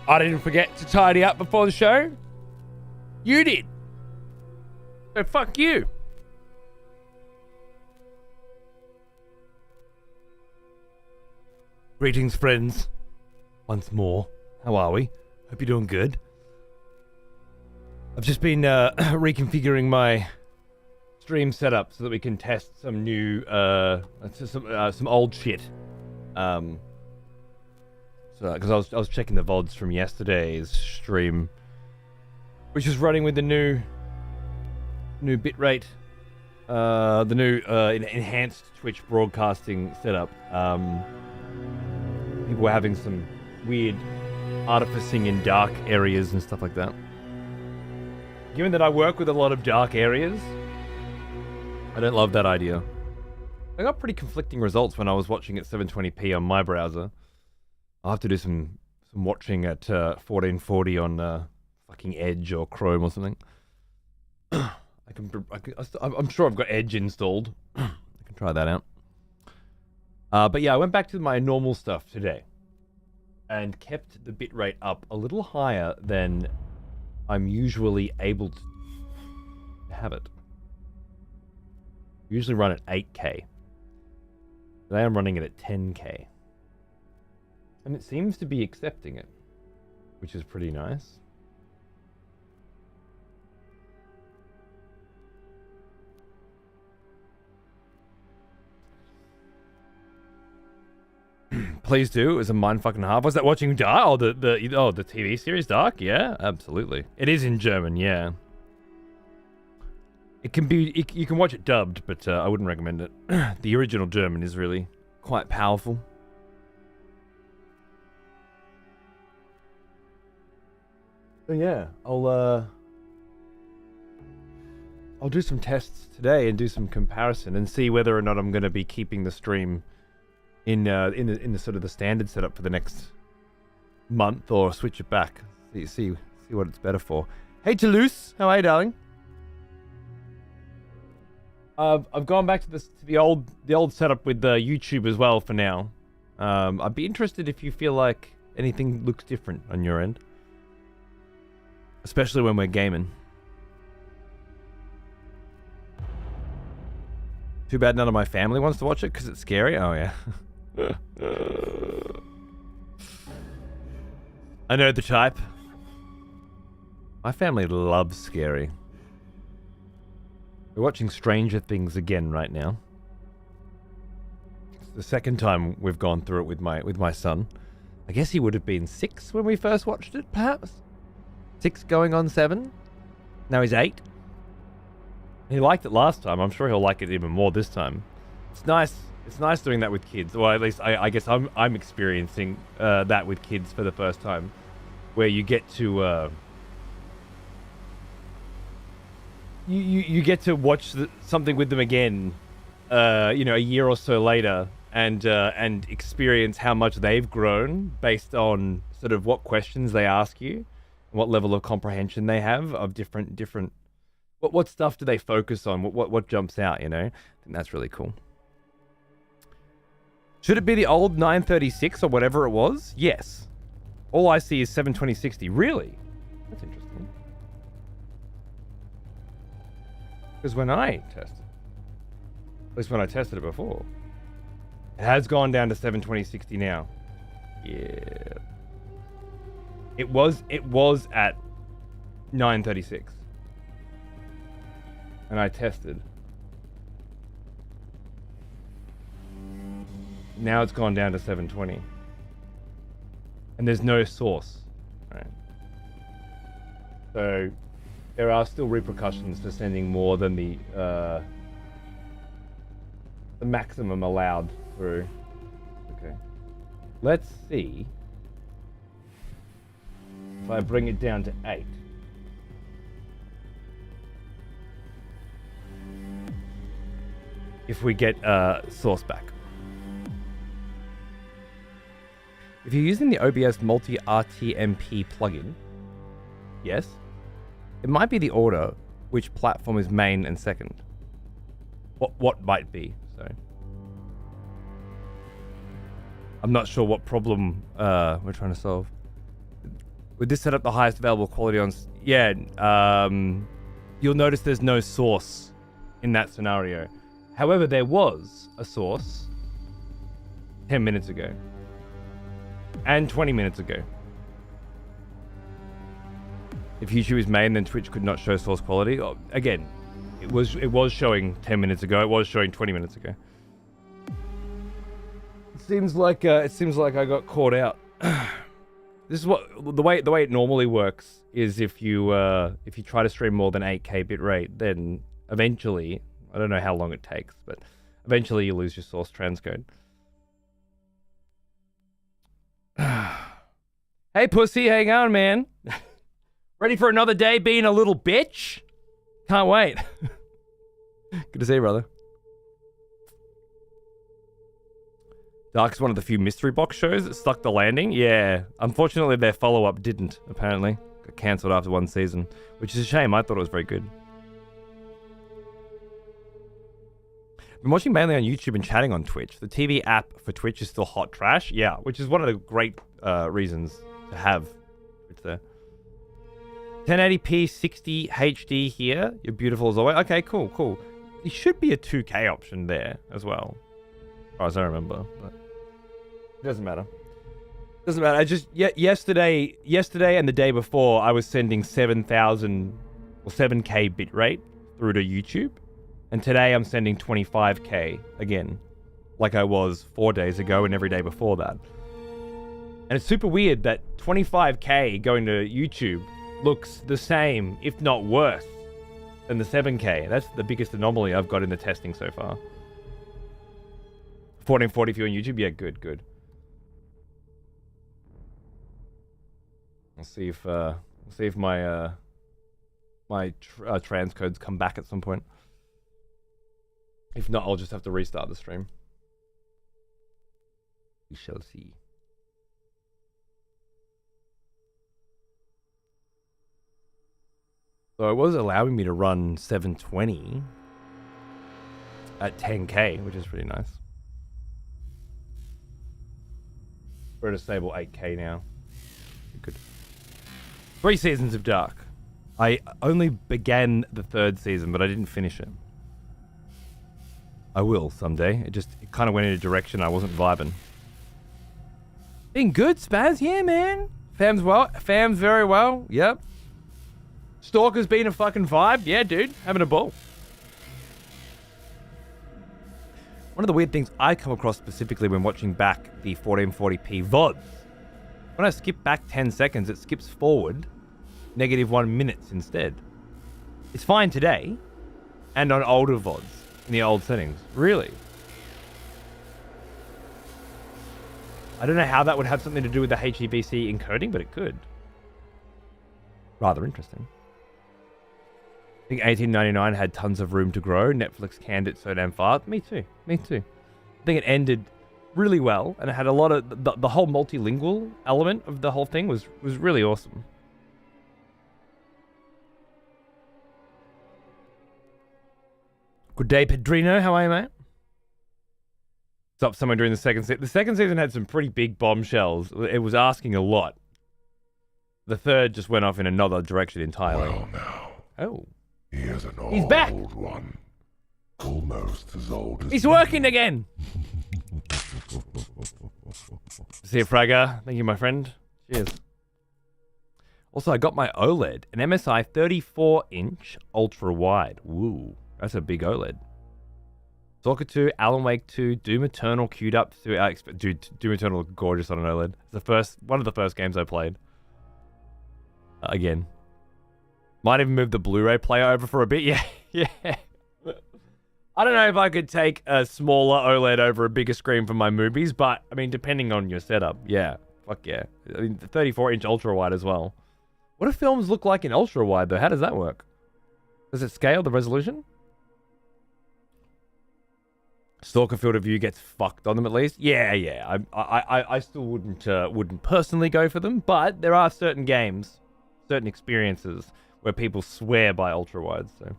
I didn't forget to tidy up before the show. You did. So fuck you. Greetings, friends. Once more. How are we? Hope you're doing good. I've just been reconfiguring my stream setup so that we can test some new, some old shit. So, because I was checking the VODs from yesterday's stream, which is running with the new bitrate, the new enhanced Twitch broadcasting setup. People were having some weird artificing in dark areas and stuff like that. Given that I work with a lot of dark areas, I don't love that idea. I got pretty conflicting results when I was watching at 720p on my browser. I'll have to do some watching at 1440 on fucking Edge or Chrome or something. I'm sure I've got Edge installed. I can try that out. But yeah, I went back to my normal stuff today and kept the bitrate up a little higher than I'm usually able to have it. Usually run at 8K. Today I'm running it at 10K. And it seems to be accepting it, which is pretty nice. Please do. It was a mind fucking half. Was that watching Dark? Oh, the TV series Dark? Yeah, absolutely. It is in German, yeah. It can be. You can watch it dubbed, but I wouldn't recommend it. The original German is really quite powerful. So yeah, I'll do some tests today and do some comparison and see whether or not I'm going to be keeping the stream in the sort of the standard setup for the next month, or switch it back. See what it's better for. Hey Toulouse, how are you, darling? I've gone back to the old setup with YouTube as well for now. I'd be interested if you feel like anything looks different on your end, especially when we're gaming. Too bad none of my family wants to watch it because it's scary. Oh yeah. I know the type. My family loves scary. We're watching Stranger Things again right now. It's the second time we've gone through it with my son. I guess he would have been 6 when we first watched it, perhaps. 6 going on 7. Now he's 8. He liked it last time. I'm sure he'll like it even more this time. It's nice. It's nice doing that with kids. Well, at least I guess I'm experiencing that with kids for the first time, where you get to you get to watch something with them again, a year or so later, and experience how much they've grown based on sort of what questions they ask you, and what level of comprehension they have of different. What stuff do they focus on? What jumps out? I think that's really cool. Should it be the old 936 or whatever it was? Yes. All I see is 72060. Really? That's interesting. Because when I tested, at least when I tested it before, it has gone down to 72060 now. Yeah. It was at 936. And I tested. Now it's gone down to 720. And there's no source. Right? So there are still repercussions for sending more than the maximum allowed through. Okay. Let's see if I bring it down to 8. If we get source back. If you're using the OBS multi-RTMP plugin, yes, it might be the order which platform is main and second. What might be, so. I'm not sure what problem we're trying to solve. With this setup, the highest available quality on... Yeah, you'll notice there's no source in that scenario. However, there was a source 10 minutes ago. And 20 minutes ago. If YouTube is main, then Twitch could not show source quality. Oh, again, it was showing 10 minutes ago. It was showing 20 minutes ago. It seems like I got caught out. This is what the way it normally works is if you try to stream more than 8K bitrate, then eventually, I don't know how long it takes, but eventually you lose your source transcode. Hey pussy, hang on, man. Ready for another day being a little bitch? Can't wait. Good to see you, brother. Dark is one of the few mystery box shows that stuck the landing. Yeah, unfortunately their follow-up didn't, apparently. Got cancelled after one season, which is a shame. I thought it was very good. Been watching mainly on YouTube and chatting on Twitch. The TV app for Twitch is still hot trash. Yeah, which is one of the great reasons to have Twitch there. 1080p 60 HD here. You're beautiful as always. Okay, cool, cool. There should be a 2K option there as well, as far as I remember. But it doesn't matter. Doesn't matter. I just yesterday and the day before, I was sending 7,000 or 7K bitrate through to YouTube, and today I'm sending 25K again, like I was 4 days ago and every day before that. And it's super weird that 25K going to YouTube looks the same, if not worse, than the 7K. That's the biggest anomaly I've got in the testing so far. 1440 for you on YouTube? Yeah, good, good. I'll see if my my transcodes come back at some point. If not, I'll just have to restart the stream. We shall see. So it was allowing me to run 720 at 10K, which is pretty nice. We're at a stable 8K now. Good. 3 seasons of Dark. I only began the 3rd season, but I didn't finish it. I will someday. It kind of went in a direction I wasn't vibing. Been good, Spaz? Yeah, man. Fam's well. Fam's very well. Yep. Stalker's been a fucking vibe. Yeah, dude. Having a ball. One of the weird things I come across specifically when watching back the 1440p VODs, when I skip back 10 seconds, it skips forward -1 minutes instead. It's fine today, and on older VODs, in the old settings. Really? I don't know how that would have something to do with the HEVC encoding, but it could. Rather interesting. I think 1899 had tons of room to grow. Netflix canned it so damn fast. Me too. Me too. I think it ended really well, and it had a lot of the whole multilingual element of the whole thing was really awesome. Good day, Pedrino. How are you, mate? Stopped somewhere during the second season. The second season had some pretty big bombshells. It was asking a lot. The third just went off in another direction entirely. Well, now. Oh. Here's an He's back. old one. Almost as old as He's working again. See you, Fragger. Thank you, my friend. Cheers. Also, I got my OLED, an MSI 34-inch ultra-wide. Woo, that's a big OLED. Stalker 2, Alan Wake 2, Doom Eternal queued up to... Dude, Doom Eternal looked gorgeous on an OLED. It's one of the first games I played. Again. Might even move the Blu-ray player over for a bit. Yeah, yeah. I don't know if I could take a smaller OLED over a bigger screen for my movies, but, I mean, depending on your setup, yeah. Fuck yeah. I mean, the 34-inch ultra-wide as well. What do films look like in ultra-wide, though? How does that work? Does it scale the resolution? Stalker field of view gets fucked on them at least. Yeah, yeah. I still wouldn't personally go for them, but there are certain games, certain experiences where people swear by ultra-wides, so.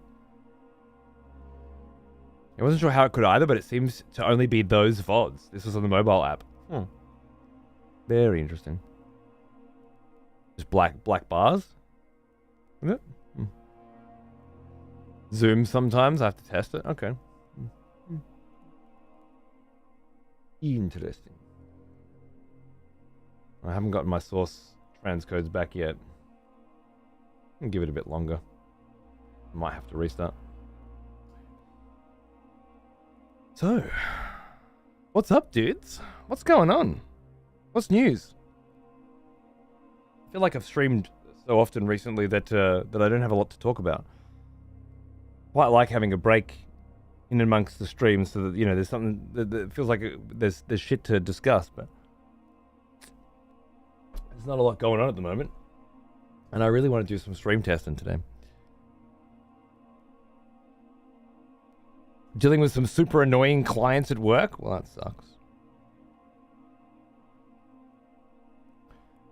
I wasn't sure how it could either, but it seems to only be those VODs. This was on the mobile app. Very interesting. Just black bars. Is it? Zoom sometimes. I have to test it. Okay. Interesting. I haven't gotten my source transcodes back yet. I'll give it a bit longer. Might have to restart. So, what's up, dudes? What's going on? What's news? I feel like I've streamed so often recently that that I don't have a lot to talk about. Quite like having a break in amongst the streams so that, you know, there's something that feels like there's shit to discuss, but there's not a lot going on at the moment. And I really want to do some stream testing today. Dealing with some super annoying clients at work? Well, that sucks.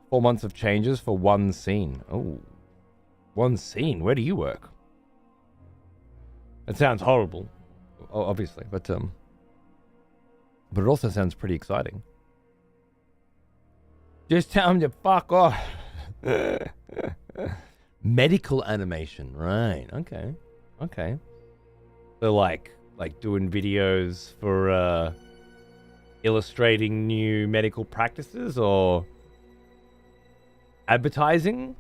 4 months of changes for one scene. Oh, one scene. Where do you work? It sounds horrible, obviously, but it also sounds pretty exciting. Just tell them to fuck off. Medical animation, right? Okay, okay. So like doing videos for illustrating new medical practices or advertising.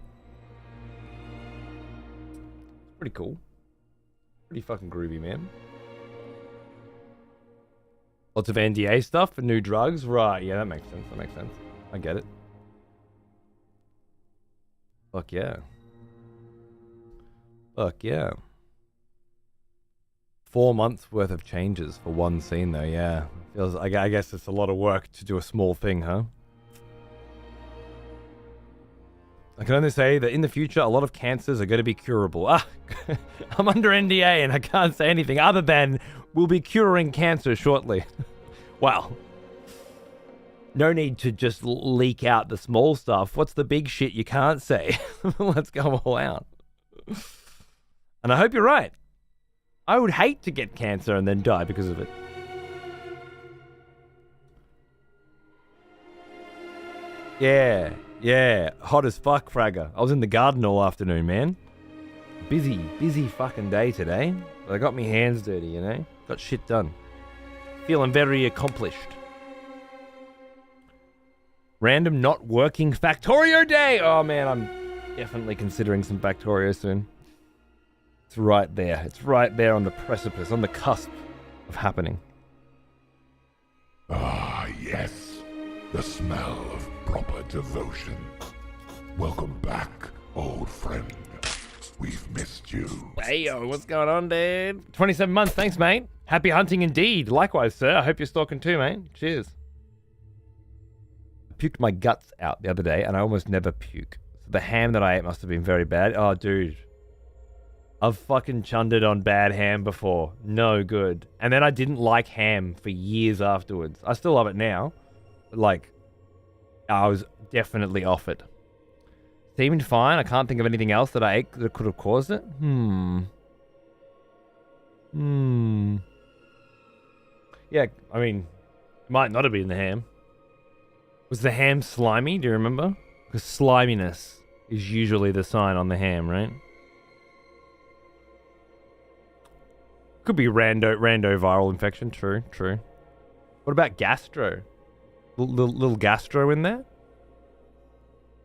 Pretty cool. Pretty fucking groovy, man. Lots of NDA stuff for new drugs. Right, yeah, that makes sense. That makes sense. I get it. Fuck yeah. Fuck yeah. 4 months worth of changes for one scene though, yeah. Feels, I guess it's a lot of work to do a small thing, huh? I can only say that in the future, a lot of cancers are going to be curable. I'm under NDA and I can't say anything other than we'll be curing cancer shortly. Wow. No need to just leak out the small stuff. What's the big shit you can't say? Let's go all out. And I hope you're right. I would hate to get cancer and then die because of it. Yeah, hot as fuck, Fragger. I was in the garden all afternoon, man. Busy fucking day today. But I got me hands dirty, you know? Got shit done. Feeling very accomplished. Random not working Factorio day! Oh man, I'm definitely considering some Factorio soon. It's right there. It's right there on the precipice, on the cusp of happening. Ah, yes. The smell of proper devotion. Welcome back, old friend. We've missed you. Hey, yo, what's going on, dude? 27 months, thanks, mate. Happy hunting indeed. Likewise, sir. I hope you're stalking too, mate. Cheers. I puked my guts out the other day, and I almost never puke. So the ham that I ate must have been very bad. Oh, dude. I've fucking chundered on bad ham before. No good. And then I didn't like ham for years afterwards. I still love it now. But like, I was definitely off it. Seemed fine. I can't think of anything else that I ate that could have caused it. Yeah, I mean, it might not have been the ham. Was the ham slimy? Do you remember? Because sliminess is usually the sign on the ham, right? Could be rando viral infection. True. What about gastro? Little gastro in there?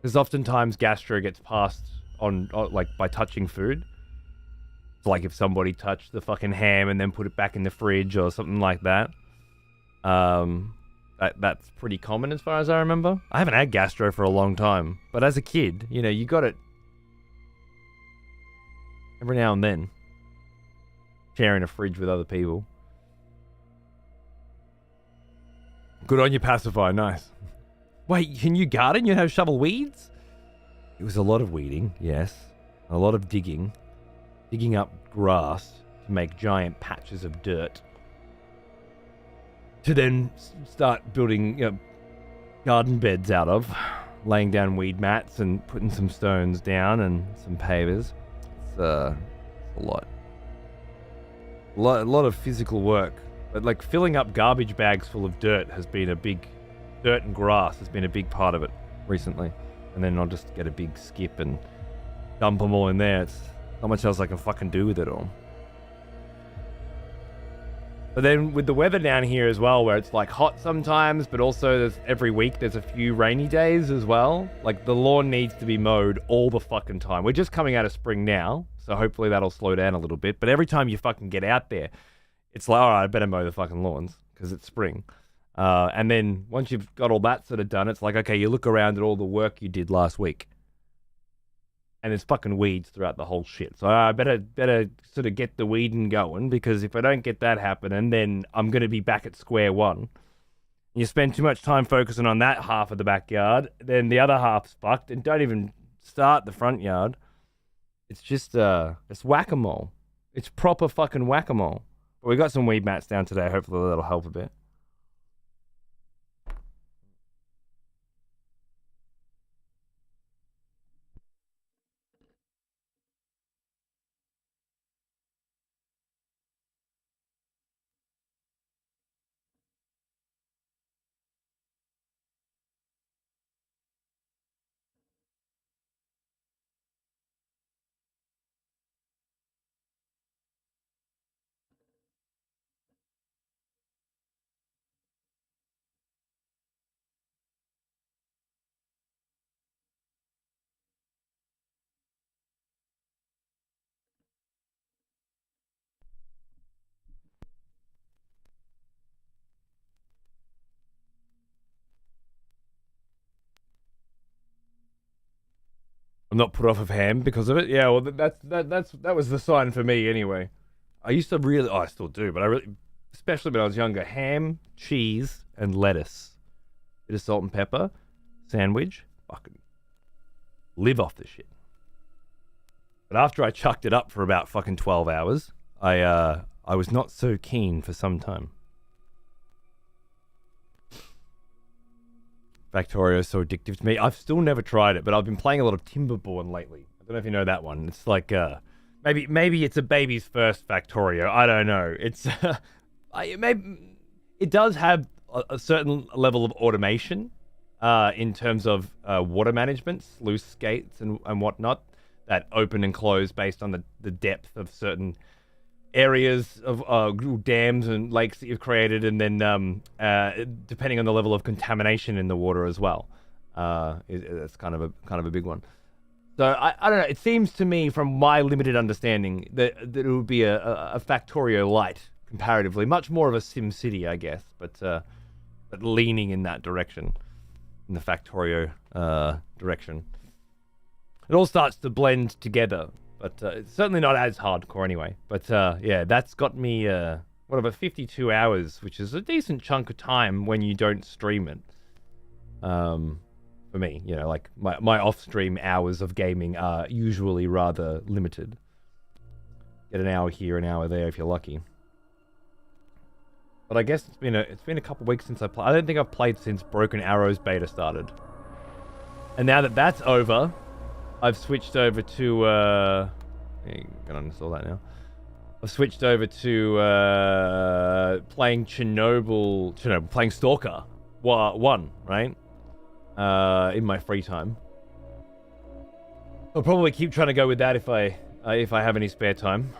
Because oftentimes gastro gets passed on like by touching food. It's like if somebody touched the fucking ham and then put it back in the fridge or something like that. That's pretty common as far as I remember. I haven't had gastro for a long time, but as a kid, you know, you got it every now and then. Sharing a fridge with other people. Good on you, Pacify. Nice. Wait, can you garden? You have shovel weeds? It was a lot of weeding, yes. A lot of digging. Digging up grass to make giant patches of dirt. To then start building garden beds out of. Laying down weed mats and putting some stones down and some pavers. It's a lot. A lot of physical work. But like filling up garbage bags full of dirt has been a big... Dirt and grass has been a big part of it recently. and then I'll just get a big skip and dump them all in there. It's not much else I can fucking do with it all. But then with the weather down here as well, where it's like hot sometimes, but also every week there's a few rainy days as well. Like the lawn needs to be mowed all the fucking time. We're just coming out of spring now, so hopefully that'll slow down a little bit. But every time you fucking get out there, it's like, all right, I better mow the fucking lawns because it's spring. And then once you've got all that sort of done, it's like, okay, you look around at all the work you did last week. And there's fucking weeds throughout the whole shit. So I better sort of get the weeding going, because if I don't get that happening, then I'm going to be back at square one. You spend too much time focusing on that half of the backyard, then the other half's fucked, and don't even start the front yard. It's just, it's whack-a-mole. It's proper fucking whack-a-mole. But we got some weed mats down today. Hopefully that'll help a bit. I'm not put off of ham because of it. Yeah, well, that was the sign for me anyway. I used to really, I still do, but I really, especially when I was younger, ham, cheese, and lettuce, bit of salt and pepper, sandwich, fucking live off the shit. But after I chucked it up for about fucking 12 hours, I was not so keen for some time. Factorio is so addictive to me. I've still never tried it, but I've been playing a lot of Timberborn lately. I don't know if you know that one. It's like, maybe it's a baby's first Factorio. I don't know. It's, it does have a certain level of automation in terms of water management, sluice gates and whatnot, that open and close based on the depth of certain areas of dams and lakes that you've created, and then depending on the level of contamination in the water as well. It's kind of a big one. So I don't know. It seems to me, from my limited understanding, that it would be a Factorio light comparatively, much more of a Sim City, I guess, but leaning in that direction, in the Factorio direction. It all starts to blend together. But it's certainly not as hardcore anyway. But yeah, that's got me, about 52 hours, which is a decent chunk of time when you don't stream it. For me, you know, like my off-stream hours of gaming are usually rather limited. Get an hour here, an hour there if you're lucky. But I guess it's been a couple weeks since I played. I don't think I've played since Broken Arrows beta started. And now that that's over, I've switched over to, I'm gonna uninstall that now. I've switched over to playing playing Stalker 1, right? In my free time. I'll probably keep trying to go with that if I have any spare time.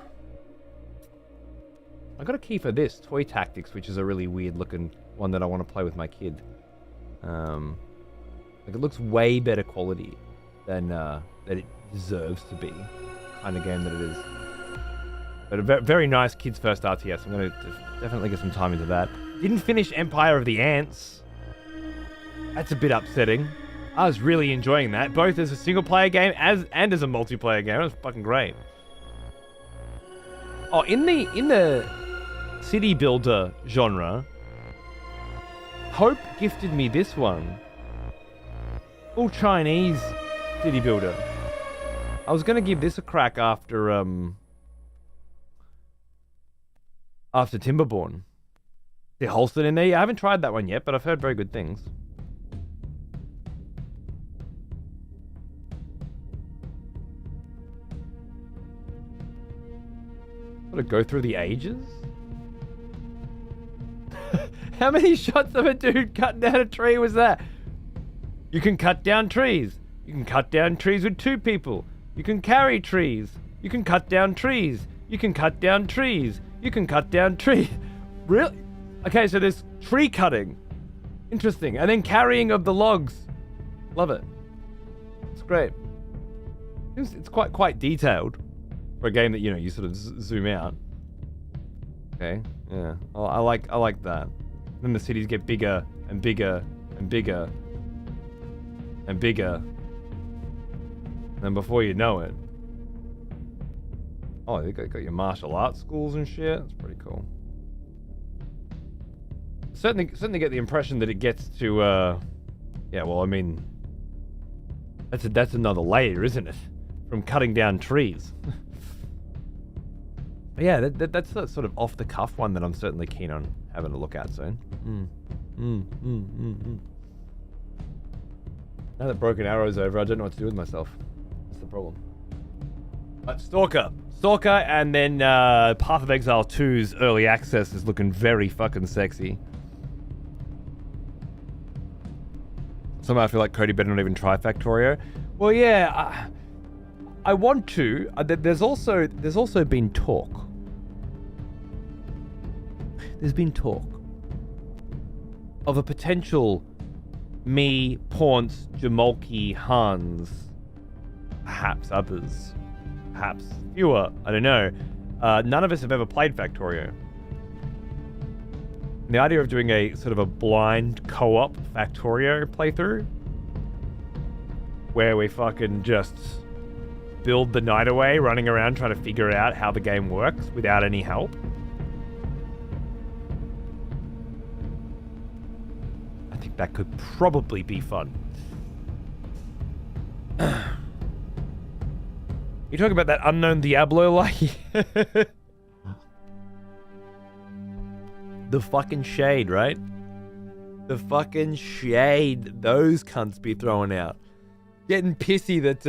I got a key for this, Toy Tactics, which is a really weird looking one that I want to play with my kid. Like it looks way better quality than that it deserves to be, kind of game that it is. But a very nice kids first RTS. I'm going to definitely get some time into that. Didn't finish Empire of the Ants. That's a bit upsetting. I was really enjoying that, both as a single player game and as a multiplayer game. It was fucking great. Oh, in the city builder genre, Hope gifted me this one. Full Chinese city builder. I was gonna give this a crack after Timberborn. The Holston in there. Yeah, I haven't tried that one yet, but I've heard very good things. Gotta go through the ages? How many shots of a dude cutting down a tree was that? You can cut down trees. You can cut down trees with 2 people. You can carry trees. You can cut down trees. You can cut down trees. You can cut down trees. Really? Okay, so there's tree cutting. Interesting. And then carrying of the logs. Love it. It's great. It's quite detailed for a game that, you know, you sort of zoom out. Okay, yeah. I like that. Then the cities get bigger and bigger and bigger and bigger. And then before you know it, oh, you got your martial arts schools and shit. That's pretty cool. Certainly get the impression that it gets to, yeah. Well, I mean, that's another layer, isn't it? From cutting down trees. But yeah, that's a sort of off the cuff one that I'm certainly keen on having a look at soon. Now that Broken Arrow's over, I don't know what to do with myself. That's the problem. But Stalker, and then Path of Exile 2's early access is looking very fucking sexy. Somehow I feel like Cody better not even try Factorio. Well, yeah, I want to. There's also been talk. There's been talk of a potential me, Paunce, Jamolki, Hans, perhaps others, perhaps fewer, I don't know. None of us have ever played Factorio. And the idea of doing a sort of a blind co-op Factorio playthrough where we fucking just build the night away running around trying to figure out how the game works without any help. I think that could probably be fun. You talking about that unknown Diablo like? The fucking shade, right? The fucking shade those cunts be throwing out. Getting pissy that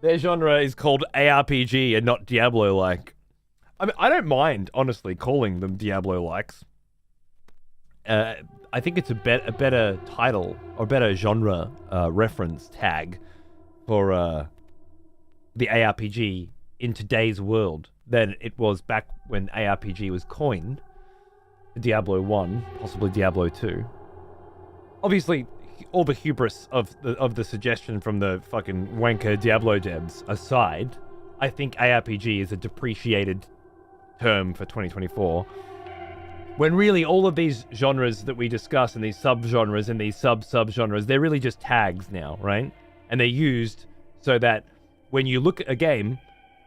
their genre is called ARPG and not Diablo-like. I mean, I don't mind, honestly, calling them Diablo-likes. I think it's a better title or better genre reference tag for the ARPG in today's world than it was back when ARPG was coined. Diablo 1, possibly Diablo 2. Obviously, all the hubris of the suggestion from the fucking wanker Diablo devs aside, I think ARPG is a depreciated term for 2024. When really all of these genres that we discuss and these subgenres and these sub-subgenres, they're really just tags now, right? And they're used so that when you look at a game,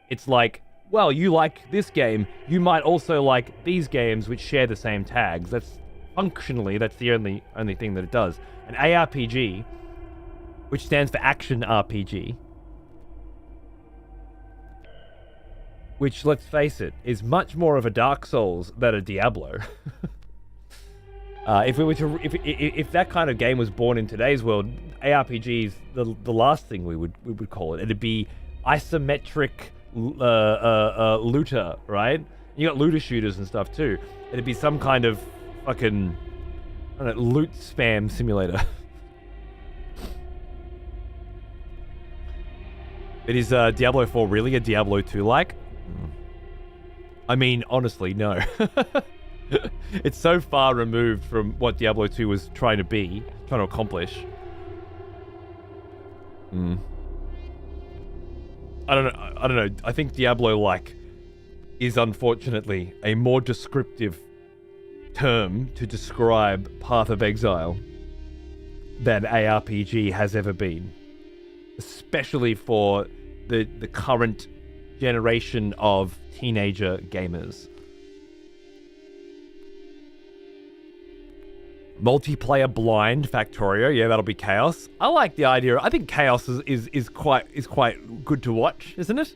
it's like, well, you like this game, you might also like these games which share the same tags. That's functionally, that's the only thing that it does. An ARPG, which stands for Action RPG, which, let's face it, is much more of a Dark Souls than a Diablo. If that kind of game was born in today's world, ARPG is the last thing we would call it. It'd be isometric looter, right? You got looter shooters and stuff too. It'd be some kind of fucking, I don't know, loot spam simulator. It is Diablo 4 really a Diablo 2 like? I mean, honestly, no. It's so far removed from what Diablo 2 was trying to accomplish. I don't know. I think Diablo-like is unfortunately a more descriptive term to describe Path of Exile than ARPG has ever been. Especially for the current generation of teenager gamers. Multiplayer blind Factorio, yeah, that'll be chaos. I like the idea. I think chaos is quite good to watch, isn't it?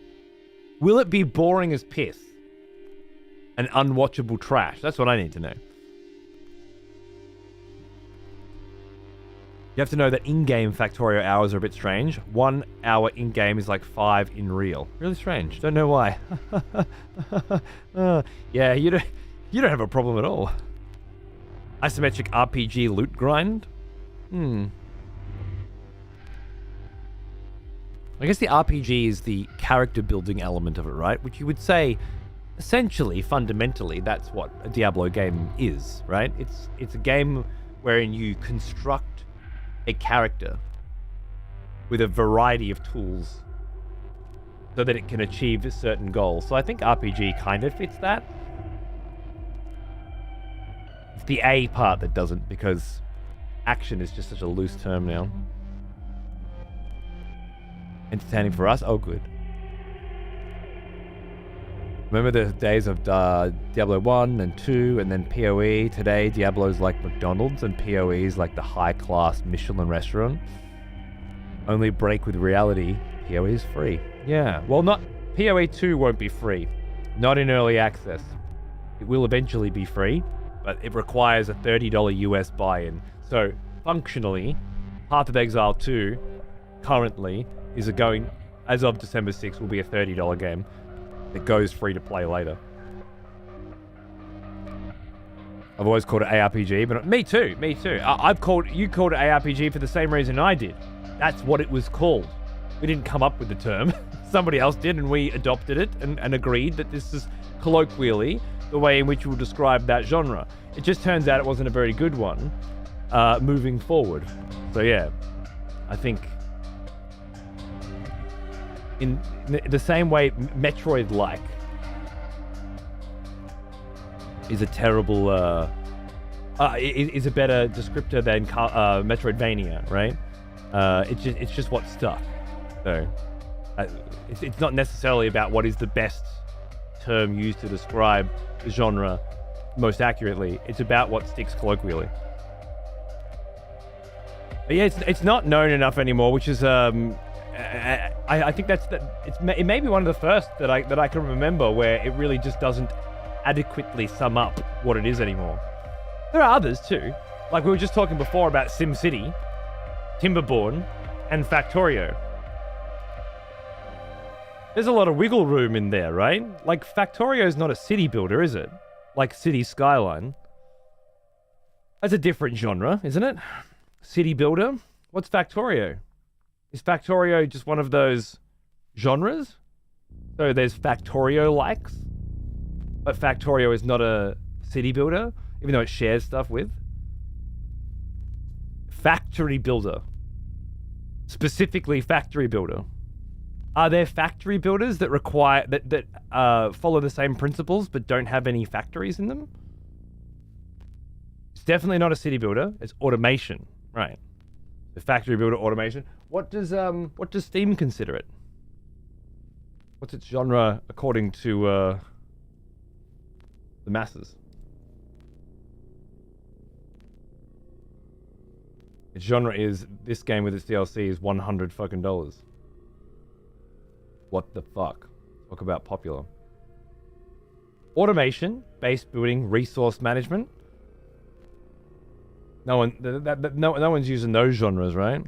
Will it be boring as piss? And unwatchable trash? That's what I need to know. You have to know that in-game Factorio hours are a bit strange. 1 hour in-game is like 5 in real. Really strange. Don't know why. Yeah, you don't have a problem at all. Isometric RPG loot grind? I guess the RPG is the character building element of it, right? Which you would say, essentially, fundamentally, that's what a Diablo game is, right? It's a game wherein you construct a character with a variety of tools so that it can achieve a certain goal. So I think RPG kind of fits that. It's the A part that doesn't, because action is just such a loose term now. Entertaining for us? Oh, good. Remember the days of Diablo 1 and 2 and then PoE? Today, Diablo's like McDonald's and PoE is like the high-class Michelin restaurant. Only break with reality, PoE is free. Yeah, well, not PoE 2 won't be free. Not in early access. It will eventually be free, but it requires a $30 US buy-in. So, functionally, Path of Exile 2 currently is going, as of December 6th, will be a $30 game. It goes free to play later. I've always called it ARPG, but me too. You called it ARPG for the same reason I did. That's what it was called. We didn't come up with the term. Somebody else did, and we adopted it and agreed that this is colloquially the way in which we'll describe that genre. It just turns out it wasn't a very good one moving forward. So yeah, I think in the same way Metroid-like is a terrible is a better descriptor than Metroidvania, right? It's just what stuck. So it's not necessarily about what is the best term used to describe the genre most accurately. It's about what sticks colloquially. But yeah, it's not known enough anymore, which is I think it may be one of the first that I can remember where it really just doesn't adequately sum up what it is anymore. There are others too, like we were just talking before about SimCity, Timberborn, and Factorio. There's a lot of wiggle room in there, right? Like Factorio is not a city builder, is it? Like City Skyline. That's a different genre, isn't it? City builder. What's Factorio? Is Factorio just one of those genres? So there's Factorio-likes, but Factorio is not a city builder, even though it shares stuff with. Factory builder. Specifically factory builder. Are there factory builders that require that follow the same principles but don't have any factories in them? It's definitely not a city builder. It's automation, right? The factory builder automation. What does Steam consider it? What's its genre according to the masses? Its genre is this game with its DLC is $100 fucking dollars. What the fuck? Talk about popular. Automation, base building, resource management. No one's using those genres, right?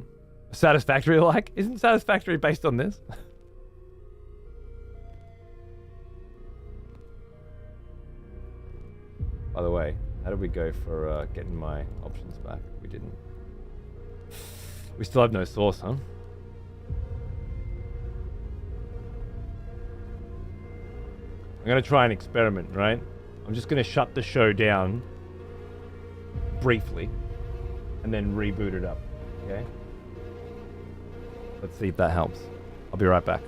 Satisfactory-like? Isn't Satisfactory based on this? By the way, how did we go for getting my options back? We didn't. We still have no source, huh? I'm gonna try an experiment, right? I'm just gonna shut the show down briefly and then reboot it up, okay? Let's see if that helps. I'll be right back.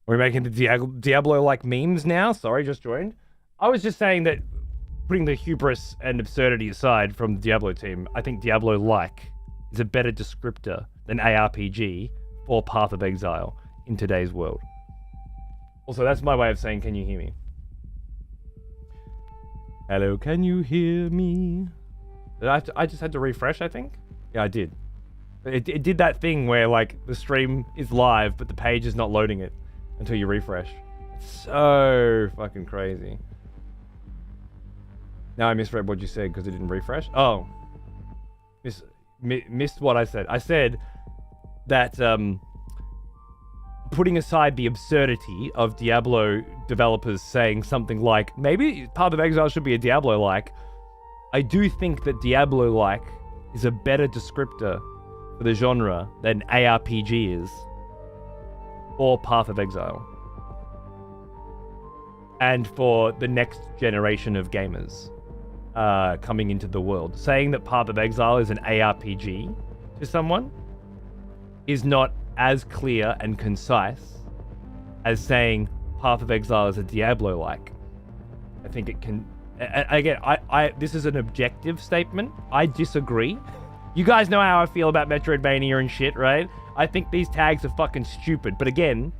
We're making the Diablo-like memes now? Sorry, just joined. I was just saying that, putting the hubris and absurdity aside from the Diablo team, I think Diablo-like is a better descriptor than ARPG or Path of Exile in today's world. Also, that's my way of saying, can you hear me? Hello, can you hear me? I just had to refresh, I think? Yeah, I did. It did that thing where, like, the stream is live, but the page is not loading it until you refresh. It's so fucking crazy. Now I misread what you said because it didn't refresh. Oh. Missed what I said. I said that putting aside the absurdity of Diablo developers saying something like, maybe Path of Exile should be a Diablo-like, I do think that Diablo-like is a better descriptor for the genre than ARPG is for Path of Exile. And for the next generation of gamers coming into the world. Saying that Path of Exile is an ARPG to someone is not as clear and concise as saying Path of Exile is a Diablo-like. I think it can... Again, this is an objective statement. I disagree. You guys know how I feel about Metroidvania and shit, right? I think these tags are fucking stupid. But again,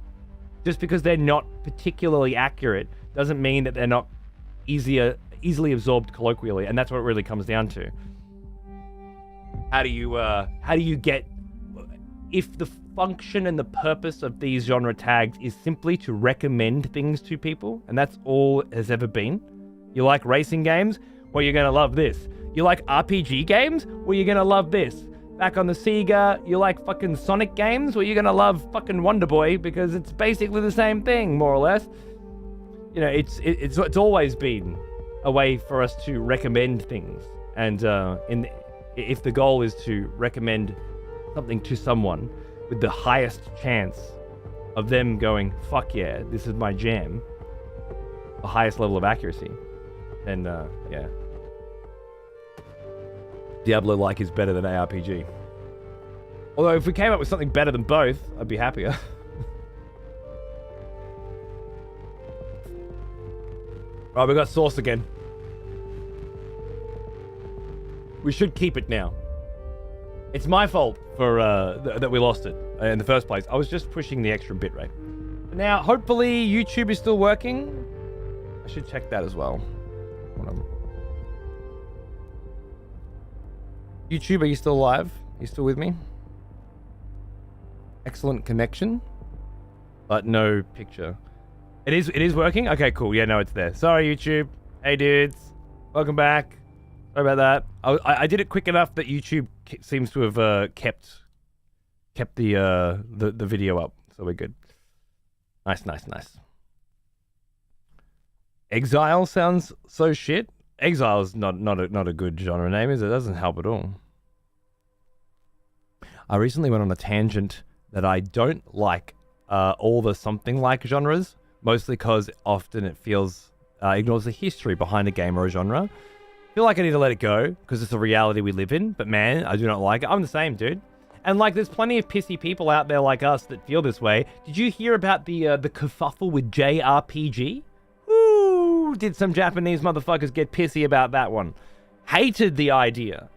just because they're not particularly accurate doesn't mean that they're not easily absorbed colloquially, and that's what it really comes down to. How do you get... If the function and the purpose of these genre tags is simply to recommend things to people, and that's all it has ever been. You like racing games? Well, you're gonna love this. You like RPG games? Well, you're gonna love this. Back on the Sega, you like fucking Sonic games? Well, you're gonna love fucking Wonder Boy because it's basically the same thing, more or less. You know, it's always been a way for us to recommend things, and if the goal is to recommend something to someone with the highest chance of them going, fuck yeah, this is my jam, the highest level of accuracy, then yeah, Diablo-like is better than ARPG. Although if we came up with something better than both, I'd be happier. Right, we got Source again. We should keep it now. It's my fault for that we lost it in the first place. I was just pushing the extra bitrate. But now, hopefully, YouTube is still working. I should check that as well. Hold on. YouTube, are you still live? Are you still with me? Excellent connection, but no picture. It is working? Okay, cool. Yeah, no, it's there. Sorry, YouTube. Hey, dudes. Welcome back. Sorry about that. I did it quick enough that YouTube seems to have kept the video up, so we're good. Nice. Exile sounds so shit. Exile is not a good genre name, is it? It doesn't help at all. I recently went on a tangent that I don't like all the something like genres, mostly because often it feels ignores the history behind a game or a genre. I feel like I need to let it go because it's a reality we live in, but man, I do not like it. I'm the same, dude. And like, there's plenty of pissy people out there like us that feel this way. Did you hear about the kerfuffle with JRPG? Ooh, did some Japanese motherfuckers get pissy about that one? Hated the idea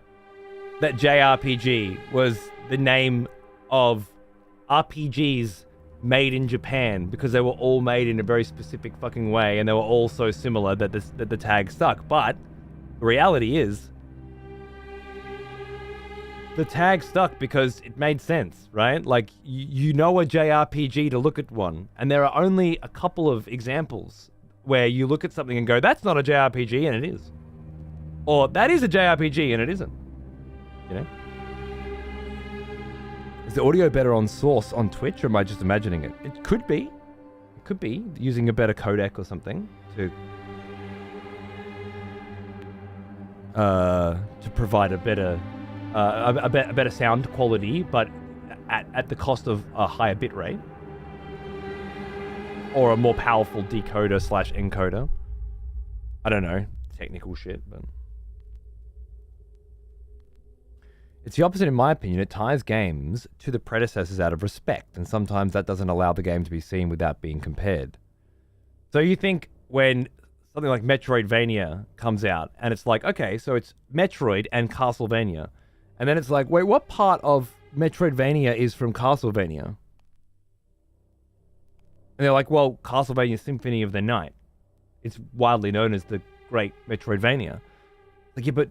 that JRPG was the name of RPGs made in Japan because they were all made in a very specific fucking way and they were all so similar that the tag stuck. But the reality is, the tag stuck because it made sense, right? Like, you know a JRPG to look at one, and there are only a couple of examples where you look at something and go, that's not a JRPG, and it is. Or, that is a JRPG, and it isn't. You know? Is the audio better on Source on Twitch, or am I just imagining it? It could be. It could be, using a better codec or something to provide a better better sound quality, but at the cost of a higher bit rate, or a more powerful decoder / encoder. I don't know, technical shit, but it's the opposite in my opinion. It ties games to the predecessors out of respect, and sometimes that doesn't allow the game to be seen without being compared. So you think when something like Metroidvania comes out, and it's like, okay, so it's Metroid and Castlevania. And then it's like, wait, what part of Metroidvania is from Castlevania? And they're like, well, Castlevania Symphony of the Night. It's widely known as the great Metroidvania. Like, yeah, but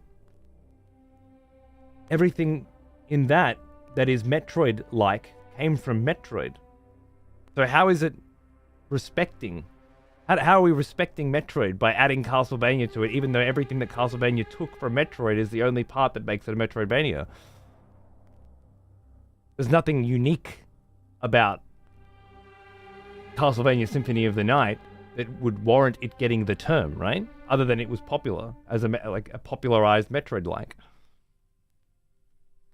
everything in that is Metroid-like came from Metroid. So how is it respecting? How are we respecting Metroid by adding Castlevania to it, even though everything that Castlevania took from Metroid is the only part that makes it a Metroidvania? There's nothing unique about Castlevania Symphony of the Night that would warrant it getting the term, right? Other than it was popular as a popularized Metroid-like.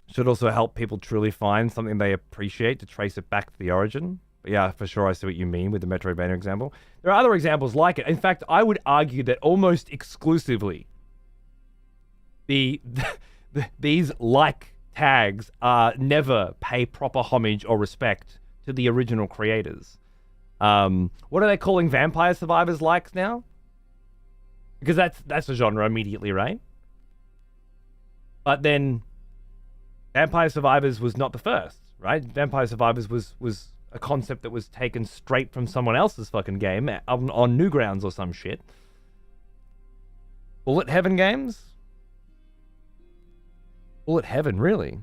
Should also help people truly find something they appreciate to trace it back to the origin. But yeah, for sure, I see what you mean with the Metroidvania example. There are other examples like it. In fact, I would argue that almost exclusively these like tags never pay proper homage or respect to the original creators. What are they calling Vampire Survivors likes now? Because that's a genre immediately, right? But then Vampire Survivors was not the first, right? Vampire Survivors was a concept that was taken straight from someone else's fucking game on Newgrounds or some shit. Bullet Heaven Games? Bullet Heaven, really?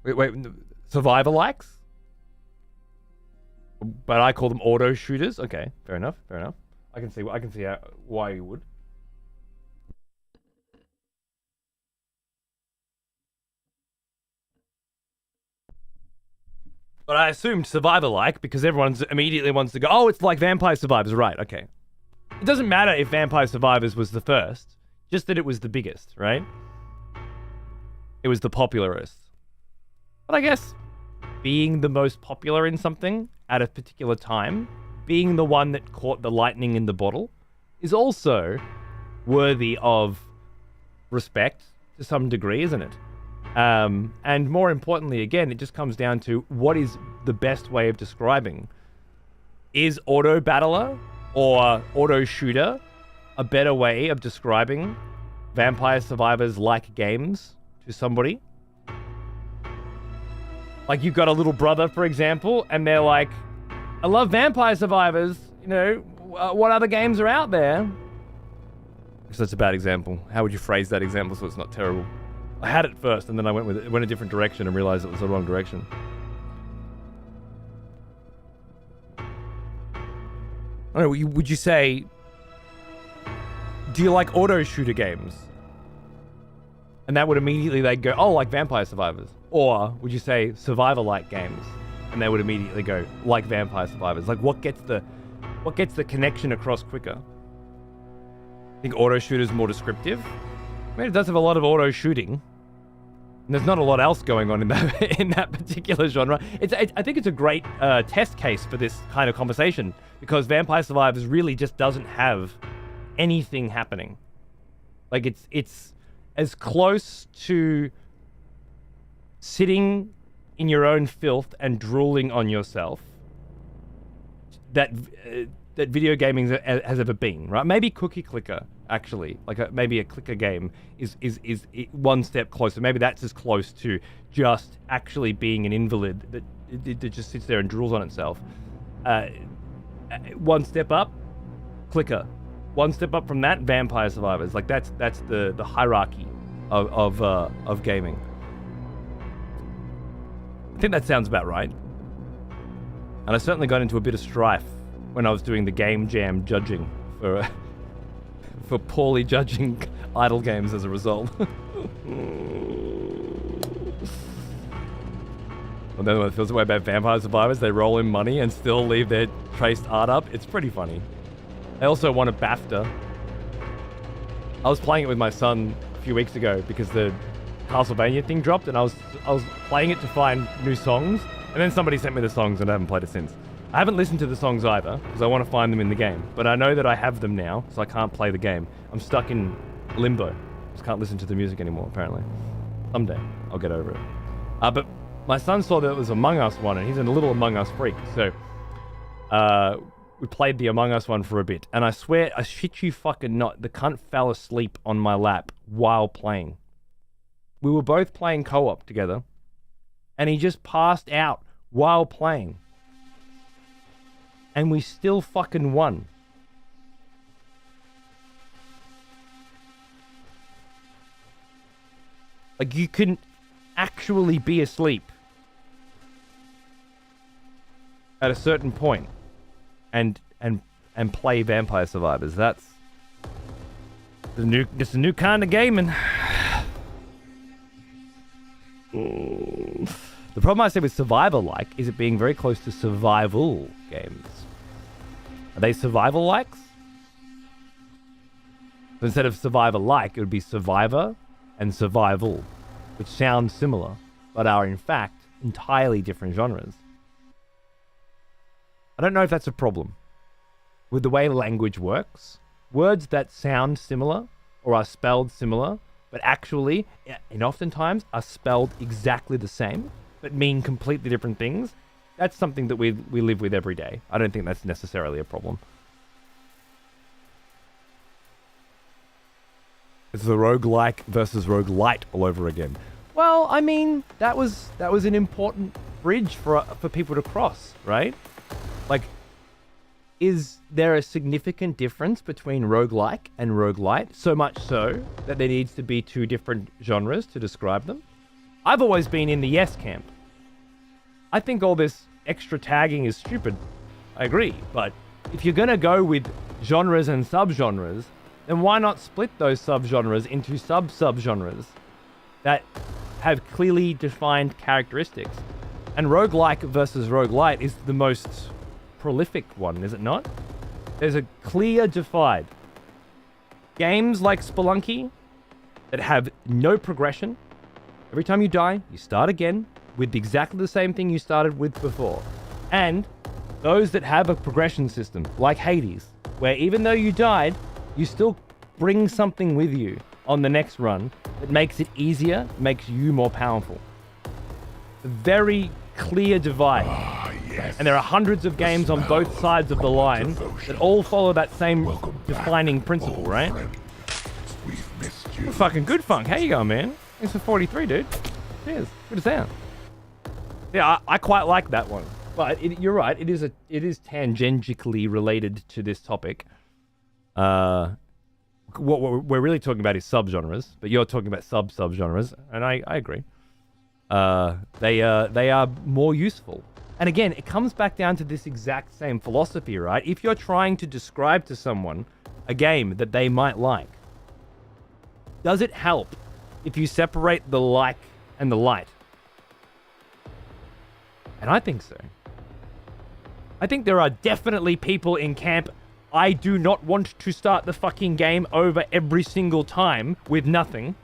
Wait, Survivor likes? But I call them auto shooters. Okay, fair enough. I can see why you would. But I assumed Survivor-like because everyone immediately wants to go, oh, it's like Vampire Survivors. Right, okay. It doesn't matter if Vampire Survivors was the first, just that it was the biggest, right? It was the popularist. But I guess being the most popular in something at a particular time, being the one that caught the lightning in the bottle, is also worthy of respect to some degree, isn't it? And more importantly, again, it just comes down to what is the best way of describing. Is auto battler or auto shooter a better way of describing Vampire Survivors like games to somebody? Like you've got a little brother, for example, and they're like, I love Vampire Survivors, you know, what other games are out there? So that's a bad example. How would you phrase that example so it's not terrible? I had it first, and then I went a different direction and realized it was the wrong direction. I don't know, would you say, do you like auto shooter games? And that would immediately, they'd go, oh, like Vampire Survivors. Or would you say survivor-like games? And they would immediately go, like Vampire Survivors. Like, what gets the connection across quicker? I think auto shooter's more descriptive. I mean, it does have a lot of auto shooting. And there's not a lot else going on in that particular genre. I think it's a great test case for this kind of conversation because Vampire Survivors really just doesn't have anything happening. Like it's as close to sitting in your own filth and drooling on yourself that video gaming has ever been, right? Maybe Cookie Clicker, actually, like maybe a clicker game is one step closer. Maybe that's as close to just actually being an invalid that just sits there and drools on itself. One step up, Clicker. One step up from that, Vampire Survivors. Like that's the hierarchy of gaming. I think that sounds about right. And I certainly got into a bit of strife when I was doing the Game Jam judging for poorly judging idle games as a result. And then when it feels the way about Vampire Survivors, they roll in money and still leave their traced art up. It's pretty funny. I also won a BAFTA. I was playing it with my son a few weeks ago because the Castlevania thing dropped, and I was playing it to find new songs, and then somebody sent me the songs, and I haven't played it since. I haven't listened to the songs either because I want to find them in the game, but I know that I have them now, so I can't play the game. I'm stuck in limbo. Just can't listen to the music anymore, apparently. Someday I'll get over it. But my son saw that it was Among Us one, and he's a little Among Us freak, so we played the Among Us one for a bit, and I swear, I shit you fucking not, the cunt fell asleep on my lap while playing. We were both playing co-op together, and he just passed out while playing. And we still fucking won. Like, you can actually be asleep at a certain point and play Vampire Survivors. That's it's a new kind of gaming. The problem I say with survivor-like is it being very close to survival games. Are they survival-likes? So instead of survivor-like, it would be survivor and survival, which sound similar, but are in fact entirely different genres. I don't know if that's a problem. With the way language works, words that sound similar or are spelled similar, but actually, and oftentimes, are spelled exactly the same, but mean completely different things, that's something that we live with every day. I don't think that's necessarily a problem. It's the roguelike versus roguelite all over again. Well, I mean, that was an important bridge for people to cross, right? Like, is there a significant difference between roguelike and roguelite? So much so that there needs to be two different genres to describe them? I've always been in the yes camp. I think all this extra tagging is stupid. I agree, but if you're gonna go with genres and subgenres, then why not split those subgenres into sub-subgenres that have clearly defined characteristics? And roguelike versus roguelite is the most prolific one, is it not? There's a clear divide. Games like Spelunky that have no progression. Every time you die, you start again with exactly the same thing you started with before. And those that have a progression system, like Hades, where even though you died, you still bring something with you on the next run that makes it easier, makes you more powerful. A very clear divide. Yes. And there are hundreds of games on both sides of the line that all follow that same defining principle, right? We've missed you. Well, fucking good, Funk. How you going, man? Thanks for 43, dude. Cheers. Good to sound. Yeah, I quite like that one. But you're right. It is tangentially related to this topic. What we're really talking about is subgenres, but you're talking about sub-subgenres, and I agree. They are more useful. And again, it comes back down to this exact same philosophy, right? If you're trying to describe to someone a game that they might like, does it help if you separate the like and the light? And I think so. I think there are definitely people in camp, I do not want to start the fucking game over every single time with nothing.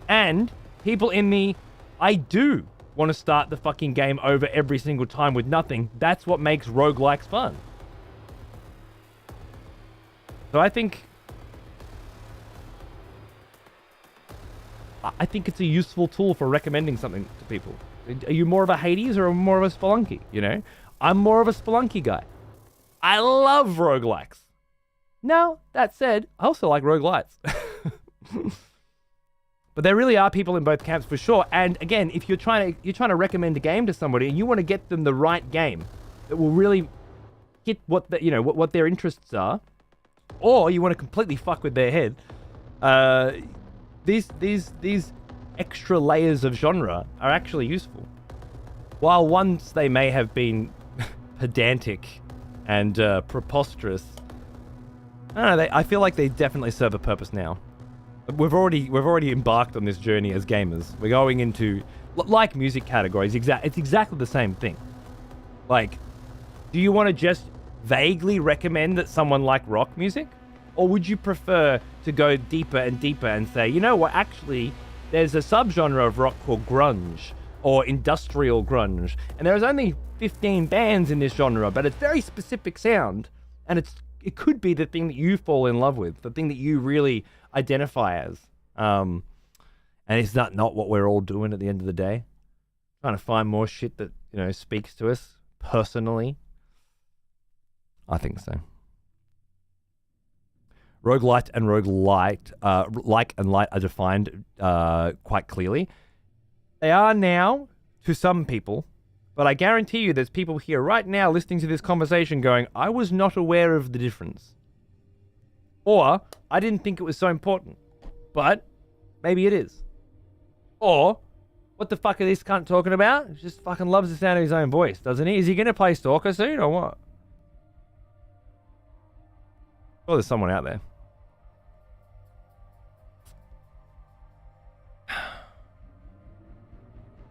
And people in the, I do want to start the fucking game over every single time with nothing. That's what makes roguelikes fun. So I think it's a useful tool for recommending something to people. Are you more of a Hades or more of a Spelunky? You know, I'm more of a Spelunky guy. I love roguelikes. Now, that said, I also like roguelites. But there really are people in both camps for sure. And again, if you're trying to recommend a game to somebody and you want to get them the right game that will really hit what their interests are, or you want to completely fuck with their head, these extra layers of genre are actually useful. While once they may have been pedantic and preposterous, I don't know. I feel like they definitely serve a purpose now. We've already embarked on this journey as gamers. We're going into, like music categories, it's exactly the same thing. Like, do you want to just vaguely recommend that someone like rock music? Or would you prefer to go deeper and deeper and say, you know what, actually, there's a subgenre of rock called grunge, or industrial grunge, and there's only 15 bands in this genre, but it's very specific sound, and it could be the thing that you fall in love with, the thing that you really identify as. And it's not what we're all doing at the end of the day. Trying to find more shit that, speaks to us personally. I think so. Roguelite and roguelite, like and light are defined quite clearly. They are now to some people, but I guarantee you there's people here right now listening to this conversation going, I was not aware of the difference. Or, I didn't think it was so important. But, maybe it is. Or, what the fuck are this cunt talking about? He just fucking loves the sound of his own voice, doesn't he? Is he going to play Stalker soon, or what? Oh, there's someone out there.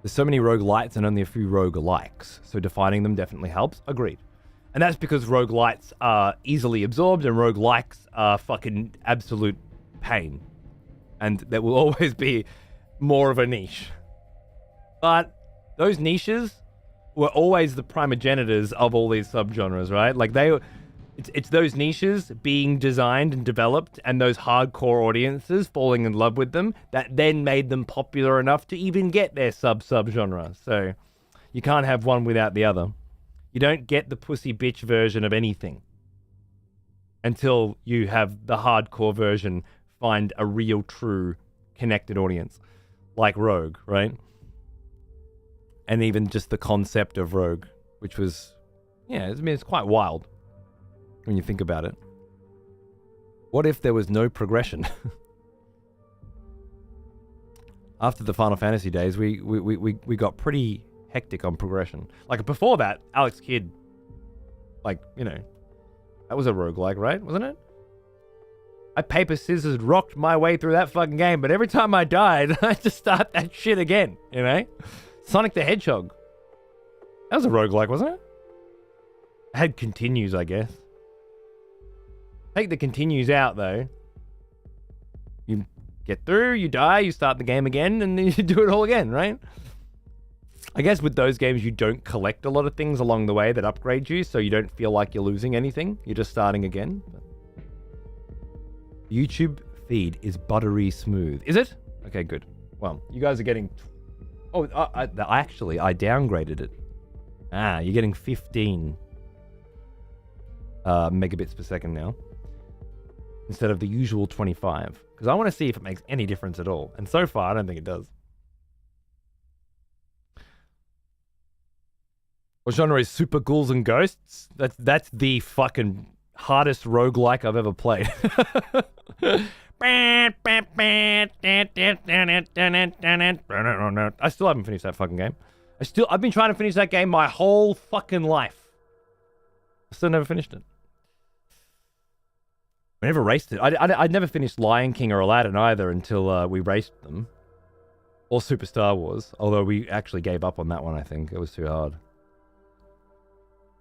There's so many roguelites and only a few roguelikes, so defining them definitely helps. Agreed. And that's because roguelites are easily absorbed and roguelikes are fucking absolute pain. And there will always be more of a niche. But those niches were always the primogenitors of all these subgenres, right? Like it's those niches being designed and developed and those hardcore audiences falling in love with them that then made them popular enough to even get their subgenre. So you can't have one without the other. You don't get the pussy bitch version of anything until you have the hardcore version find a real, true, connected audience. Like Rogue, right? And even just the concept of Rogue, which was, yeah, I mean, it's quite wild when you think about it. What if there was no progression? After the Final Fantasy days, we got pretty hectic on progression. Like before that, S.T.A.L.K.E.R, like, you know, that was a roguelike, right? Wasn't it? I paper scissors rocked my way through that fucking game, but every time I died, I had to start that shit again, you know? Sonic the Hedgehog. That was a roguelike, wasn't it? It had continues, I guess. Take the continues out, though. You get through, you die, you start the game again, and then you do it all again, right? I guess with those games, you don't collect a lot of things along the way that upgrade you, so you don't feel like you're losing anything. You're just starting again. YouTube feed is buttery smooth. Is it? Okay, good. Well, you guys are getting... Oh, I downgraded it. You're getting 15 megabits per second now. Instead of the usual 25. Because I want to see if it makes any difference at all. And so far, I don't think it does. What genre is Super Ghouls and Ghosts? That's the fucking hardest roguelike I've ever played. I still haven't finished that fucking game. I've been trying to finish that game my whole fucking life. I still never finished it. We never raced it. I'd never finished Lion King or Aladdin either until we raced them. Or Super Star Wars. Although we actually gave up on that one, I think. It was too hard.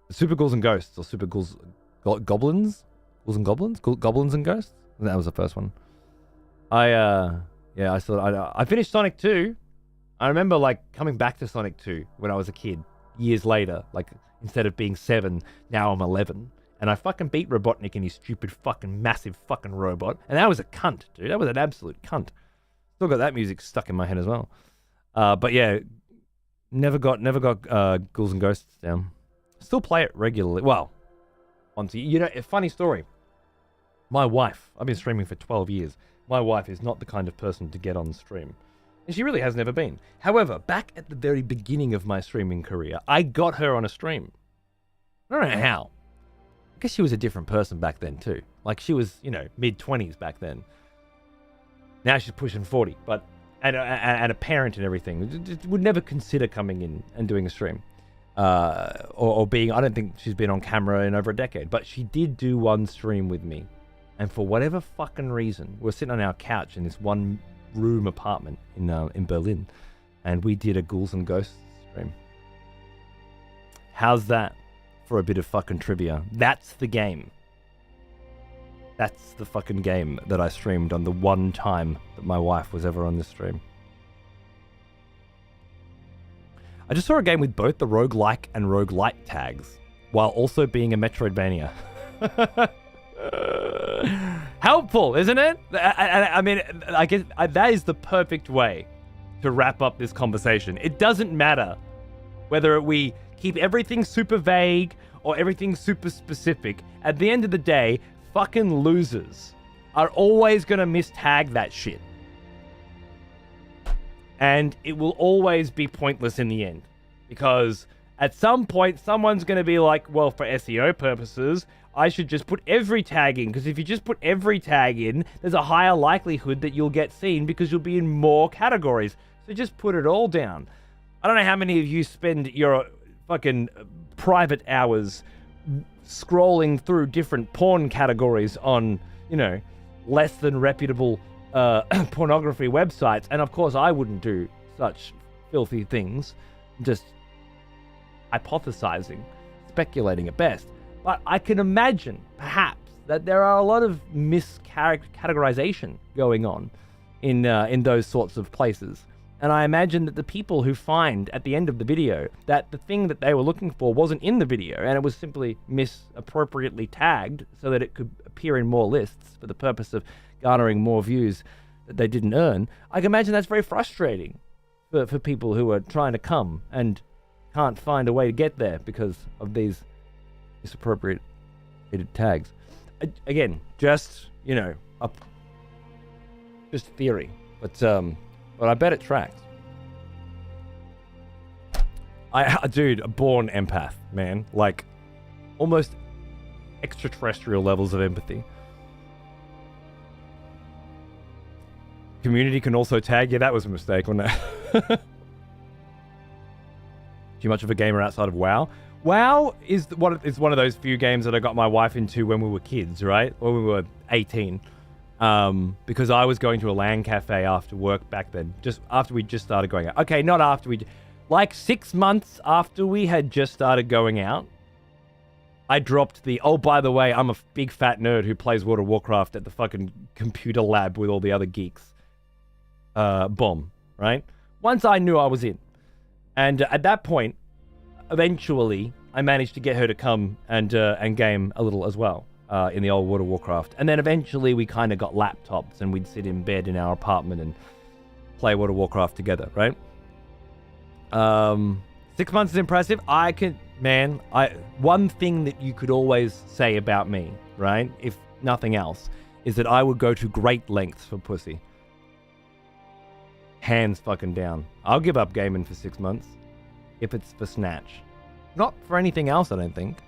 Super Ghouls and Ghosts. Or Super Ghouls... Goblins? Ghouls and Goblins? Goblins and Ghosts? That was the first one. I finished Sonic 2. I remember, like, coming back to Sonic 2 when I was a kid. Years later. Like, instead of being 7, now I'm 11. And I fucking beat Robotnik and his stupid fucking massive fucking robot. And that was a cunt, dude. That was an absolute cunt. Still got that music stuck in my head as well. But yeah, never got Ghouls and Ghosts down. Still play it regularly. Well, you know, a funny story. My wife, I've been streaming for 12 years. My wife is not the kind of person to get on stream. And she really has never been. However, back at the very beginning of my streaming career, I got her on a stream. I don't know how. I guess she was a different person back then too. Like she was, you know, mid-20s back then. Now she's pushing 40, but and a parent and everything. Would never consider coming in and doing a stream. Or being, I don't think she's been on camera in over a decade, but she did do one stream with me. And for whatever fucking reason, we're sitting on our couch in this one room apartment in Berlin, and we did a Ghouls and Ghosts stream. How's that for a bit of fucking trivia? That's the game. That's the fucking game that I streamed on the one time that my wife was ever on this stream. I just saw a game with both the roguelike and roguelite tags, while also being a Metroidvania. Helpful, isn't it? I mean, I guess that is the perfect way to wrap up this conversation. It doesn't matter whether we keep everything super vague or everything super specific. At the end of the day, fucking losers are always going to mistag that shit. And it will always be pointless in the end. Because at some point, someone's going to be like, well, for SEO purposes, I should just put every tag in. Because if you just put every tag in, there's a higher likelihood that you'll get seen because you'll be in more categories. So just put it all down. I don't know how many of you spend your fucking private hours scrolling through different porn categories on, you know, less than reputable pornography websites. And of course, I wouldn't do such filthy things. Just hypothesizing, speculating at best. But I can imagine, perhaps, that there are a lot of miscategorization going on in those sorts of places. And I imagine that the people who find at the end of the video that the thing that they were looking for wasn't in the video and it was simply misappropriately tagged so that it could appear in more lists for the purpose of garnering more views that they didn't earn, I can imagine that's very frustrating for people who are trying to come and can't find a way to get there because of these misappropriated tags. Again, just, you know, just theory, but I bet it tracks. Dude, a born empath, man. Like, almost extraterrestrial levels of empathy. Community can also tag. Yeah, that was a mistake, wasn't it? Too much of a gamer outside of WoW? WoW is one of those few games that I got my wife into when we were kids, right? When we were 18. Because I was going to a LAN cafe after work back then, just after we just started going out. Okay, not after like 6 months after we had just started going out, I dropped the, oh, by the way, I'm a big fat nerd who plays World of Warcraft at the fucking computer lab with all the other geeks. Bomb, right? Once I knew I was in. And at that point, eventually, I managed to get her to come and game a little as well. In the old World of Warcraft. And then eventually we kind of got laptops and we'd sit in bed in our apartment and play World of Warcraft together, right? 6 months is impressive. One thing that you could always say about me, right? If nothing else, is that I would go to great lengths for pussy. Hands fucking down. I'll give up gaming for 6 months if it's for snatch. Not for anything else, I don't think.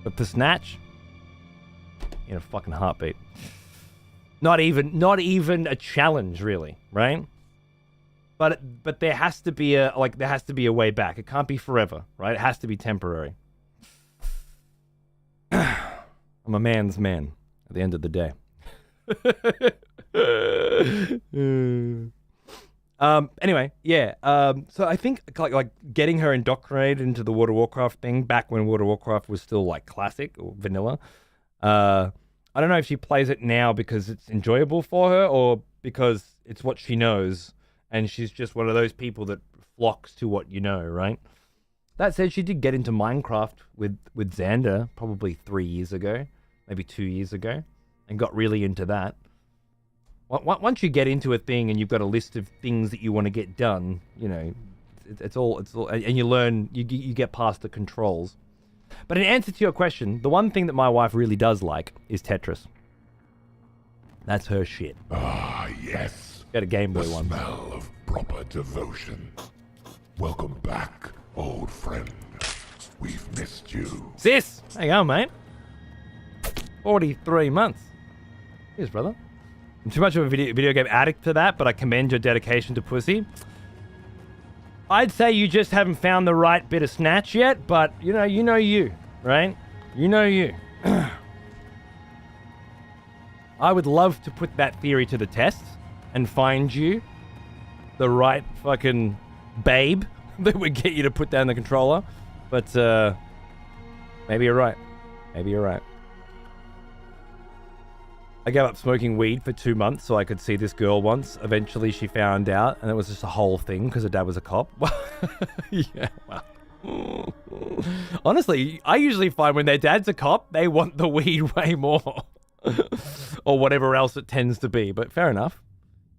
But for snatch, in a fucking heartbeat. Not even a challenge, really, right? But there has to be a way back. It can't be forever, right? It has to be temporary. I'm a man's man at the end of the day. Anyway, yeah. So I think like getting her indoctrinated into the World of Warcraft thing back when World of Warcraft was still like classic or vanilla. I don't know if she plays it now because it's enjoyable for her or because it's what she knows and she's just one of those people that flocks to what you know, right? That said, she did get into Minecraft with Xander probably 3 years ago, maybe 2 years ago, and got really into that. Once you get into a thing and you've got a list of things that you want to get done, you know, it's all, and you learn, you get past the controls. But in answer to your question, the one thing that my wife really does like is Tetris. That's her shit. Ah, yes. Got a Game Boy the one. The smell of proper devotion. Welcome back, old friend. We've missed you. Sis! Hang on, mate. 43 months. Cheers, brother. I'm too much of a video game addict for that, but I commend your dedication to pussy. I'd say you just haven't found the right bit of snatch yet, but you know you, right? You know you. I would love to put that theory to the test and find you the right fucking babe that would get you to put down the controller, but maybe you're right. Maybe you're right. I gave up smoking weed for 2 months so I could see this girl once. Eventually she found out, and it was just a whole thing because her dad was a cop. Yeah, well. Honestly, I usually find when their dad's a cop, they want the weed way more. Or whatever else it tends to be, but fair enough.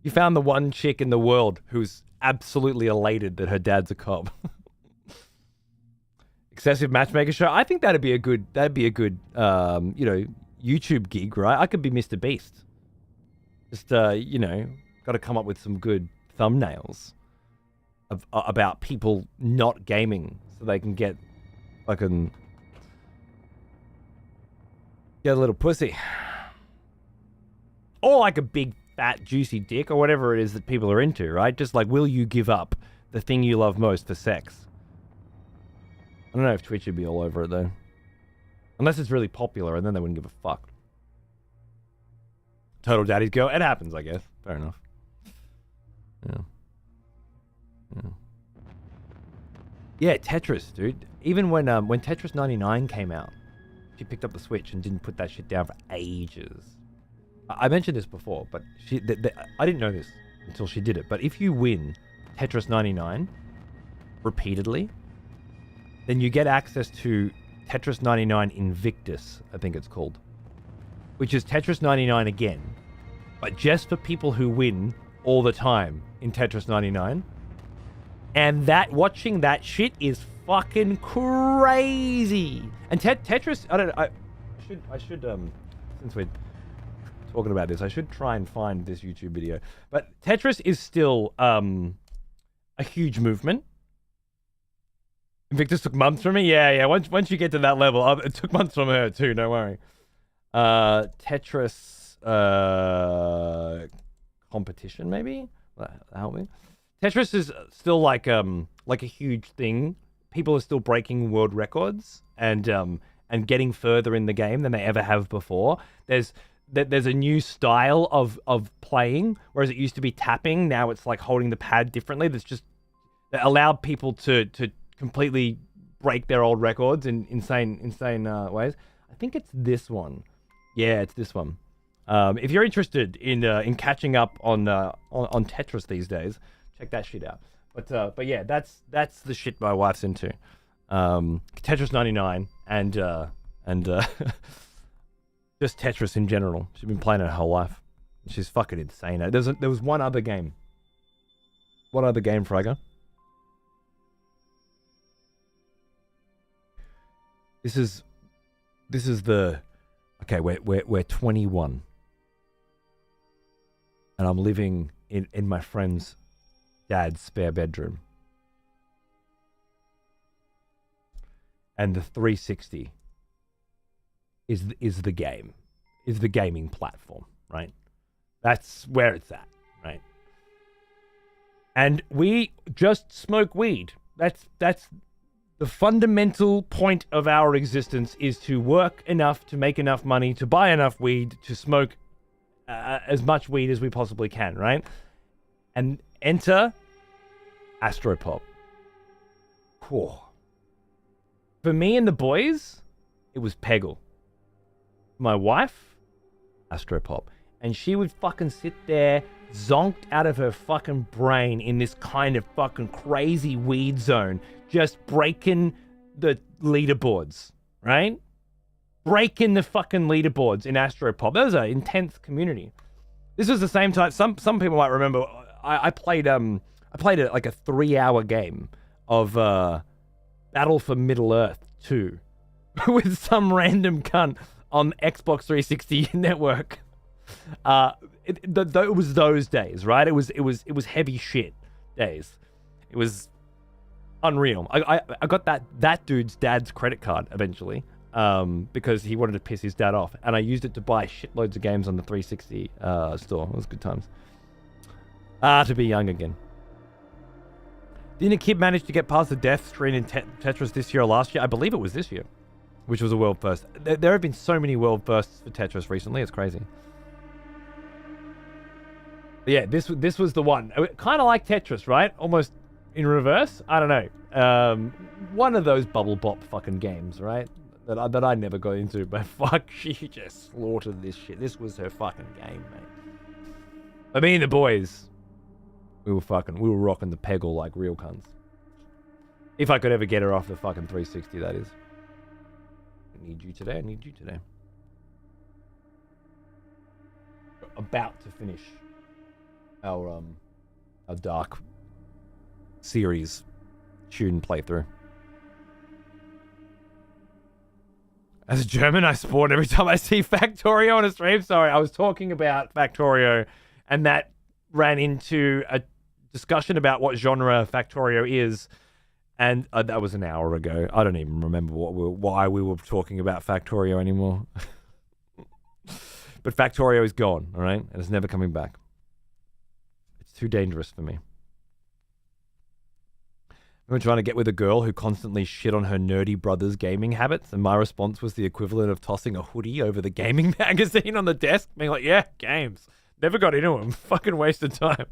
You found the one chick in the world who's absolutely elated that her dad's a cop. Excessive matchmaker show. I think that'd be a good, YouTube gig, right? I could be Mr. Beast. Just, got to come up with some good thumbnails about people not gaming so they can get a little pussy. Or like a big, fat, juicy dick or whatever it is that people are into, right? Just like, will you give up the thing you love most for sex? I don't know if Twitch would be all over it, though. Unless it's really popular, and then they wouldn't give a fuck. Total daddy's girl. It happens, I guess. Fair enough. Yeah. Yeah, Tetris, dude. Even when Tetris 99 came out, she picked up the Switch and didn't put that shit down for ages. I mentioned this before, but I didn't know this until she did it. But if you win Tetris 99 repeatedly, then you get access to Tetris 99 Invictus, I think it's called, which is Tetris 99 again, but just for people who win all the time in Tetris 99. And watching that shit is fucking crazy. And Tetris, I should since we're talking about this, I should try and find this YouTube video. But Tetris is still a huge movement. Invictus took months from me. Yeah. Once you get to that level, it took months from her too. Don't worry. Tetris competition maybe. Help me. Tetris is still like a huge thing. People are still breaking world records and getting further in the game than they ever have before. There's a new style of playing, whereas it used to be tapping. Now it's like holding the pad differently. That allowed people to completely break their old records in insane ways. I think it's this one. Yeah, it's this one. If you're interested in catching up on Tetris these days, check that shit out. But yeah, that's the shit my wife's into. Tetris 99 and just Tetris in general. She's been playing it her whole life. She's fucking insane. There was one other game. What other game, Fragger? This is the... Okay, we're 21. And I'm living in my friend's dad's spare bedroom. And the 360 is the game. Is the gaming platform, right? That's where it's at, right? And we just smoke weed. That's the fundamental point of our existence, is to work enough to make enough money to buy enough weed to smoke as much weed as we possibly can, right? And enter Astropop. Whew. For me and the boys, it was Peggle. My wife, Astropop. And she would fucking sit there, zonked out of her fucking brain in this kind of fucking crazy weed zone, just breaking the leaderboards, right? Breaking the fucking leaderboards in Astropop. That was an intense community. This was the same time. Some people might remember. I played like a 3-hour game of Battle for Middle Earth 2 with some random cunt on Xbox 360 network. It was those days, right? It was heavy shit days. It was unreal. I got that dude's dad's credit card eventually, because he wanted to piss his dad off, and I used it to buy shitloads of games on the 360 store. It was good times. To be young again. Didn't a kid manage to get past the death screen in Tetris this year or last year? I believe it was this year, which was a world first. There have been so many world firsts for Tetris recently. It's crazy. But yeah, this was the one. Kind of like Tetris, right? Almost in reverse. I don't know. One of those bubble bop fucking games, right? That I never got into. But fuck, she just slaughtered this shit. This was her fucking game, mate. But me and the boys, we were rocking the Peggle like real cunts. If I could ever get her off the fucking 360, that is. I need you today. About to finish our Dark series tune playthrough. As a German, I spawn every time I see Factorio on a stream. Sorry, I was talking about Factorio, and that ran into a discussion about what genre Factorio is, and that was an hour ago. I don't even remember why we were talking about Factorio anymore. But Factorio is gone, all right? And it's never coming back. It's too dangerous for me. I remember trying to get with a girl who constantly shit on her nerdy brother's gaming habits, and my response was the equivalent of tossing a hoodie over the gaming magazine on the desk, being like, yeah, games. Never got into them. Fucking waste of time.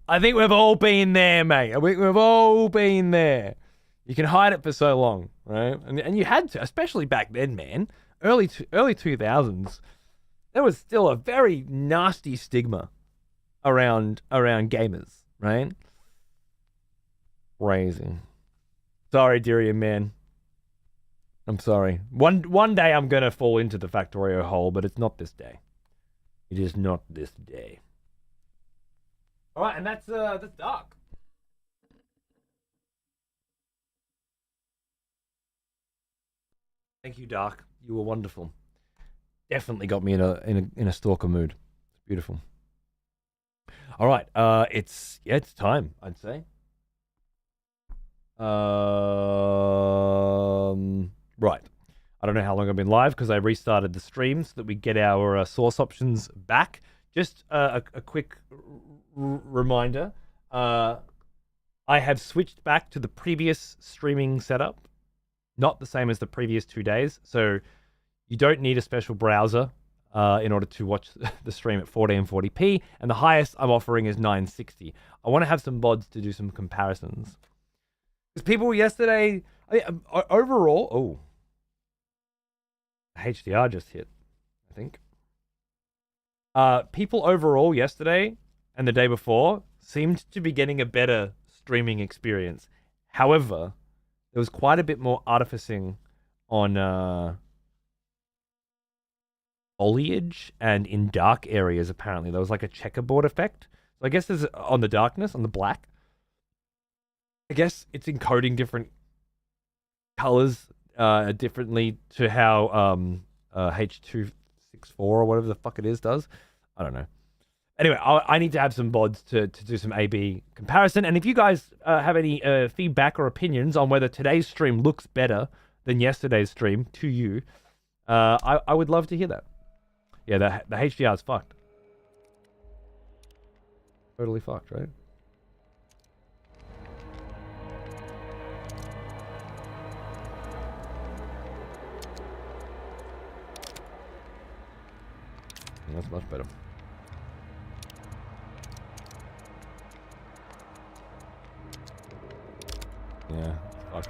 I think we've all been there, mate. We've all been there. You can hide it for so long, right? And you had to, especially back then, man. Early 2000s, there was still a very nasty stigma around gamers, right? Crazy. Sorry, Dirian, man. I'm sorry. One day I'm gonna fall into the Factorio hole, but it's not this day. It is not this day. All right, and that's Dark. Thank you, Dark. You were wonderful. Definitely got me in a stalker mood. It's beautiful. All right, it's time, I'd say. Right. I don't know how long I've been live because I restarted the stream so that we get our source options back. Just a quick reminder. I have switched back to the previous streaming setup. Not the same as the previous 2 days. So you don't need a special browser in order to watch the stream at 1440p. And the highest I'm offering is 960. I want to have some VODs to do some comparisons. Because people yesterday, overall, HDR just hit, I think. People overall yesterday and the day before seemed to be getting a better streaming experience. However, there was quite a bit more artificing on foliage and in dark areas, apparently. There was like a checkerboard effect. So I guess there's on the darkness, on the black. I guess it's encoding different colors differently to how H.264 or whatever the fuck it is does. I don't know. Anyway, I need to have some VODs to do some A/B comparison. And if you guys have any feedback or opinions on whether today's stream looks better than yesterday's stream to you, I would love to hear that. Yeah, the HDR is fucked. Totally fucked, right? That's much better. Yeah, fuck.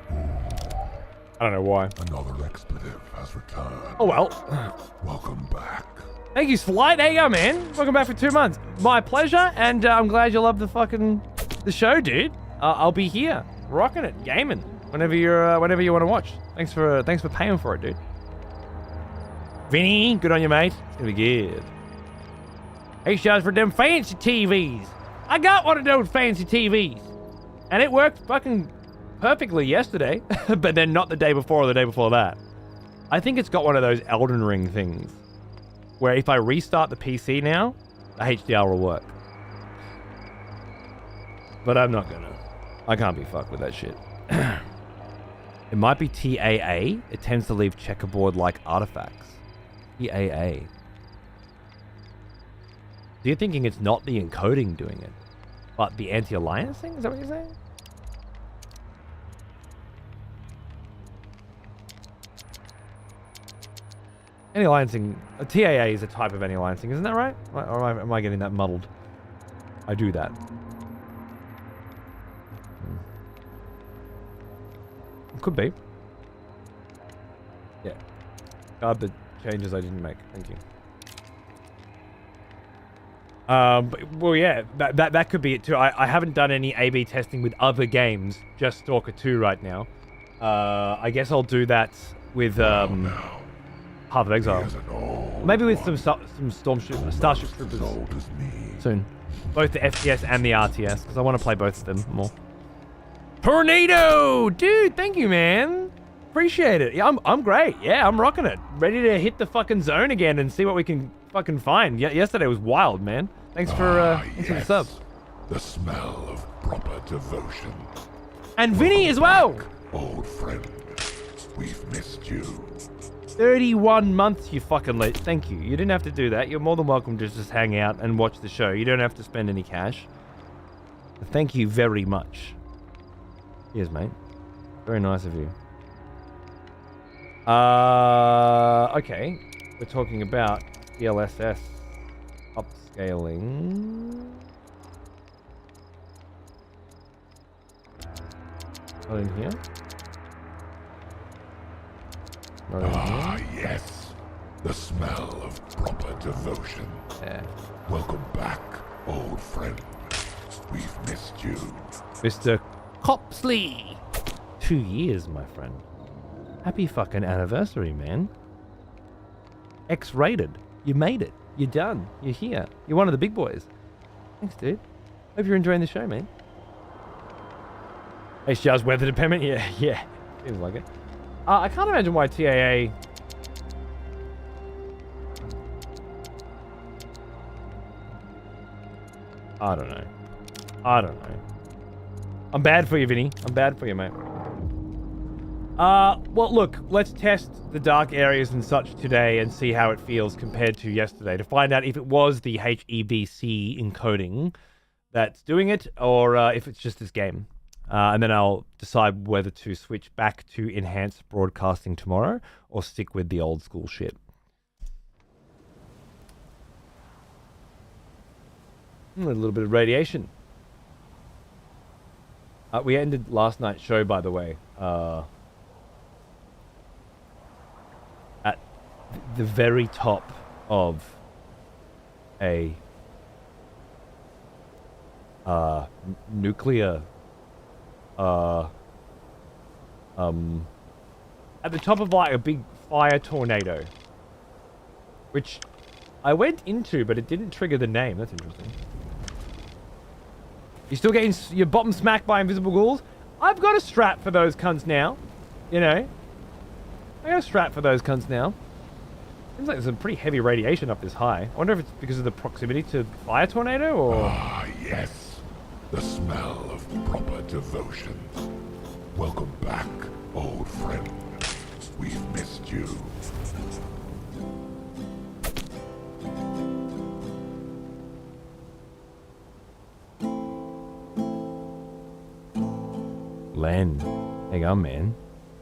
I don't know why. Another expletive has returned. Oh well. Welcome back. Thank you, Slight. There you go, man. Welcome back for 2 months. My pleasure, and I'm glad you love the show, dude. I'll be here, rocking it, gaming whenever you want to watch. Thanks for paying for it, dude. Vinny, good on you, mate. It's gonna be good. HDR's for them fancy TVs. I got one of those fancy TVs. And it worked fucking perfectly yesterday, but then not the day before or the day before that. I think it's got one of those Elden Ring things, where if I restart the PC now, the HDR will work. But I'm not gonna. I can't be fucked with that shit. It might be TAA. It tends to leave checkerboard-like artifacts. TAA. So you're thinking it's not the encoding doing it, but the anti-aliasing? Is that what you're saying? Anti-aliasing... TAA is a type of anti-aliasing, isn't that right? Or am I getting that muddled? I do that. Could be. Yeah. Guard the changes I didn't make. Thank you. Well, yeah, that could be it too. I haven't done any A/B testing with other games, just Stalker 2 right now. I guess I'll do that with Path of Exile. Maybe with some Starship Troopers soon. Both the FTS and the RTS, because I want to play both of them more. Tornado! Dude, thank you, man. Appreciate it. Yeah, I'm great. Yeah, I'm rocking it. Ready to hit the fucking zone again and see what we can fucking find. Yesterday was wild, man. Thanks for the sub. The smell of proper devotion. And Vinny as well. Old friend, we've missed you. 31 months, you fucking late. Thank you. You didn't have to do that. You're more than welcome to just hang out and watch the show. You don't have to spend any cash. Thank you very much. Cheers, mate. Very nice of you. Okay. we're talking about DLSS upscaling. Not in here. Not in Ah, here. yes. The smell of proper devotion. Yeah. Welcome back, old friend. We've missed you. Mr. Copsley! 2 years, my friend. Happy fucking anniversary, man. X-rated. You made it. You're done. You're here. You're one of the big boys. Thanks, dude. Hope you're enjoying the show, man. HDR's weather dependent? Yeah. Seems like it. I can't imagine why TAA... I don't know. I'm bad for you, Vinny. I'm bad for you, mate. Well, look, let's test the dark areas and such today and see how it feels compared to yesterday to find out if it was the HEBC encoding that's doing it or if it's just this game. And then I'll decide whether to switch back to enhanced broadcasting tomorrow or stick with the old school shit. A little bit of radiation. We ended last night's show, by the way, at the very top of a nuclear at the top of like a big fire tornado, which I went into, but it didn't trigger the name. That's interesting. You're still getting your bottom smacked by invisible ghouls? I've got a strap for those cunts now. You know? I got a strap for those cunts now. Seems like there's some pretty heavy radiation up this high. I wonder if it's because of the proximity to fire tornado or... Ah, yes. The smell of proper devotion. Welcome back, old friend. We've missed you. Len, hang on, man.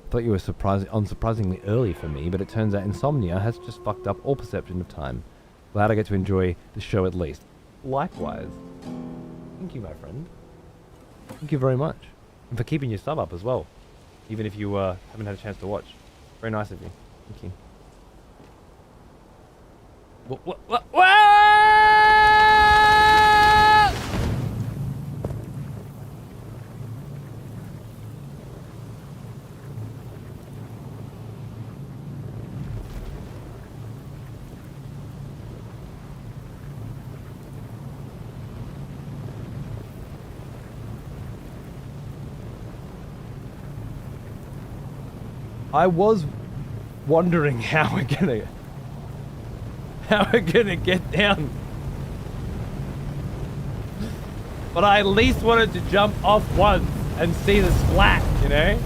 Thought you were unsurprisingly early for me, but it turns out insomnia has just fucked up all perception of time. Glad I get to enjoy the show at least. Likewise. Thank you, my friend. Thank you very much. And for keeping your sub up as well. Even if you haven't had a chance to watch. Very nice of you. Thank you. What? I was wondering how we're gonna get down. But I at least wanted to jump off once and see the splat, you know?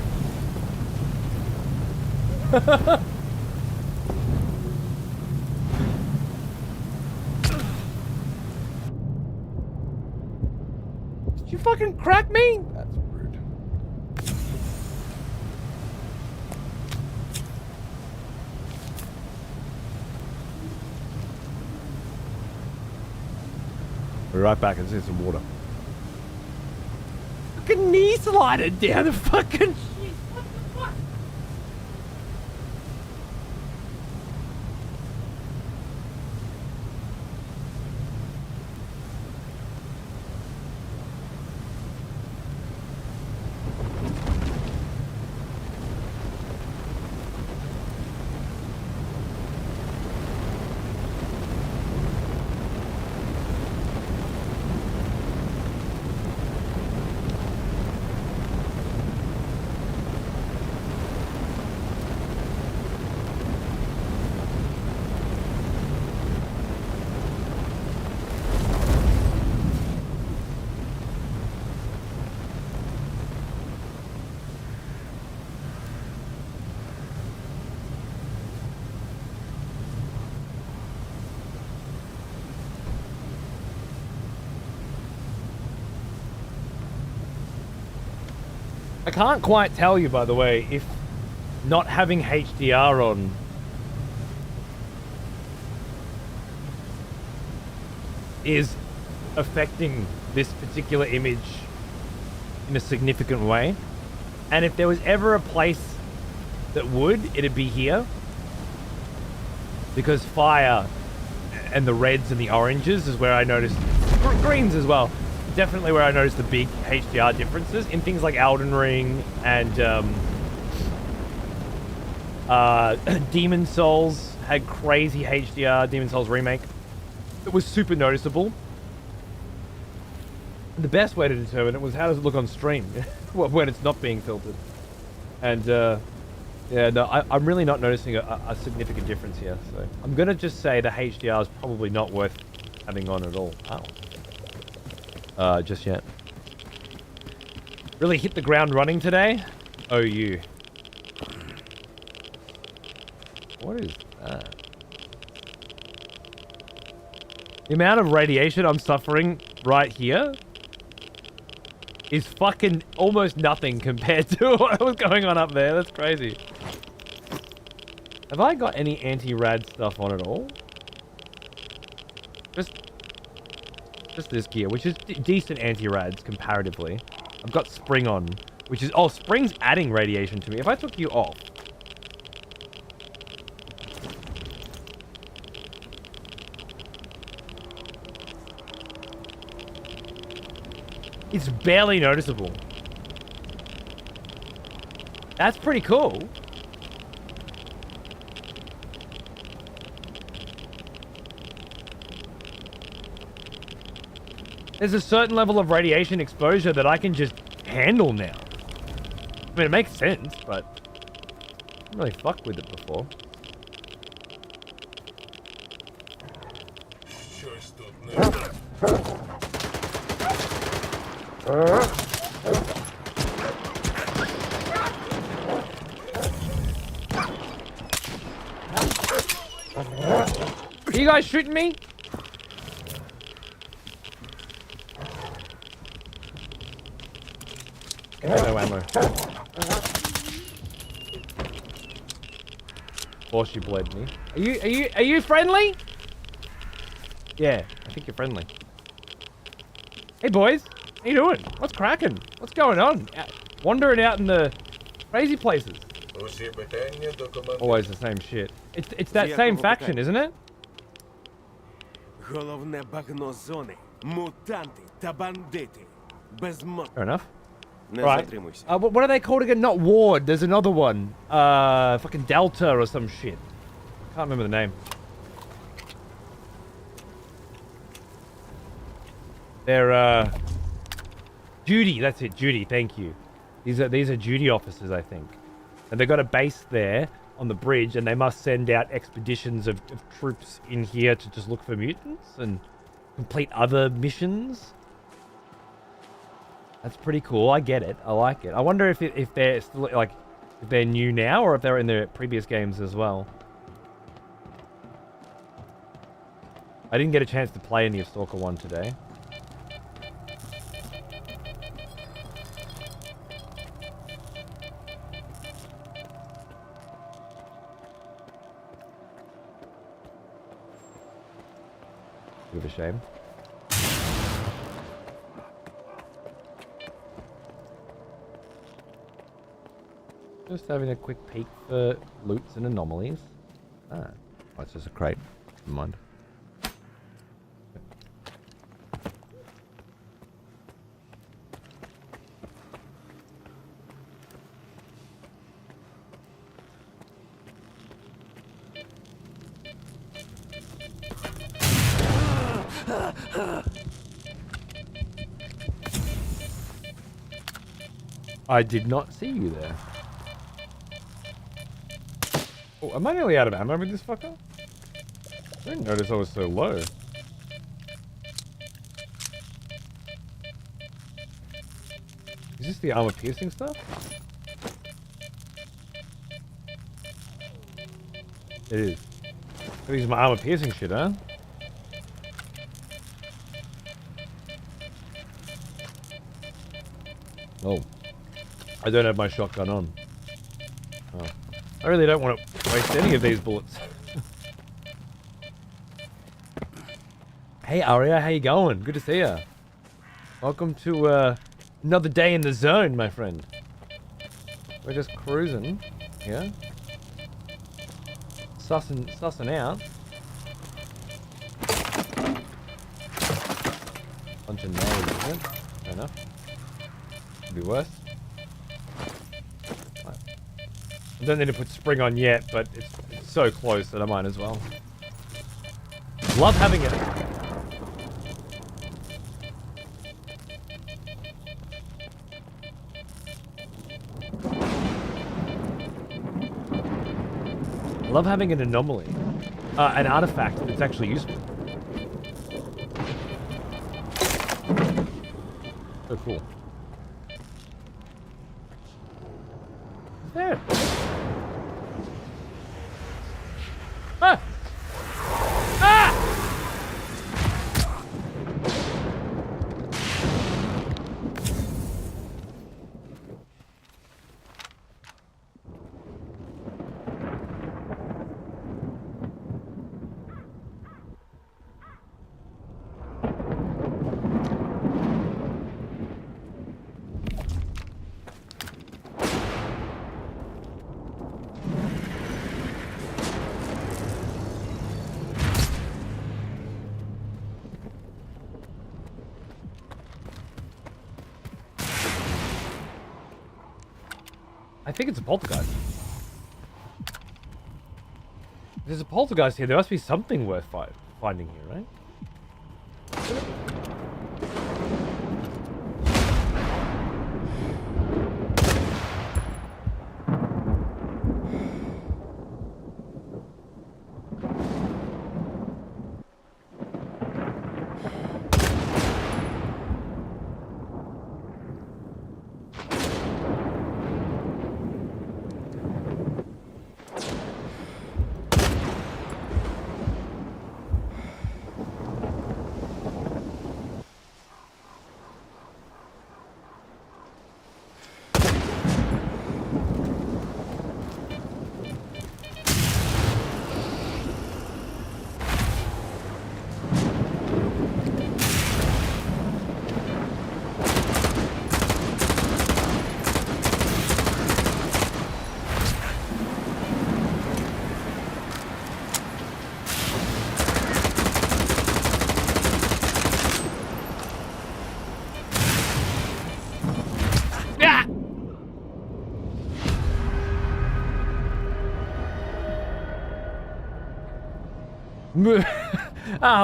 Did you fucking crack me? That's rude. We're right back and see some water. Fucking knee slided down the fucking shit. What the fuck? I can't quite tell you, by the way, if not having HDR on is affecting this particular image in a significant way. And if there was ever a place that would, it'd be here. Because fire and the reds and the oranges is where I noticed, greens as well, definitely where I noticed the big HDR differences in things like Elden Ring and Demon Souls had crazy HDR, Demon Souls Remake. It was super noticeable. The best way to determine it was how does it look on stream when it's not being filtered. And yeah, no, I'm really not noticing a significant difference here. So I'm gonna just say the HDR is probably not worth having on at all. Oh. Just yet. Really hit the ground running today? Oh, you. What is that? The amount of radiation I'm suffering right here is fucking almost nothing compared to what was going on up there. That's crazy. Have I got any anti-rad stuff on at all? Just this gear, which is decent anti-rads comparatively. I've got Spring on, which is... Oh, Spring's adding radiation to me. If I took you off... It's barely noticeable. That's pretty cool. There's a certain level of radiation exposure that I can just handle now. I mean, it makes sense, but I didn't really fucked with it before. Are you guys shooting me? No ammo. Of course you bled me. Are you friendly? Yeah, I think you're friendly. Hey boys, how you doing? What's cracking? What's going on? Wandering out in the crazy places. Always the same shit. It's that same faction, isn't it? Fair enough. Right. What are they called again? Not Ward. There's another one. Fucking Delta or some shit. Can't remember the name. They're Judy. That's it. Judy. Thank you. These are Judy officers, I think, and they've got a base there on the bridge, and they must send out expeditions of troops in here to just look for mutants and complete other missions. That's pretty cool. I get it. I like it. I wonder if they're still, like, if they're new now or if they're in their previous games as well. I didn't get a chance to play any of Stalker 1 today. Bit of a shame. Just having a quick peek for loots and anomalies. Oh, it's just a crate. Never mind. I did not see you there. Oh, am I nearly out of ammo with this fucker? I didn't notice I was so low. Is this the armor piercing stuff? It is. Gotta use my armor piercing shit, huh? Oh. I don't have my shotgun on. Oh. I really don't want to waste any of these bullets. Hey Aria, how you going? Good to see ya. Welcome to another day in the zone, my friend. We're just cruising here. Sussing out. Bunch of nails, isn't it? Fair enough. Could be worse. I don't need to put spring on yet, but it's so close that I might as well. Love having it. I love having an anomaly. An artifact that's actually useful. So cool. There. Ah! Ah! I think it's a poltergeist. If there's a poltergeist here, there must be something worth finding here, right?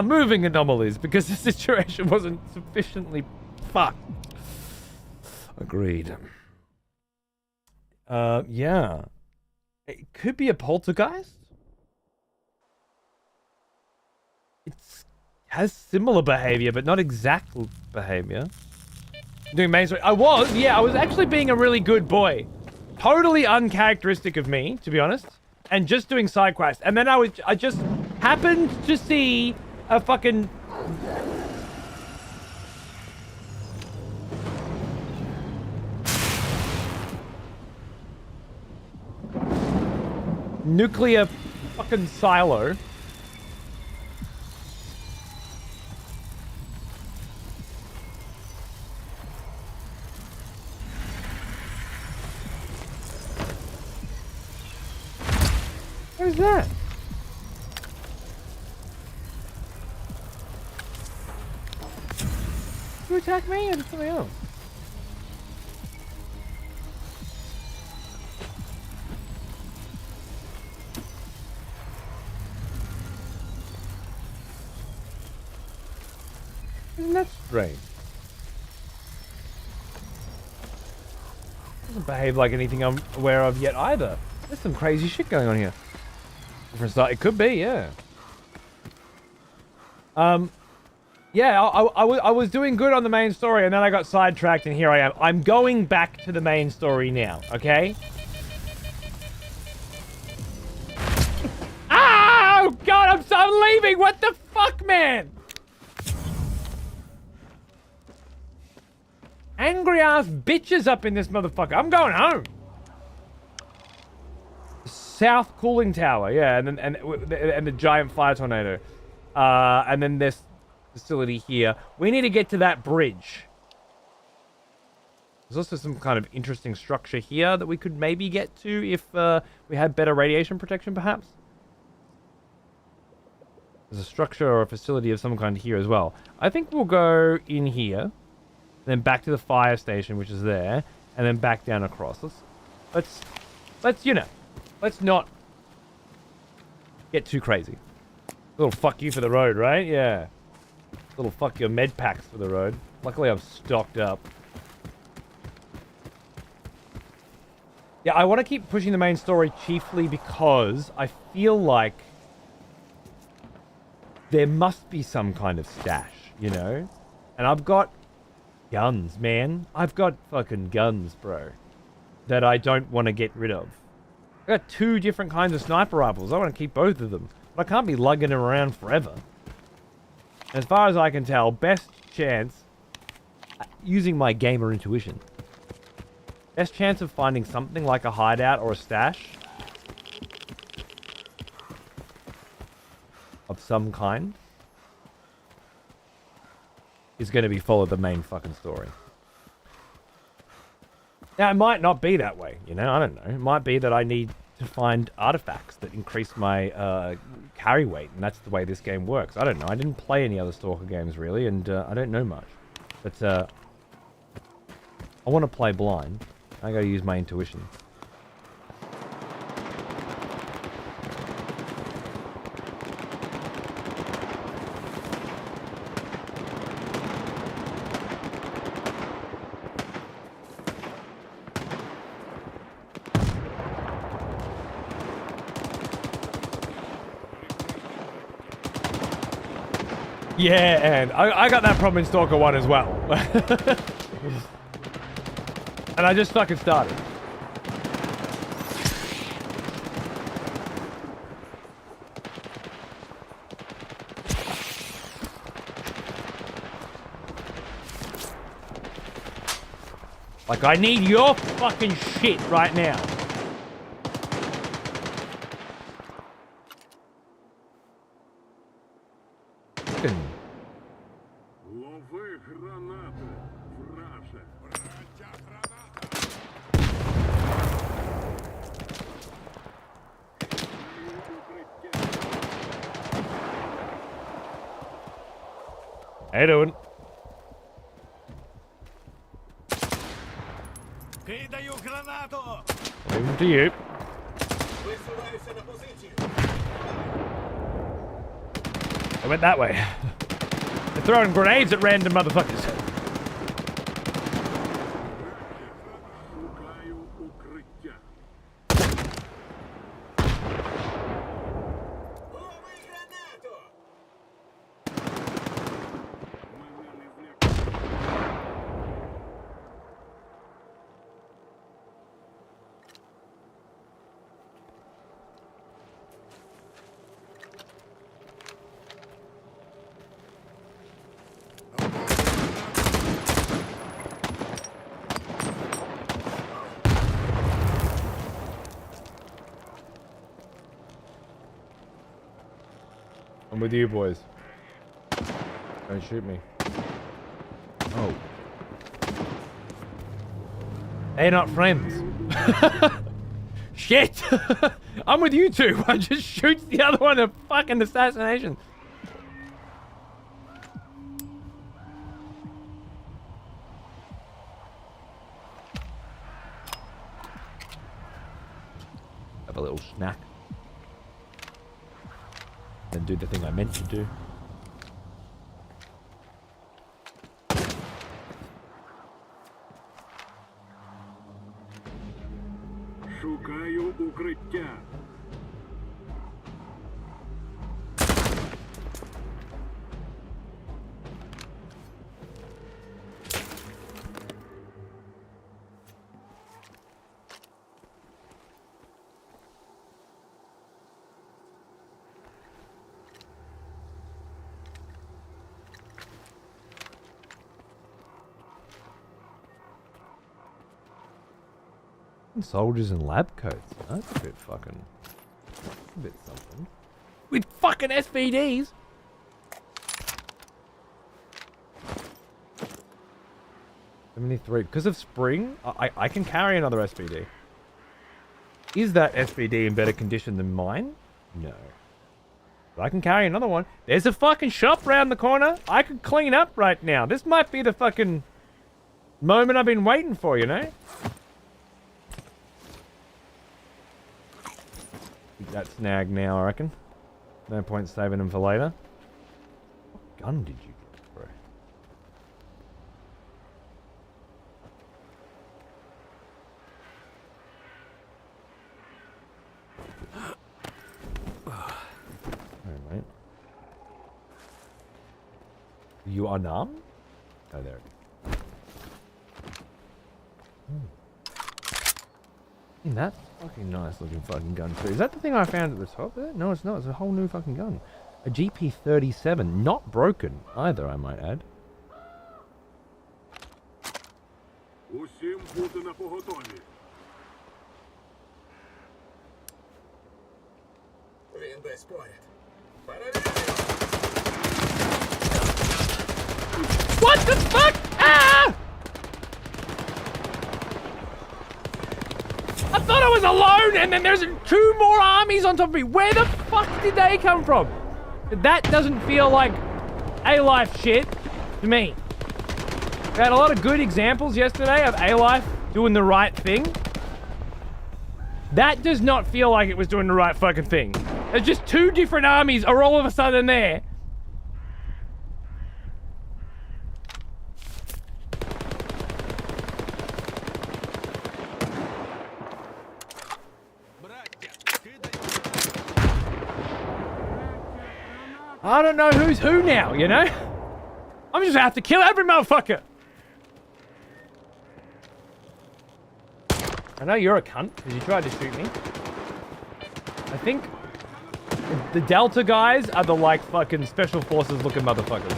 Moving anomalies because the situation wasn't sufficiently fucked. Agreed. Yeah. It could be a poltergeist. It has similar behavior, but not exact behavior. Doing main story. I was actually being a really good boy. Totally uncharacteristic of me, to be honest. And just doing side quests. And then I just happened to see a fucking nuclear fucking silo. Where's that? You attack me or something else? Isn't that strange? Doesn't behave like anything I'm aware of yet either. There's some crazy shit going on here. Different style. It could be, yeah. Yeah, I was doing good on the main story, and then I got sidetracked, and here I am. I'm going back to the main story now, okay? Oh, God, I'm leaving! What the fuck, man? Angry-ass bitches up in this motherfucker. I'm going home. South cooling tower, yeah, and the giant fire tornado. And then this facility here. We need to get to that bridge. There's also some kind of interesting structure here that we could maybe get to if we had better radiation protection, perhaps. There's a structure or a facility of some kind here as well. I think we'll go in here, then back to the fire station, which is there, and then back down across. Let's you know, let's not get too crazy. A little fuck you for the road, right? Yeah. A little fuck your med packs for the road. Luckily, I'm stocked up. Yeah, I want to keep pushing the main story chiefly because I feel like there must be some kind of stash, you know? And I've got guns, man. I've got fucking guns, bro, that I don't want to get rid of. I got 2 different kinds of sniper rifles. I want to keep both of them. But I can't be lugging them around forever. As far as I can tell, best chance, using my gamer intuition, best chance of finding something like a hideout or a stash of some kind is going to be follow the main fucking story. Now, it might not be that way, you know? I don't know. It might be that I need to find artifacts that increase my carry weight, and that's the way this game works. I don't know. I didn't play any other Stalker games, really, and I don't know much. But I want to play blind. I gotta use my intuition. Yeah, and I got that problem in Stalker 1 as well. And I just fucking started. Like, I need your fucking shit right now. How you doing? Over to you. I went that way. They're throwing grenades at random motherfuckers. I'm with you, boys. Don't shoot me. Oh. They're not friends. Shit! I'm with you two. One just shoots the other one a fucking assassination. Have a little snack. And do the thing I meant to do. Шукаю укриття. Soldiers in lab coats. That's a bit fucking... That's a bit something. With fucking SVDs! 73. Because of spring, I can carry another SBD. Is that SBD in better condition than mine? No. But I can carry another one. There's a fucking shop round the corner. I could clean up right now. This might be the fucking moment I've been waiting for, you know? Keep that snag now, I reckon. No point saving them for later. What gun did you get, bro? Alright. You unarmed? Oh, there it is. That's fucking nice looking fucking gun too. Is that the thing I found at the top there? No, it's not. It's a whole new fucking gun. A GP37. Not broken either, I might add. Усім бути на поготові. Він десь поряд. What the fuck? Ah! I thought I was alone, and then there's 2 more armies on top of me. Where the fuck did they come from? That doesn't feel like A-Life shit to me. We had a lot of good examples yesterday of A-Life doing the right thing. That does not feel like it was doing the right fucking thing. There's just 2 different armies are all of a sudden there. I don't know who's who now, you know? I'm just gonna have to kill every motherfucker. I know you're a cunt because you tried to shoot me. I think the Delta guys are the like fucking special forces looking motherfuckers.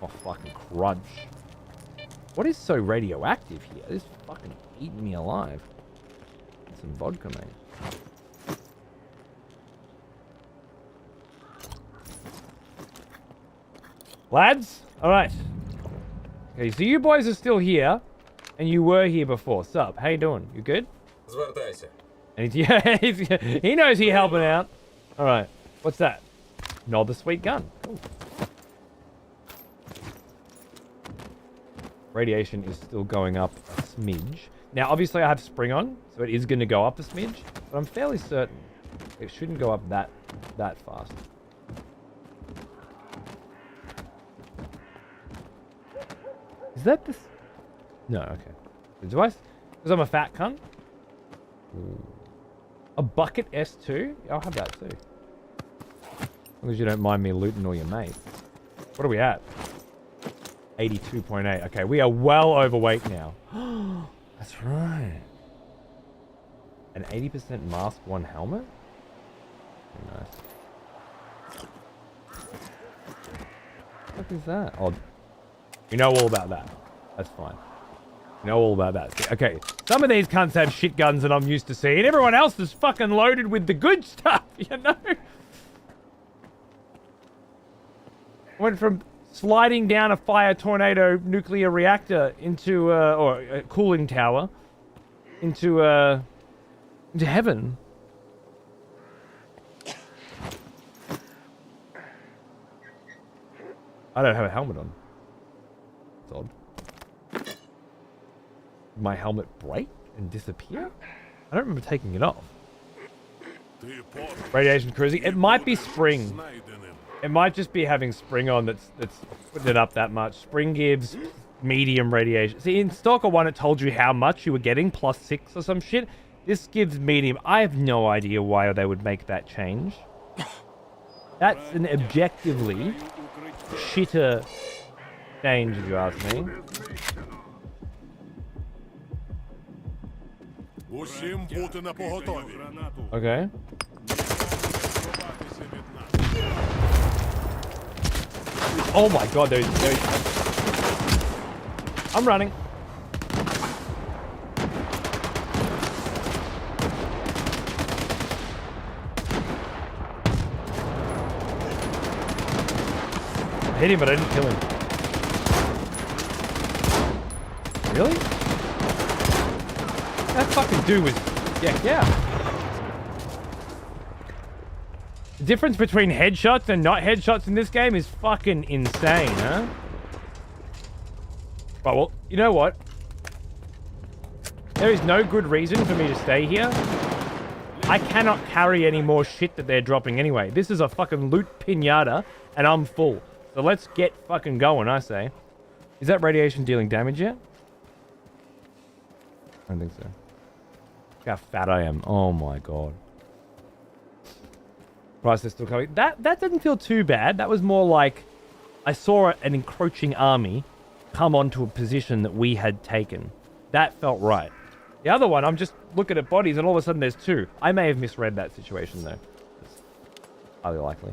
Oh, fucking crunch. What is so radioactive here? This is fucking eating me alive. Get some vodka, mate. Lads, all right. Okay, so you boys are still here, and you were here before. Sup? How you doing? You good? Звертайся. And he knows he's helping out. All right. What's that? Another sweet gun. Cool. Radiation is still going up a smidge. Now, obviously, I have spring on, so it is going to go up a smidge, but I'm fairly certain it shouldn't go up that fast. Is that this? No, okay. Do I? Because I'm a fat cunt? Ooh. A bucket S2? I'll have that too. As long as you don't mind me looting all your mates. What are we at? 82.8. Okay, we are well overweight now. That's right. An 80% mask, 1 helmet? Very nice. What is that? Oh, you know all about that. That's fine. You know all about that. Okay, some of these cunts have shit guns that I'm used to seeing. Everyone else is fucking loaded with the good stuff, you know? Went from sliding down a fire tornado nuclear reactor into, or a cooling tower, into heaven. I don't have a helmet on. It's odd. My helmet break and disappear? I don't remember taking it off. Radiation cruising. It might be spring. It might just be having spring on that's putting it up that much. Spring gives medium radiation. See, in Stalker 1, it told you how much you were getting, +6 or some shit. This gives medium. I have no idea why they would make that change. That's an objectively shitter change, if you ask me. Усім бути на поготові. Okay. Oh my god, there's... I'm running. I hit him, but I didn't kill him. Really? That fucking dude was... Yeah. The difference between headshots and not headshots in this game is fucking insane, huh? Right, well, you know what? There is no good reason for me to stay here. I cannot carry any more shit that they're dropping anyway. This is a fucking loot pinata, and I'm full. So let's get fucking going, I say. Is that radiation dealing damage yet? I don't think so. Look how fat I am. Oh my god. Price is still coming. That didn't feel too bad. That was more like I saw an encroaching army come onto a position that we had taken. That felt right. The other one, I'm just looking at bodies and all of a sudden there's two. I may have misread that situation though. It's highly likely.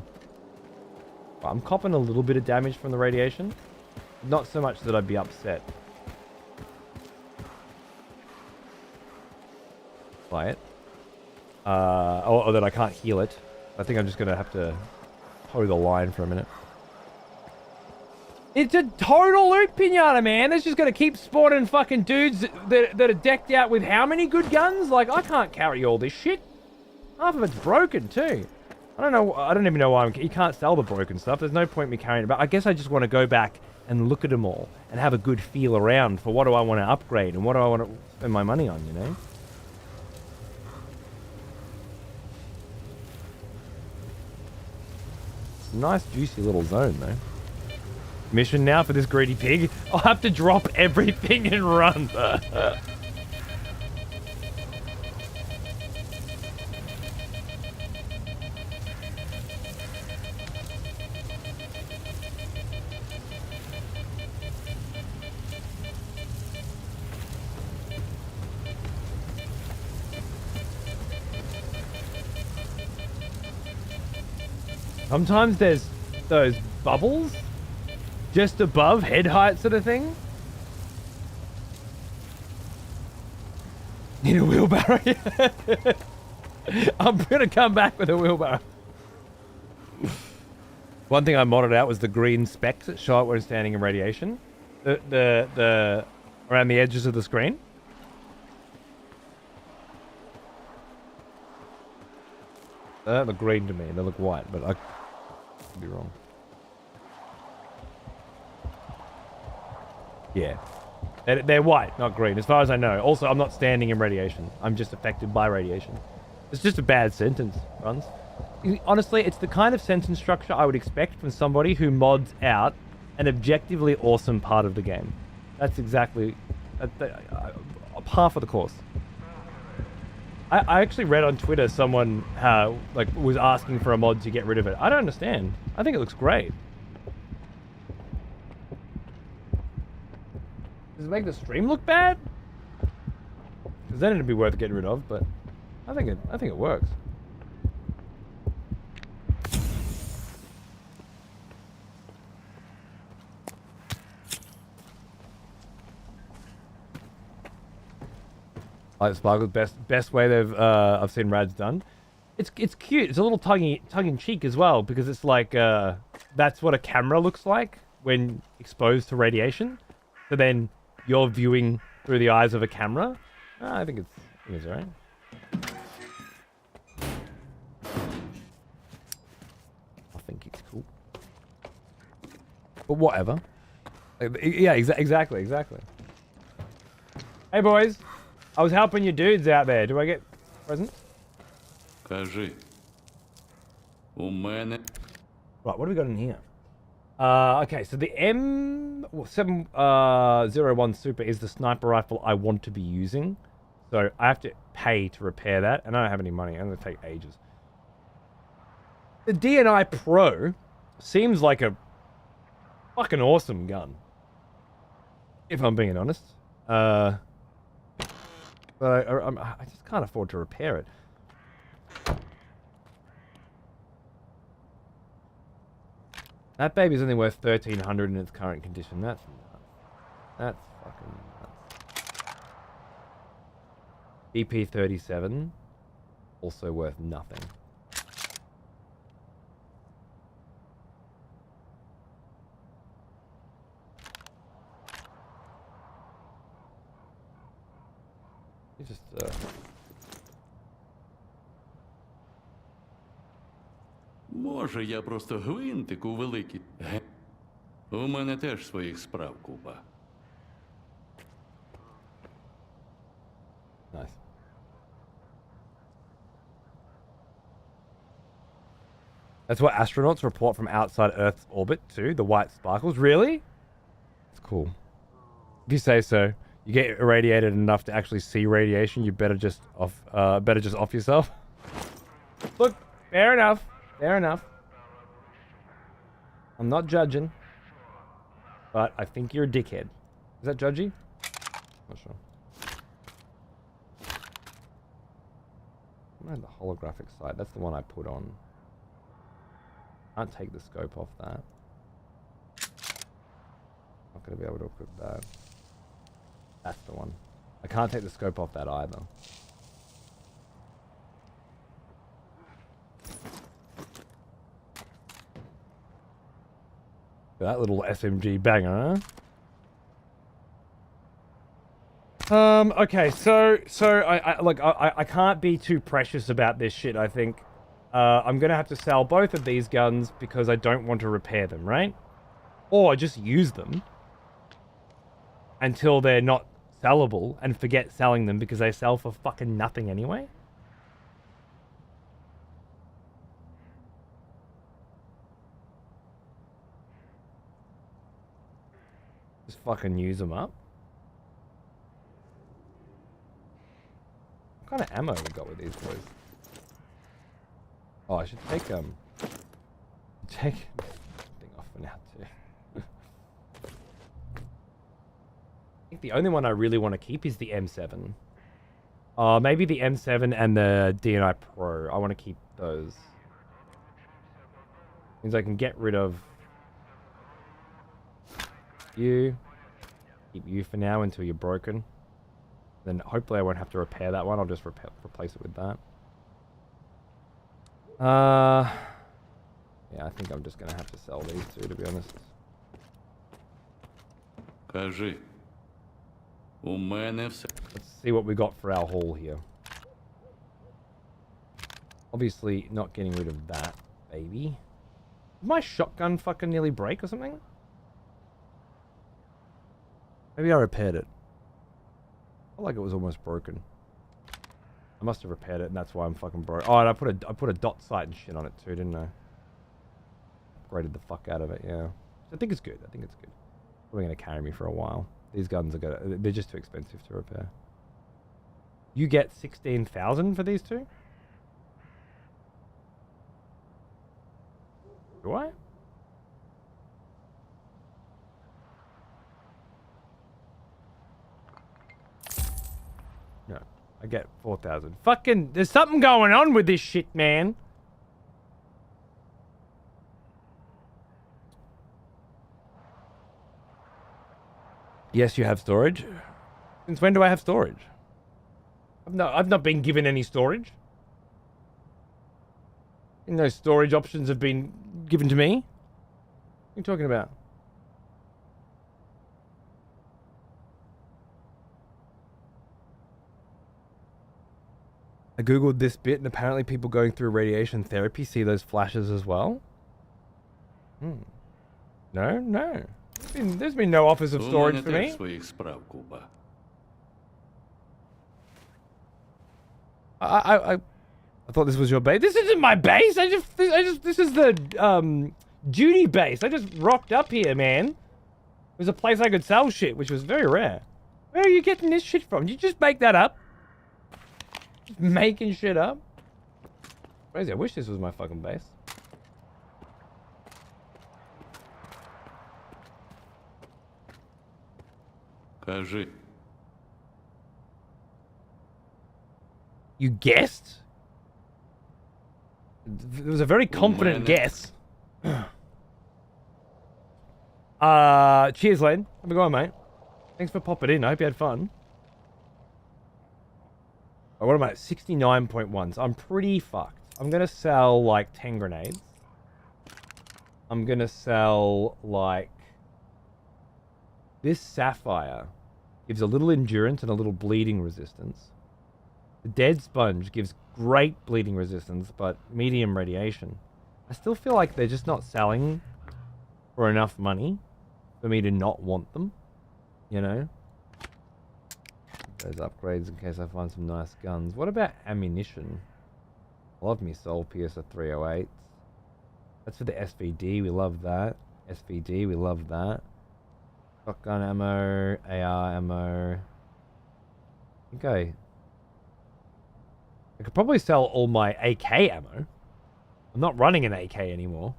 But I'm copping a little bit of damage from the radiation. Not so much that I'd be upset by it. Or that I can't heal it. I think I'm just going to have to toe the line for a minute. It's a total loot pinata, man. It's just going to keep spawning fucking dudes that are decked out with how many good guns? Like, I can't carry all this shit. Half of it's broken, too. I don't know. I don't even know why you can't sell the broken stuff. There's no point me carrying it. But I guess I just want to go back and look at them all and have a good feel around for what do I want to upgrade and what do I want to spend my money on, you know? Nice, juicy little zone, though. Mission now for this greedy pig. I'll have to drop everything and run. Sometimes there's those bubbles just above head height sort of thing. Need a wheelbarrow? I'm gonna come back with a wheelbarrow. One thing I modded out was the green specks that show up when standing in radiation. The around the edges of the screen. They don't look green to me, they look white, but I could be wrong. Yeah. They're white, not green, as far as I know. Also, I'm not standing in radiation. I'm just affected by radiation. It's just a bad sentence, Runs. Honestly, it's the kind of sentence structure I would expect from somebody who mods out an objectively awesome part of the game. That's exactly half of the course. I actually read on Twitter someone was asking for a mod to get rid of it. I don't understand. I think it looks great. Does it make the stream look bad? Because then it'd be worth getting rid of, but I think it works. Like Sparkle's best way I've seen Rad's done. It's cute. It's a little tongue in cheek as well because it's like that's what a camera looks like when exposed to radiation. So then you're viewing through the eyes of a camera. I think it's alright. I think it's cool. But whatever. Yeah, exactly. Hey boys. I was helping your dudes out there. Do I get presents? Кажи. У мене. Right, what do we got in here? Okay, so the M701 Super is the sniper rifle I want to be using. So I have to pay to repair that, and I don't have any money. I'm going to take ages. The D&I Pro seems like a fucking awesome gun. If I'm being honest. But I just can't afford to repair it. That baby's only worth 1,300 in its current condition. That's nuts. That's fucking nuts. EP37, also worth nothing. Може, я просто гвинтик у великій. У мене теж своїх справ купа. Nice. That's what astronauts report from outside Earth's orbit too, the white sparkles. Really? It's cool. If you say so. You get irradiated enough to actually see radiation, you better just off yourself. Look, fair enough. Fair enough. I'm not judging. But I think you're a dickhead. Is that judgy? Not sure. I had the holographic sight. That's the one I put on. Can't take the scope off that. Not going to be able to equip that. That's the one. I can't take the scope off that either. That little SMG banger, huh? Okay, so I can't be too precious about this shit, I think. I'm gonna have to sell both of these guns because I don't want to repair them, right? Or just use them until they're not sellable and forget selling them because they sell for fucking nothing anyway. Just fucking use them up. What kind of ammo we got with these boys? Oh, I should take thing off for now too. I think the only one I really want to keep is the M7. Maybe the M7 and the DNI Pro. I want to keep those. Means I can get rid of you. Keep you for now until you're broken. Then hopefully I won't have to repair that one. I'll just replace it with that. Yeah, I think I'm just gonna have to sell these two, to be honest. Кажи. У мене все. Let's see what we got for our haul here. Obviously not getting rid of that, baby. Did my shotgun fucking nearly break or something? Maybe I repaired it. I felt like it was almost broken. I must have repaired it, and that's why I'm fucking broke. Oh, and I put a dot sight and shit on it too, didn't I? Upgraded the fuck out of it, yeah. I think it's good. I think it's good. Probably gonna carry me for a while. These guns are they're just too expensive to repair. You get 16,000 for these two? Do I? No. I get 4,000. Fucking, there's something going on with this shit, man. Yes, you have storage. Since when do I have storage? I've not been given any storage. No storage options have been given to me. What are you talking about? I googled this bit, and apparently people going through radiation therapy see those flashes as well. No. There's been no offers of storage for me. I thought this was your base. This isn't my base. This is the duty base. I just rocked up here, man. It was a place I could sell shit, which was very rare. Where are you getting this shit from? Did you just make that up? Just making shit up? Crazy. I wish this was my fucking base. Кажи. You guessed? It was a very confident guess. Cheers, Len. Have a go on, mate. Thanks for popping in. I hope you had fun. Oh, what am I at? 69.1. So I'm pretty fucked. I'm going to sell like 10 grenades. I'm going to sell like... This sapphire gives a little endurance and a little bleeding resistance. The dead sponge gives great bleeding resistance, but medium radiation. I still feel like they're just not selling for enough money for me to not want them, you know? Those upgrades in case I find some nice guns. What about ammunition? Love me soul piercer 308. That's for the SVD, we love that. SVD, we love that. Shotgun ammo, AR ammo. I could probably sell all my AK ammo. I'm not running an AK anymore.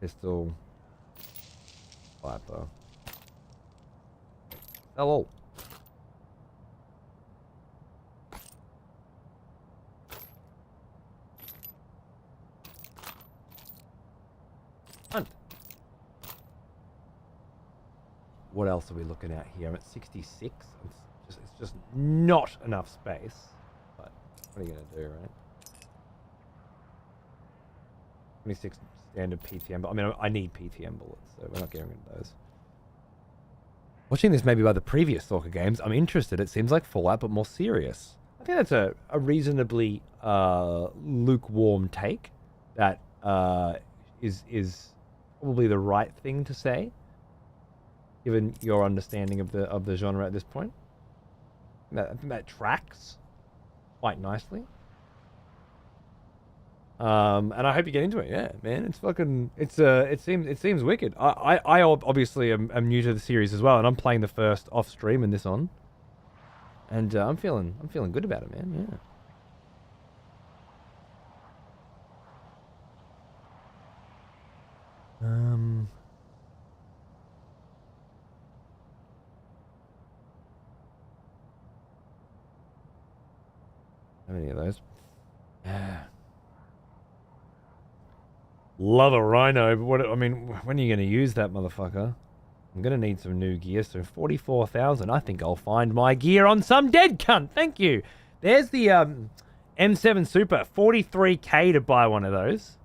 Pistol. Sniper. Sell all. Hunt. What else are we looking at here? I'm at 66. It's just not enough space. But what are you gonna do, right? 26 standard PTM, but I mean, I need PTM bullets, so we're not getting rid of those. Watching this maybe by the previous Stalker games, I'm interested. It seems like Fallout, but more serious. I think that's a reasonably lukewarm take that is probably the right thing to say, given your understanding of the genre at this point. That tracks quite nicely. And I hope you get into it. Yeah, man, it's fucking. It seems wicked. I obviously am new to the series as well, and I'm playing the first off stream and this on, and I'm feeling good about it, man. Yeah. How many of those? Yeah. Love a rhino, but what? I mean, when are you going to use that motherfucker? I'm going to need some new gear, so 44,000. I think I'll find my gear on some dead cunt. Thank you. There's the M7 Super, 43k to buy one of those.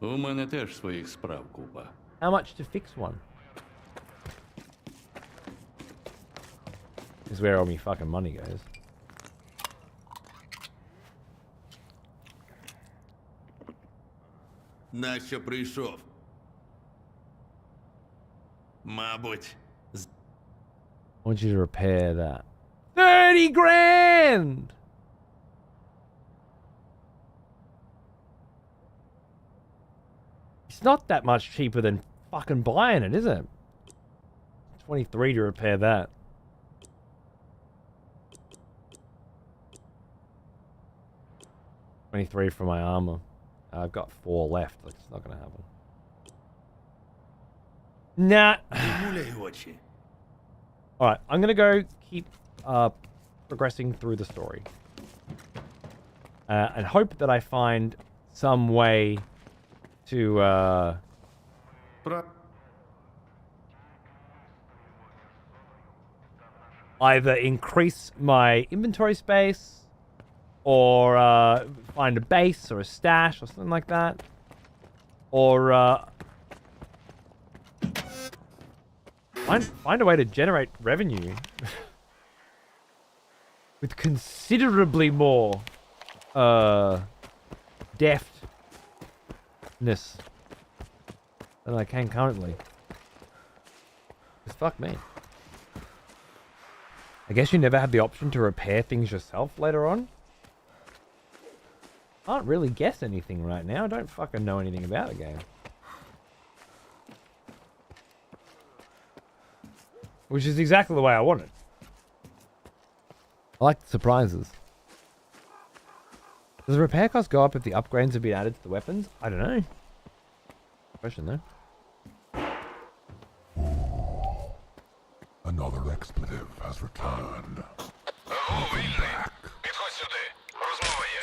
У мене теж своїх справ купа. How much to fix one? Is where all my fucking money goes. Нащо прийшов? Мабуть, I want you to repair that. 30 grand! It's not that much cheaper than fucking buying it, is it? 23 to repair that. $23 for my armor. I've got 4 left. Like, it's not gonna happen. Nah. Alright, I'm gonna go keep progressing through the story. And hope that I find some way to either increase my inventory space or find a base or a stash or something like that, or find a way to generate revenue with considerably more deftness than I can currently. Just fuck me. I guess you never have the option to repair things yourself later on. Can't really guess anything right now. I don't fucking know anything about the game. Which is exactly the way I want it. I like the surprises. Does the repair cost go up if the upgrades have been added to the weapons? I don't know. Question though. Another expletive has returned. Welcome back. Підходь сюди. Розмова є.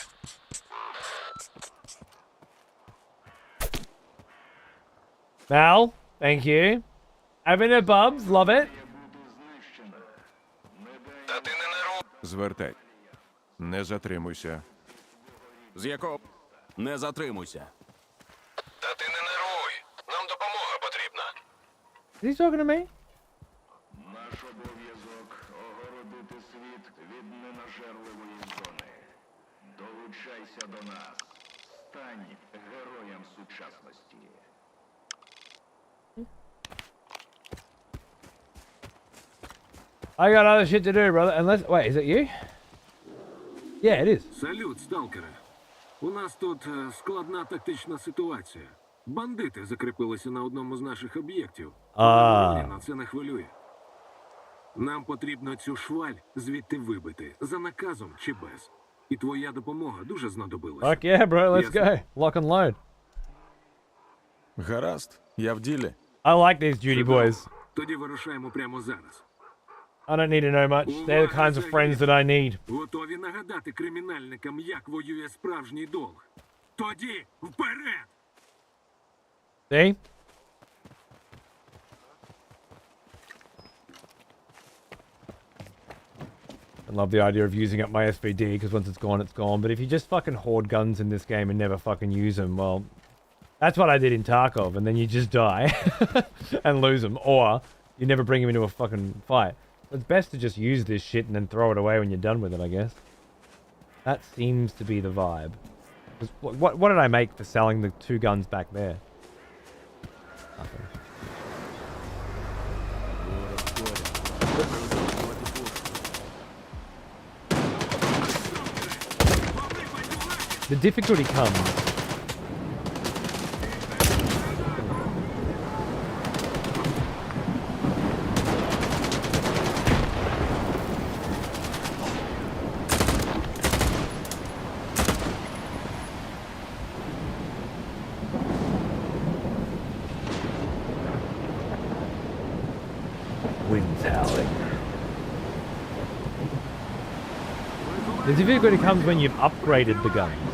Mal, thank you. Having a bubs, love it. Та ти не нервуй. звертай. Не затримуйся. З якого? Не затримуйся. Та ти не нервуй. Нам допомога потрібна. Is he talking to me? Наш обов'язок огородити світ від ненажерливої зони. Долучайся до нас. Стань героєм сучасності. I got other shit to do, brother. Unless, wait, is it you? Yeah, it is. Салют, сталкере. У нас тут складна тактична ситуація. Бандити закріпилися на одному з наших об'єктів. Ні, це не хвилює. Нам потрібно цю шваль звідти вибити. За наказом чи без. І твоя допомога дуже знадобилася. Fuck yeah, bro. Let's go. Lock and load. Гаразд, я в ділі. I like these duty boys. Тоді вирушаємо прямо зараз. I don't need to know much. They're the kinds of friends that I need. Готові нагадати кримінальникам, як воює справжній долг. Тоді вперед! See? I love the idea of using up my SVD because once it's gone. But if you just fucking hoard guns in this game and never fucking use them, well, that's what I did in Tarkov, and then you just die and lose them, or you never bring them into a fucking fight. It's best to just use this shit and then throw it away when you're done with it, I guess. That seems to be the vibe. 'Cause what did I make for selling the 2 guns back there? Nothing. The difficulty comes. Winds howling. The difficulty comes when you've upgraded the guns.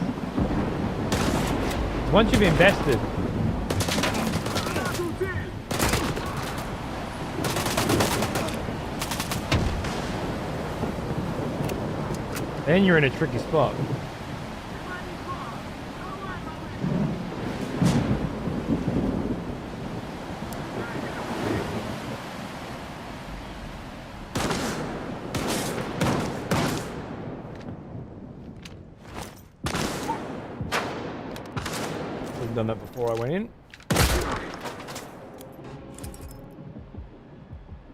Once you've invested, then you're in a tricky spot. I've done that before I went in.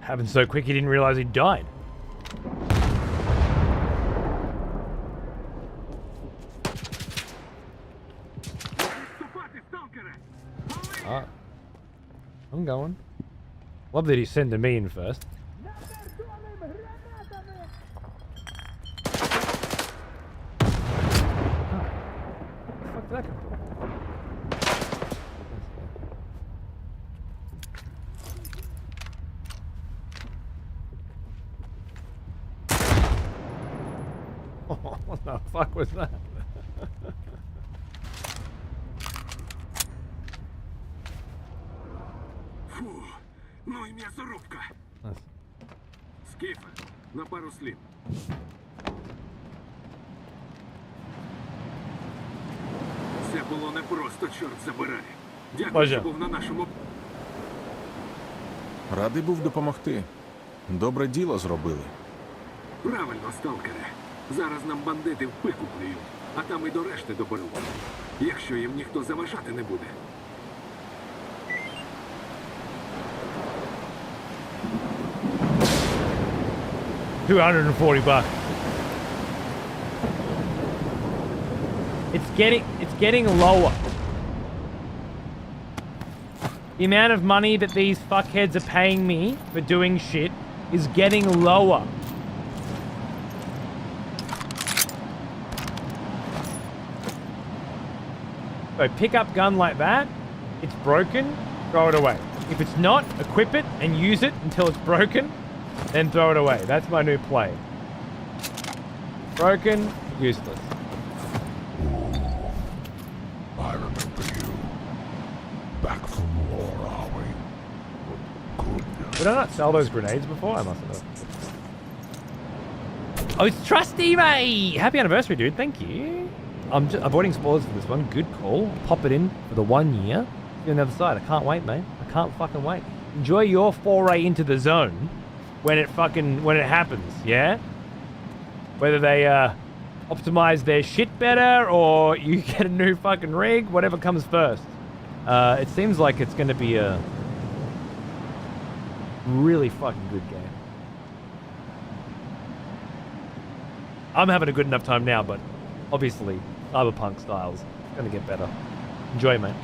Happened so quick he didn't realize he died. Ah, I'm going. Love that he's sending me in first. Where the fuck did that come from? What the fuck was that? Фу, ну і м'ясорубка. Nice. Скіфе, на пару слів. Це було не просто, чорт забирай. Дякую, Боже. що був на нашому... Радий був допомогти. Добре діло зробили. Правильно, сталкере. Зараз нам бандити в пику плюють, а там і до решти доберуться. Якщо їм ніхто заважати не буде. $240. It's getting lower. The amount of money that these fuckheads are paying me for doing shit is getting lower. So pick up gun like that, it's broken, throw it away. If it's not, equip it and use it until it's broken, then throw it away. That's my new play. Broken, useless. I remember you. Back from war, are we? Good. Did I not sell those grenades before? I must have. Oh, it's Trusty, mate! Happy anniversary, dude. Thank you. I'm just avoiding spoilers for this one. Good call. Pop it in for the 1 year. See you on the other side. I can't wait, mate. I can't fucking wait. Enjoy your foray into the zone when it happens, yeah? Whether they optimize their shit better or you get a new fucking rig, whatever comes first. It seems like it's going to be a really fucking good game. I'm having a good enough time now, but obviously, Cyberpunk styles going to get better. Enjoy, mate.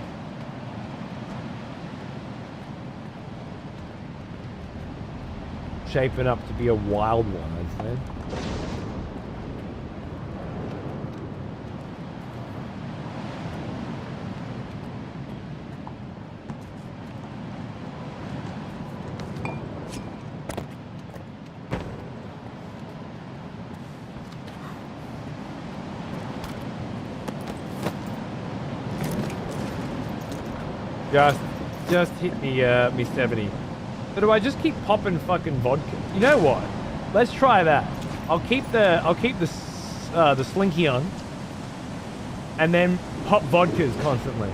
Shaping up to be a wild one, I'd say. Just hit me, me 70. So do I just keep popping fucking vodka? You know what? Let's try that. I'll keep the slinky on, and then pop vodkas constantly.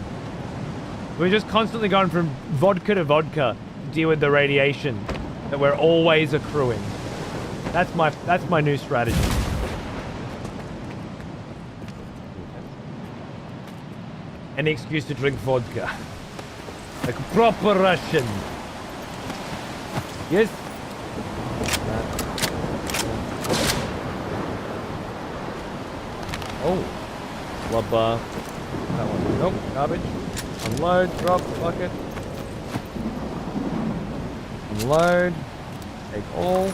We're just constantly going from vodka to vodka to deal with the radiation that we're always accruing. That's my new strategy. Any excuse to drink vodka. Like a proper Russian. Yes? Oh. Flubber. That one. Nope. Garbage. Unload. Drop. Bucket. Unload. Take all.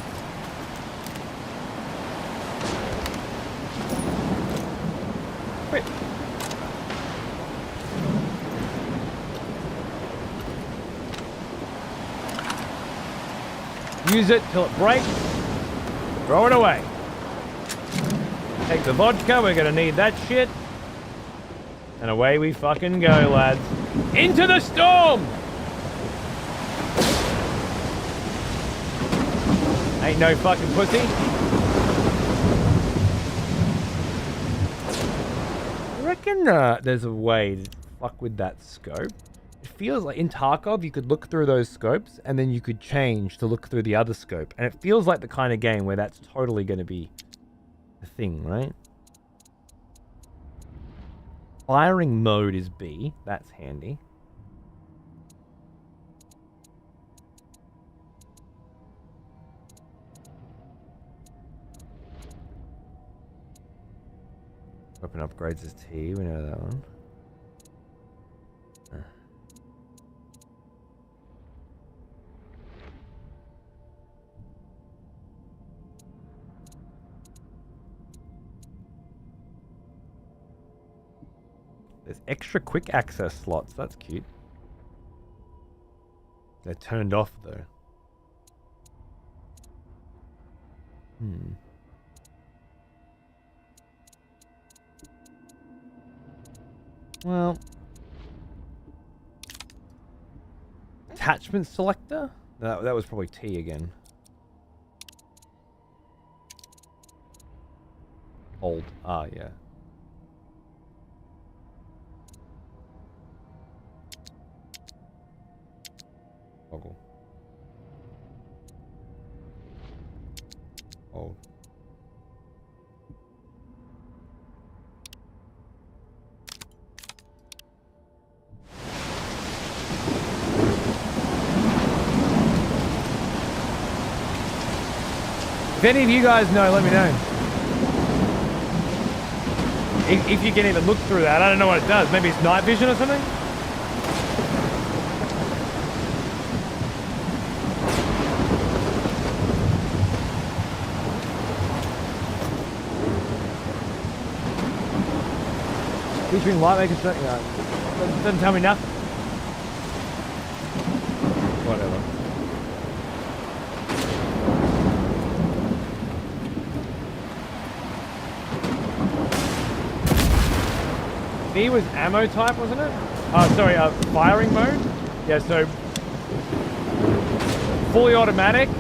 Quit. Use it till it breaks. Throw it away. Take the vodka, we're gonna need that shit. And away we fucking go, lads. Into the storm! Ain't no fucking pussy. I reckon there's a way to fuck with that scope. It feels like in Tarkov you could look through those scopes and then you could change to look through the other scope. And it feels like the kind of game where that's totally going to be the thing, right? Firing mode is B. That's handy. Weapon upgrades is T. We know that one. There's extra quick access slots. That's cute. They're turned off though. Well, attachment selector? That was probably T again. Hold. Ah, yeah. Toggle. Hold. If any of you guys know, let me know. If you can even look through that, I don't know what it does. Maybe it's night vision or something? Featuring light maker, doesn't tell me nothing. Whatever. B was ammo type, wasn't it? Oh, sorry, firing mode? Yeah, so fully automatic,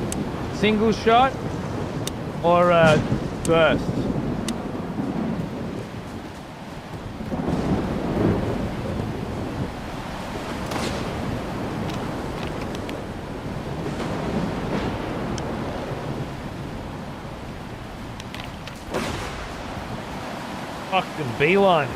single shot, or first. Fucking beeline.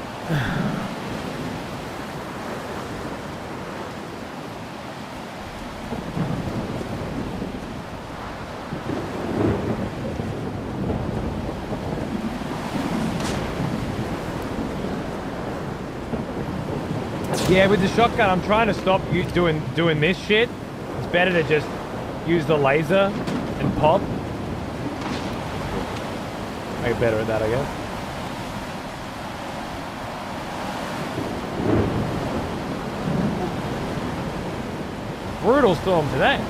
Yeah, with the shotgun, I'm trying to stop you doing this shit. It's better to just use the laser and pop. I get better at that, I guess. Brutal storm today.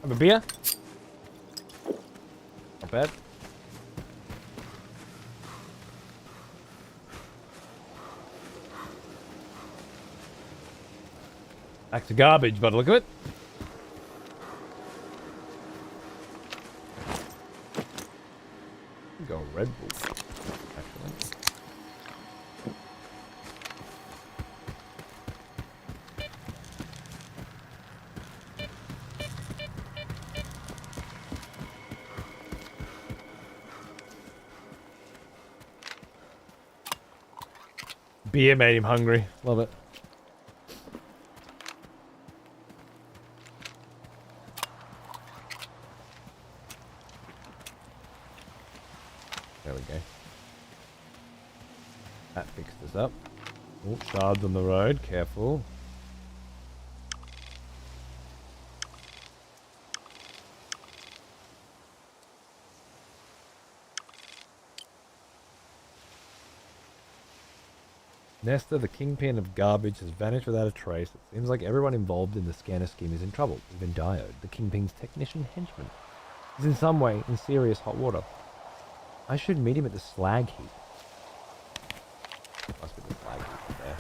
Have a beer? Not bad. Back to garbage, by the look of it. Go Red Bull, actually. Beer made him hungry. Love it. There we go. That fixed us up. Oh, shards on the road. Careful. Nesta, the kingpin of garbage, has vanished without a trace. It seems like everyone involved in the scanner scheme is in trouble. Even Diode, the kingpin's technician henchman, is in some way in serious hot water. I should meet him at the slag heap. Must be the slag heap there.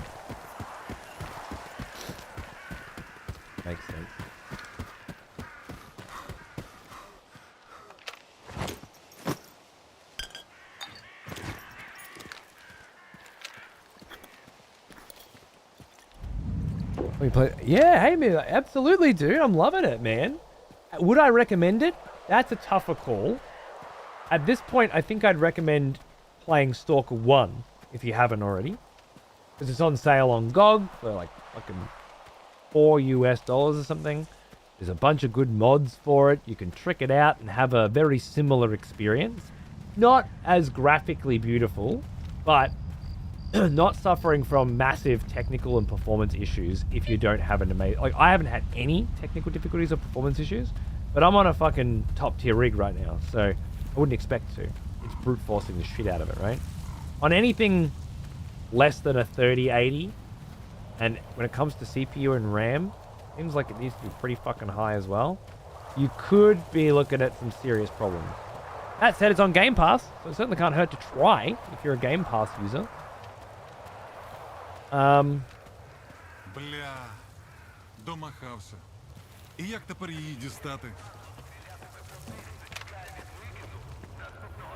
Makes sense. We play. Yeah, hey man, absolutely, dude. I'm loving it, man. Would I recommend it? That's a tougher call. At this point, I think I'd recommend playing Stalker 1 if you haven't already, because it's on sale on GOG for like fucking $4 or something. There's a bunch of good mods for it. You can trick it out and have a very similar experience. Not as graphically beautiful, but not suffering from massive technical and performance issues if you don't have an amazing... Like, I haven't had any technical difficulties or performance issues, but I'm on a fucking top tier rig right now, so I wouldn't expect to. It's brute forcing the shit out of it, right? On anything less than a 3080, and when it comes to CPU and RAM, seems like it needs to be pretty fucking high as well. You could be looking at some serious problems. That said, it's on Game Pass, so it certainly can't hurt to try if you're a Game Pass user. Бля, домахався. І як тепер її дістати?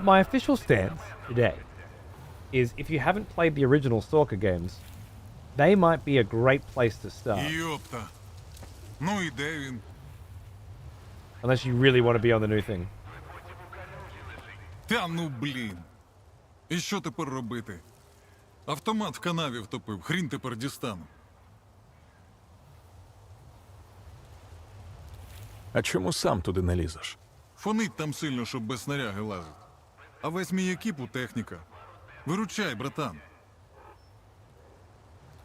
My official stance today is if you haven't played the original Stalker games, they might be a great place to start. Йопта. Ну і де він? Unless you really want to be on the new thing. Та ну блін. І що тепер робити? Автомат в канаві втопив, хрін тепер дістану. А чому сам туди не лізеш? Фонить там сильно, щоб без снаряги лазить. А весь мій екіп у техніка. Виручай, братан.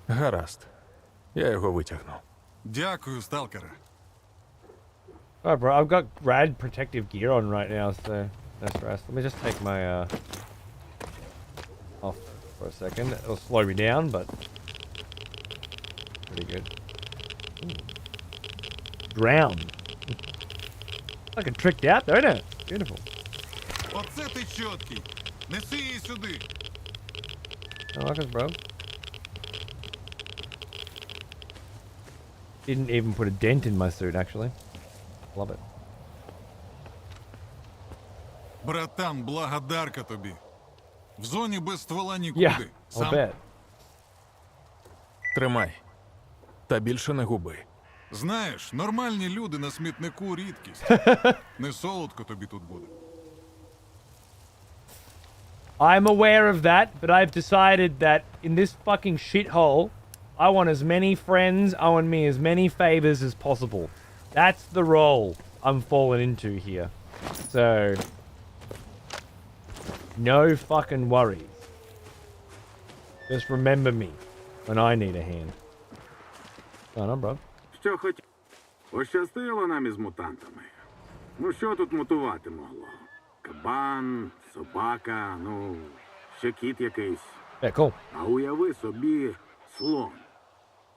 Гаразд. Я його витягну. Дякую, сталкере. Alright, bro, I've got rad protective gear on right now, so no stress. Let me just take my, off for a second. It'll slow me down, but pretty good. Ooh. Drown. Fucking tricked out, don't it? Beautiful. Оце ти чіткий. Неси її сюди. I like it, bro. Didn't even put a dent in my suit, actually. Love it. Братан, благодарка тобі. В зоні без ствола нікуди. Yeah, I'll bet. Тримай. Та більше не губи. Знаєш, нормальні люди на смітнику рідкість. Не солодко тобі тут буде. I'm aware of that, but I've decided that in this fucking shithole, I want as many friends, I want me as many favors as possible. That's the role I'm falling into here. So, no fucking worries. Just remember me when I need a hand. What's going on, bro? Що хотів? Пощастило нам із мутантами. Ну що тут мутувати могло? Кабан, собака, ну, ще кіт якийсь. Yeah, cool. А уяви собі слон.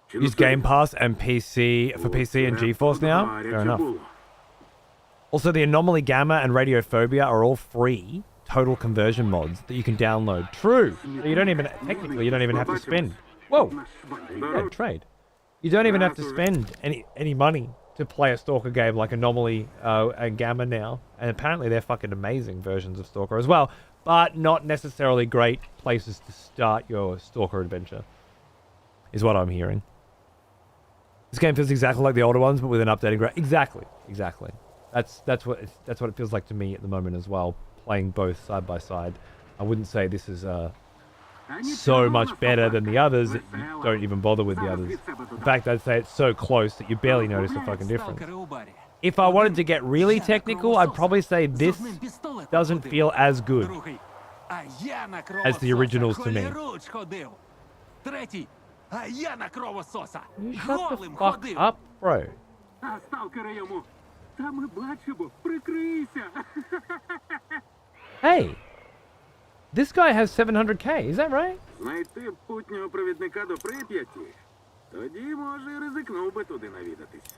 Чи не Use Game Pass and PC for PC and GeForce now? Fair enough. було. Also, the Anomaly Gamma and Radiophobia are all free total conversion mods that you can download. True. So you don't even, technically, you don't even have to spend. Whoa. Yeah, trade. You don't even have to spend any money to play a Stalker game like Anomaly and Gamma now. And apparently they're fucking amazing versions of Stalker as well. But not necessarily great places to start your Stalker adventure. Is what I'm hearing. This game feels exactly like the older ones, but with an updated Exactly. That's what it feels like to me at the moment as well. Playing both side by side. I wouldn't say this is so much better than the others that you don't even bother with the others. In fact, I'd say it's so close that you barely notice the fucking difference. If I wanted to get really technical, I'd probably say this doesn't feel as good as the originals to me. You shut the fuck up, bro. А сталкера йому. Та ми бачимо, прикрийся. Hey, this guy has 700k, is that right? Знайти путнього провідника до Прип'яті. Тоді, може, і ризикнув би туди навідатись.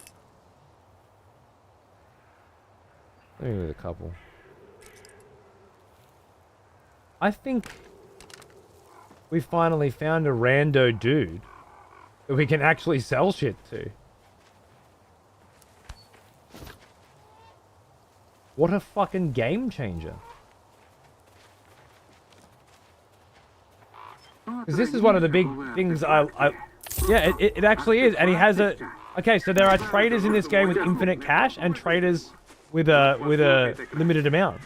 Maybe a couple. I think we finally found a rando dude that we can actually sell shit to. What a fucking game changer. Because this is one of the big things yeah, it actually is. And he has a... Okay, so there are traders in this game with infinite cash and traders with a limited amount.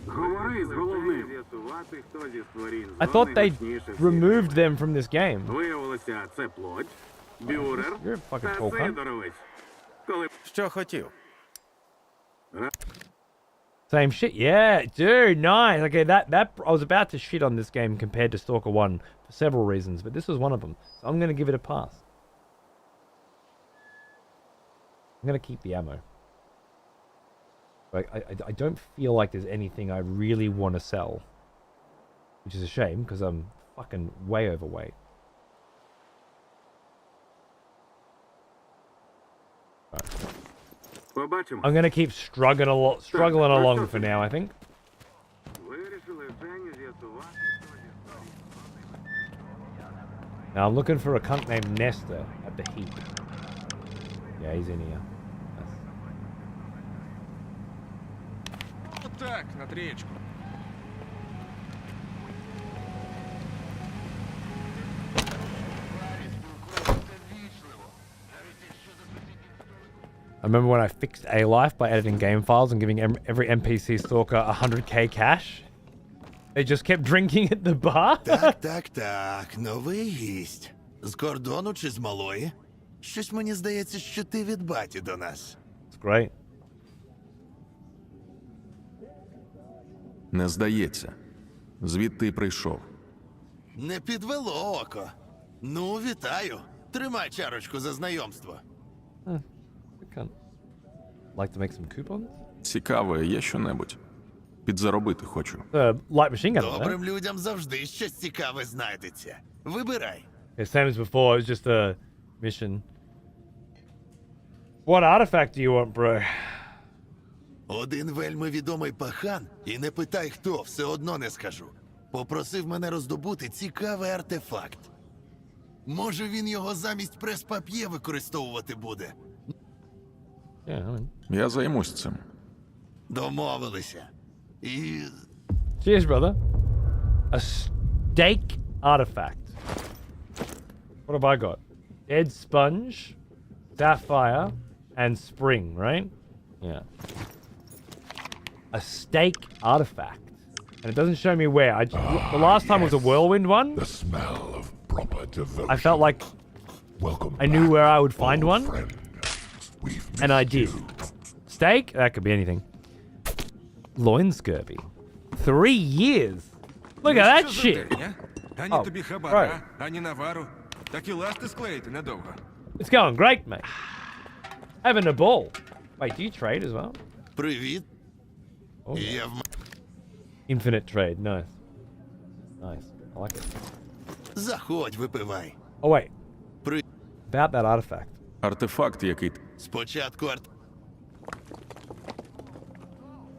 Говори з головним. Хто зі створінь I thought зони they точніше removed them from this game. Виявилося, це плоть, бюрер You're a fucking та tall cunt. Сидорович. Коли Що хотів? Same shit. Yeah, dude, nice. Okay, that I was about to shit on this game compared to Stalker 1 for several reasons, but this was one of them. So I'm going to give it a pass. I'm going to keep the ammo. I don't feel like there's anything I really want to sell. Which is a shame, because I'm fucking way overweight. Right. побачимо. I'm going to keep struggling along for now, I think. Вирішили Женю з'ясувати, хто зі створінь. Now I'm looking for a cunt named Nestor at the heap. Yeah, he's in here. Nice. Так, на трієчку. I remember when I fixed A-Life by editing game files and giving every NPC Stalker 100k cash. They just kept drinking at the bar. Так, новий гість. З кордону чи з малої? Щось мені здається, що ти від баті до нас. It's great. Не здається. Звідти й прийшов. Не підвело око. Ну, вітаю. Тримай чарочку за знайомство. I can't. Like to make some coupons? Цікаве, є що-небудь? Підзаробити хочу. Light machine gun, right? Добрим людям завжди щось цікаве знайдеться. Вибирай. Okay, same as before, it was just a mission. What artifact do you want, bro? Один вельми відомий пахан, і не питай хто, все одно не скажу. Попросив мене роздобути цікавий артефакт. Може він його замість прес-пап'є використовувати буде? Yeah, I mean. Я займусь цим. Домовилися. І... Cheers, brother. A stake artifact. What have I got? Dead sponge, sapphire, and spring, right? Yeah. A stake artifact. And it doesn't show me where. The last time was a whirlwind one. The smell of proper devotion. I felt like Welcome I knew back, where I would find old one. friend. We've And I missed did. you. Steak? That could be anything. Loin scurvy. 3 years. Look at that shit. Ані Oh, тобі right. хабара, ані навару. Так і ласти склеїти недовго. It's going great, mate. Having a ball. Wait, do you trade as well? Привіт. Oh, yeah. Я в... Infinite trade. Nice. Nice. I like it. Заходь, випивай. Oh, wait. При... About that artifact. Артефакт, який... Спочатку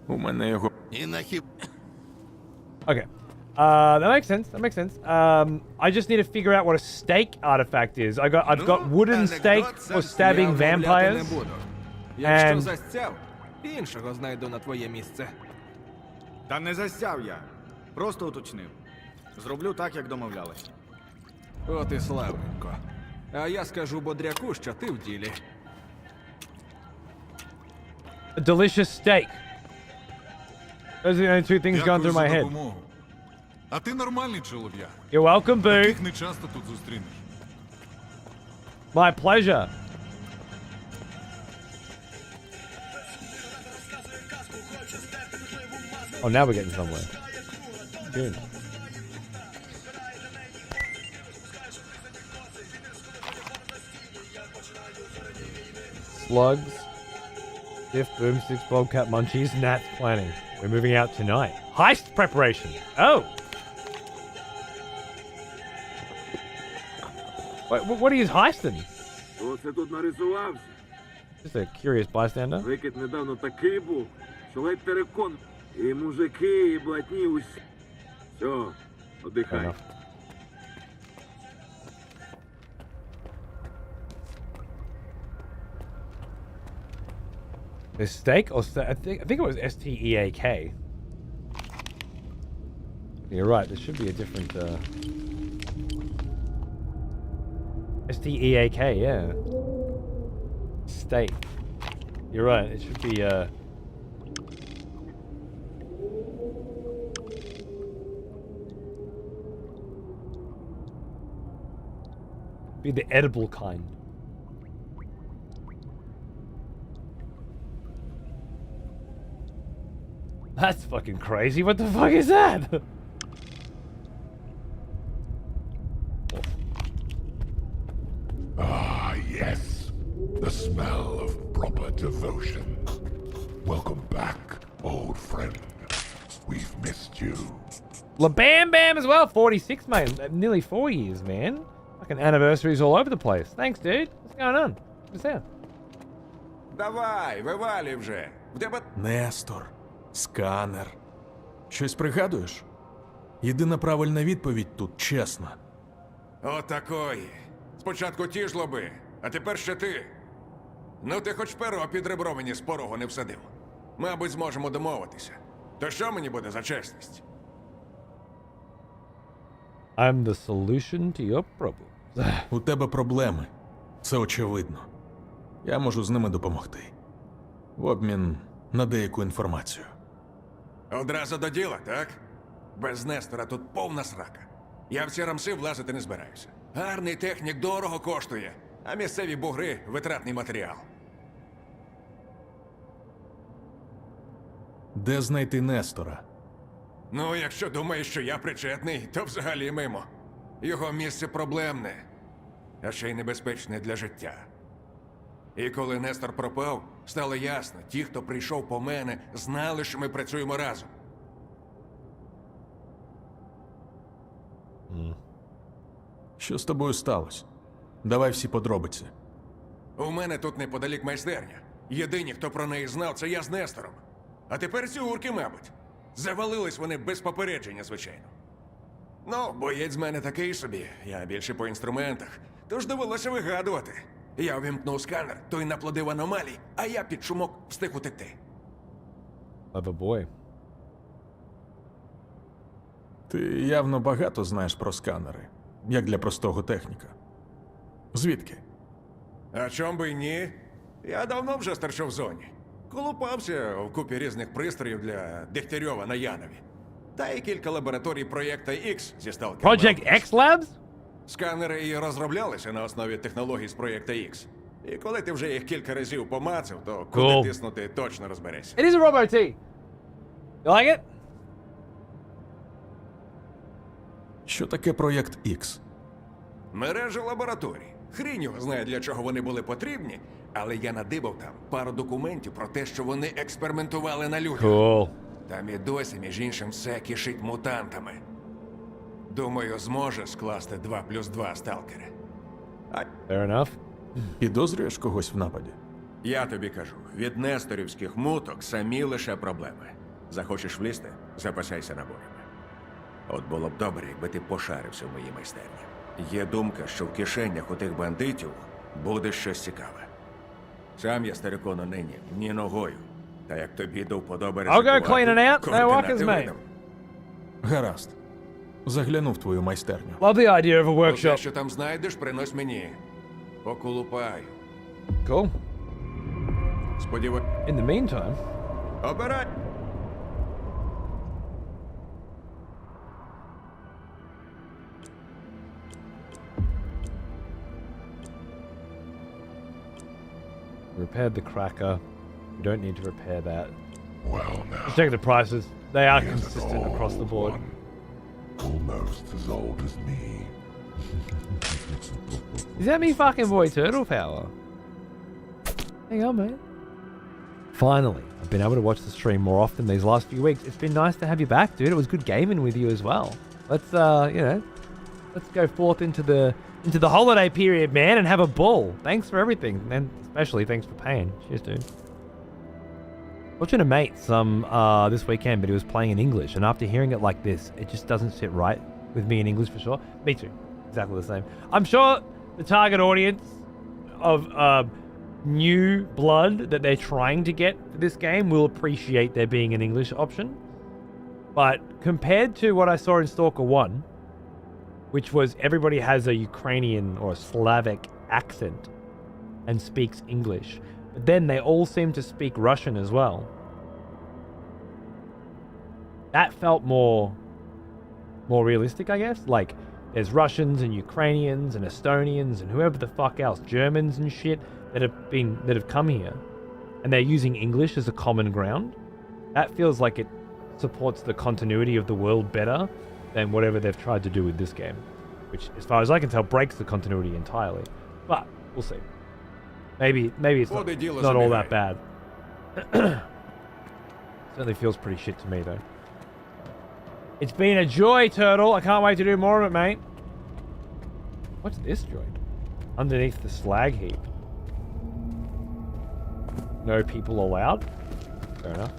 У мене його... І на хіб... Okay. That makes sense. That makes sense. I just need to figure out what a stake artifact is. I've got wooden stake for stabbing vampires. Якщо And застяв, іншого знайду на твоє місце. Та не засяв я. Просто уточнив. Зроблю так, як домовлялись. От і славненько. А я скажу бодряку, що ти в ділі. a delicious steak. Those are the only two things going Дякую through my за head. допомогу. А ти нормальний чолов'я. You're welcome, boo. Таких не часто тут зустрінеш. My pleasure. Oh, now we're getting somewhere. Good. Slugs, stiff boomsticks, bobcat munchies, Nat's planning. We're moving out tonight. Heist preparation. Oh. Wait, what are you heisting? Хто це тут нарисувався? Just a curious bystander. Викид недавно такий був, що ледь терекон. І мужики, і блатні усі. Все, Fair одихай. enough. The steak or I think it was S.T.A.L.K.E.R. You're right. There should be a different S.T.A.L.K.E.R. Yeah. Steak. You're right. It should be be the edible kind. That's fucking crazy. What the fuck is that? Ah, yes. The smell of proper devotion. Welcome back, old friend. We've missed you. La Bam Bam as well. 46, mate. Nearly 4 years, man. Fucking anniversaries all over the place. Thanks, dude. What's going on? What's that? Давай, вивалюй вже. В тебе... Нестор. Сканер. Щось пригадуєш? Єдина правильна відповідь тут чесна. Отакої. Спочатку ті ж лоби, а тепер ще ти. Ну ти хоч перо під ребро мені з порогу не всадив. Мабуть, зможемо домовитися. То що мені буде за чесність? I'm the solution to your problem. У тебе проблеми. Це очевидно. Я можу з ними допомогти. В обмін на деяку інформацію. Одразу до діла, так? Без Нестора тут повна срака. Я в ці рамси влазити не збираюся. Гарний технік дорого коштує, а місцеві бугри – витратний матеріал. Де знайти Нестора? Ну, якщо думаєш, що я причетний, то взагалі мимо. Його місце проблемне. а ще й небезпечний для життя. І коли Нестор пропав, стало ясно, ті, хто прийшов по мене, знали, що ми працюємо разом. Що з тобою сталося? Давай всі подробиці. У мене тут неподалік майстерня. Єдині, хто про неї знав, це я з Нестором. А тепер ці урки, мабуть. Завалились вони без попередження, звичайно. Ну, боєць з мене такий собі. Я більше по інструментах. Тож довелося вигадувати. Я увімкнув сканер, той наплодив аномалій, а я під шумок встиг утекти. Clever boy. Ти явно багато знаєш про сканери, як для простого техніка. Звідки? А чом би й ні? Я давно вже стерчу в зоні. Колупався в купі різних пристроїв для Дегтярьова на Янові. Та й кілька лабораторій проєкта X зі Stalker. Project X Labs? Сканери і розроблялися на основі технологій з проєкта X. І коли ти вже їх кілька разів помацав, то куди Cool. тиснути точно розберешся. It is a Robo T. You like it? Що таке проєкт X? Мережа лабораторій. Хрінь його знає, для чого вони були потрібні, але я надибав там пару документів про те, що вони експериментували на людях. Cool. Там і досі, між іншим, все кишить мутантами. Думаю, зможе скласти 2+2 сталкери. Fair enough. Підозрюєш когось в нападі? Я тобі кажу, від несторівських муток самі лише проблеми. Захочеш влізти? Запасайся набоями. От було б добре, якби ти пошарився в моїй майстерні. Є думка, що в кишенях у тих бандитів буде щось цікаве. Сам я старикону нині ні ногою. Та як тобі до вподоби I'll go clean it out. No координати workers, mate. видам. Гаразд. Загляну в твою майстерню. Love the idea of a Усе, workshop. що там знайдеш, принось мені. Поколупаю. Cool. Сподіваюсь. In the meantime, Обирай! repaired the cracker. We don't need to repair that. Well now. Let's check the prices. They are Is it consistent all across the board. one? Almost as old as me. Is that me fucking boy turtle power? Hang on, man. Finally, I've been able to watch the stream more often these last few weeks. It's been nice to have you back, dude. It was good gaming with you as well. Let's let's go forth into the holiday period, man, and have a ball. Thanks for everything, and especially thanks for paying. Cheers, dude. Watching a mate this weekend, but he was playing in English, and after hearing it like this, it just doesn't sit right with me in English for sure. Me too. Exactly the same. I'm sure the target audience of new blood that they're trying to get for this game will appreciate there being an English option. But compared to what I saw in Stalker 1, which was everybody has a Ukrainian or a Slavic accent and speaks English, but then they all seem to speak Russian as well. That felt more realistic, I guess. Like, there's Russians and Ukrainians and Estonians and whoever the fuck else, Germans and shit that have come here, and they're using English as a common ground. That feels like it supports the continuity of the world better than whatever they've tried to do with this game, which, as far as I can tell, breaks the continuity entirely. But we'll see. Maybe it's not all that bad. Certainly feels pretty shit to me though. It's been a joy, Turtle. I can't wait to do more of it, mate. What's this joint? Underneath the slag heap. No people allowed? Fair enough.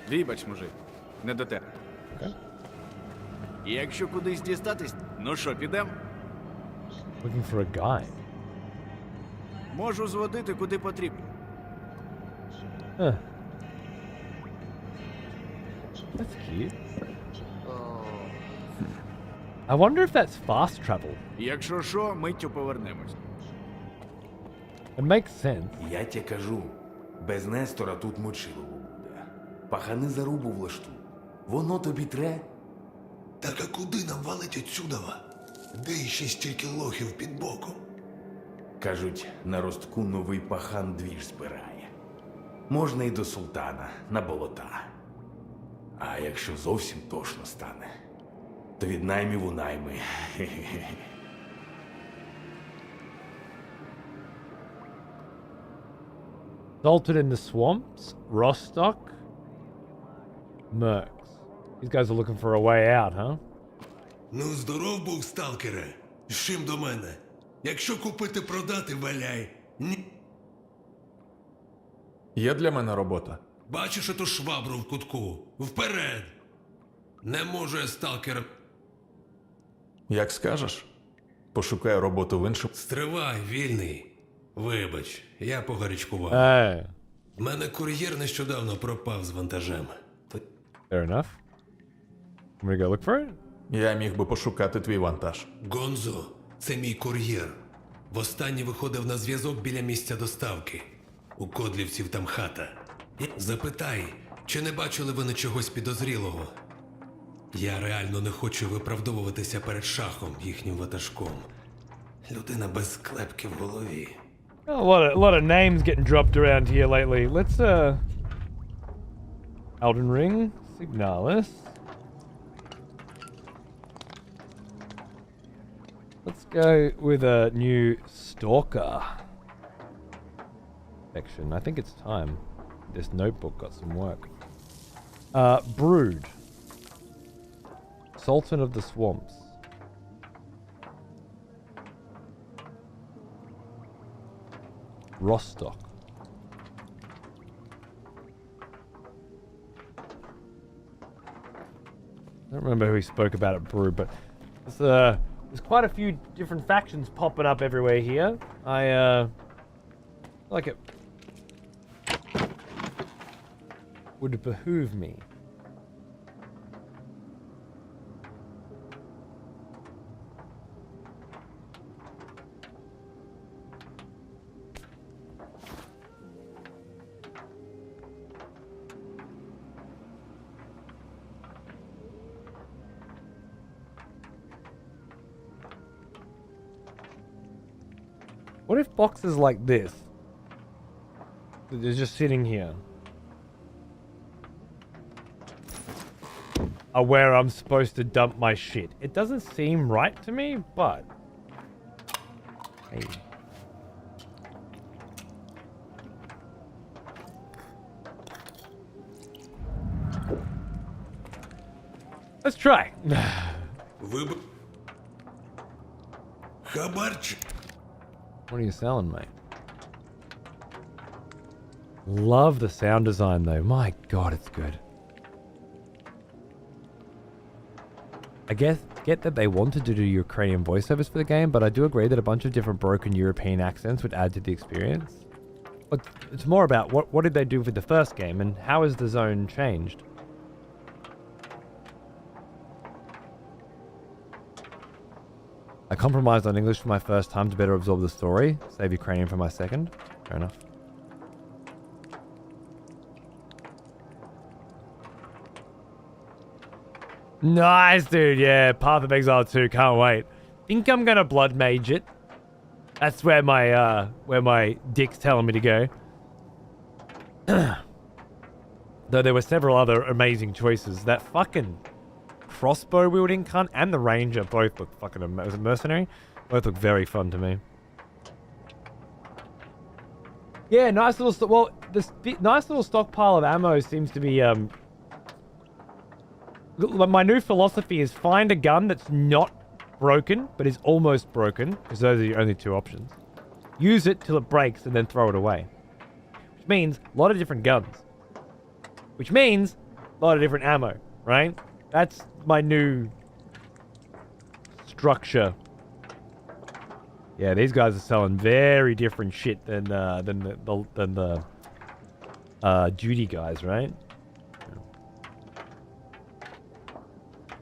Вибач, мужик, не до тебе. Якщо кудись дістатись, ну що, підем? Looking for a guy. Можу зводити куди потрібно. Huh. That's cute. I wonder if that's fast travel. Якщо що, миттю повернемось. It makes sense. Я тебе кажу, без Нестора тут мочилово буде. Пахани зарубу влашту. Воно тобі тре? Так а куди нам валить отсюдова? Де іще стільки лохів під боком? Кажуть, на ростку новий пахан двіж збирає. Можна й до султана, на болота. А якщо зовсім тошно стане, то від наймів у найми. Salted in the swamps, Rostock, Mercs. These guys are looking for a way out, huh? Ну, здоров був, сталкере. З чим до мене? Якщо купити, продати, валяй. Ні. Є для мене робота. Бачиш оту швабру в кутку? Вперед! Не можу я, сталкер. Як скажеш. Пошукаю роботу в іншому. Стривай, вільний. Вибач, я погарячкував. Hey. В мене кур'єр нещодавно пропав з вантажем. Fair enough. I'm gonna go look for it. Я міг би пошукати твій вантаж. Гонзо, це мій кур'єр. Востаннє виходив на зв'язок біля місця доставки. У кодлівців там хата. Запитай, чи не бачили вони чогось підозрілого? Я реально не хочу виправдовуватися перед шахом, їхнім ватажком. Людина без клепки в голові. A lot of names getting dropped around here lately. Let's Elden Ring, Signalis. Let's go with a new Stalker section. I think it's time. This notebook got some work. Brood. Sultan of the Swamps. Rostock. I don't remember who he spoke about at Brood, but there's quite a few different factions popping up everywhere here. I like it would behoove me. What if boxes like this, they're just sitting here, are where I'm supposed to dump my shit? It doesn't seem right to me, but hey. Let's try. Хабарчик. What are you selling, mate? Love the sound design, though. My God, it's good. I guess get that they wanted to do Ukrainian voiceovers for the game, but I do agree that a bunch of different broken European accents would add to the experience. But it's more about what did they do with the first game, and how has the zone changed? I compromised on English for my first time to better absorb the story. Save Ukrainian for my second. Fair enough. Nice, dude. Yeah, Path of Exile 2. Can't wait. Think I'm gonna blood mage it. That's where my dick's telling me to go. Though there were several other amazing choices. That fucking crossbow wielding cunt and the ranger both look fucking mercenary. Both look very fun to me. Yeah, nice little well, this nice little stockpile of ammo seems to be my new philosophy is find a gun that's not broken but is almost broken, because those are your only two options. Use it till it breaks and then throw it away. Which means a lot of different guns. Which means a lot of different ammo, right? That's my new structure. Yeah, these guys are selling very different shit than the duty guys, right?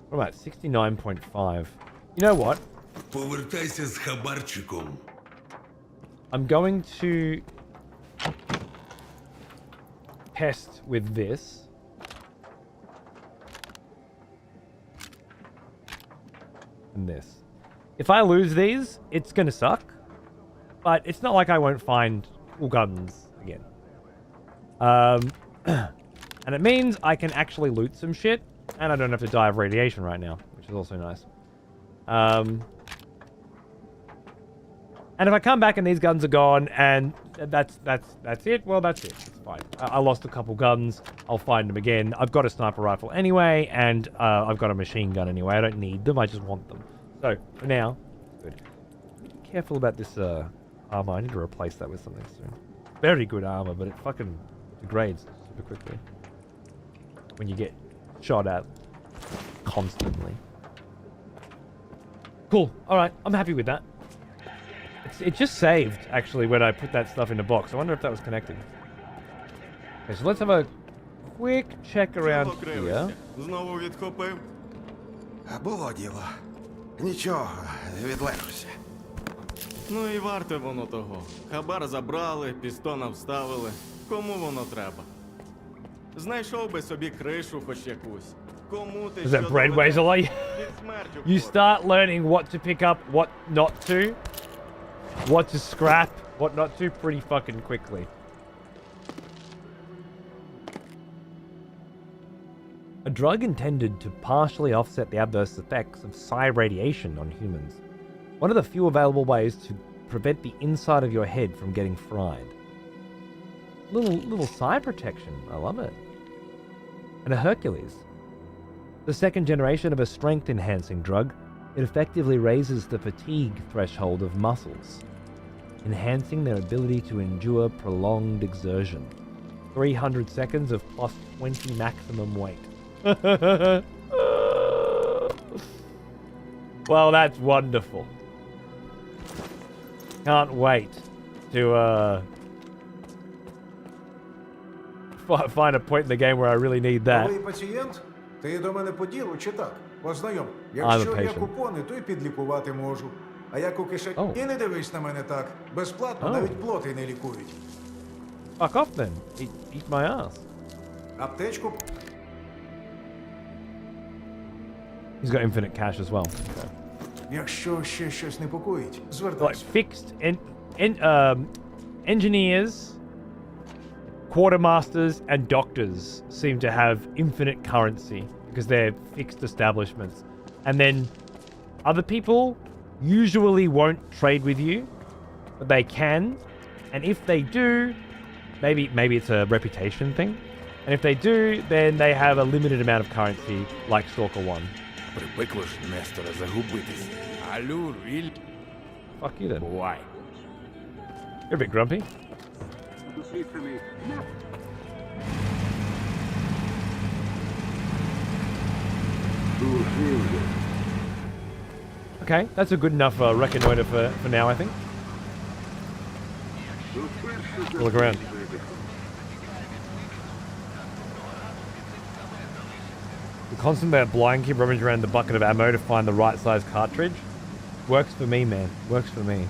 What about 69.5? You know what? Повертайся з хабарчиком. I'm going to test with this. And this. If I lose these, it's gonna suck. But it's not like I won't find cool guns again. And it means I can actually loot some shit, and I don't have to die of radiation right now, which is also nice. And if I come back and these guns are gone, and that's it, well, that's it. It's fine. I lost a couple guns. I'll find them again. I've got a sniper rifle anyway, and I've got a machine gun anyway. I don't need them. I just want them. So, for now, good. Be careful about this armor. I need to replace that with something soon. Very good armor, but it fucking degrades super quickly when you get shot at constantly. Cool. Alright, I'm happy with that. It just saved, actually, when I put that stuff in the box. I wonder if that was connected. Okay, so let's have a quick check around here. Знову відхопив. Було діло. Нічого, відлежуся. Ну і варте воно того. Хабар забрали, пістона вставили. Кому воно треба? Знайшов би собі кришу хоч якусь. Кому ти Is that Brainways a lot? You start learning what to pick up, what not to. What to scrap, what not to, pretty fucking quickly. A drug intended to partially offset the adverse effects of psi radiation on humans. One of the few available ways to prevent the inside of your head from getting fried. Little psi protection, I love it. And a Hercules. The second generation of a strength-enhancing drug, it effectively raises the fatigue threshold of muscles, enhancing their ability to endure prolonged exertion. 300 seconds of plus 20 maximum weight. Well, that's wonderful. Can't wait to find a point in the game where I really need that. Ти до мене по ділу чи так? Познайом. I'm a Якщо є patient. купони, то й підлікувати можу. А як у кишені, і не дивись на мене так. Безплатно навіть плоти не лікують. Fuck off then. Eat my ass. Аптечку. He's got infinite cash as well. So. Якщо ще щось непокоїть, Like звертайся. fixed engineers, quartermasters, and doctors seem to have infinite currency because they're fixed establishments. And then other people usually won't trade with you, but they can. And if they do, maybe it's a reputation thing. And if they do, then they have a limited amount of currency, like Stalker 1. Привикло ж, Нестора, загубитись. Алло, Ріль. Fuck you then. Why? You're a bit grumpy. Okay, that's a good enough reconnoiter for now, I think. Look around. The constant that blind keep rummaging around the bucket of ammo to find the right size cartridge. Works for me, man. Works for me.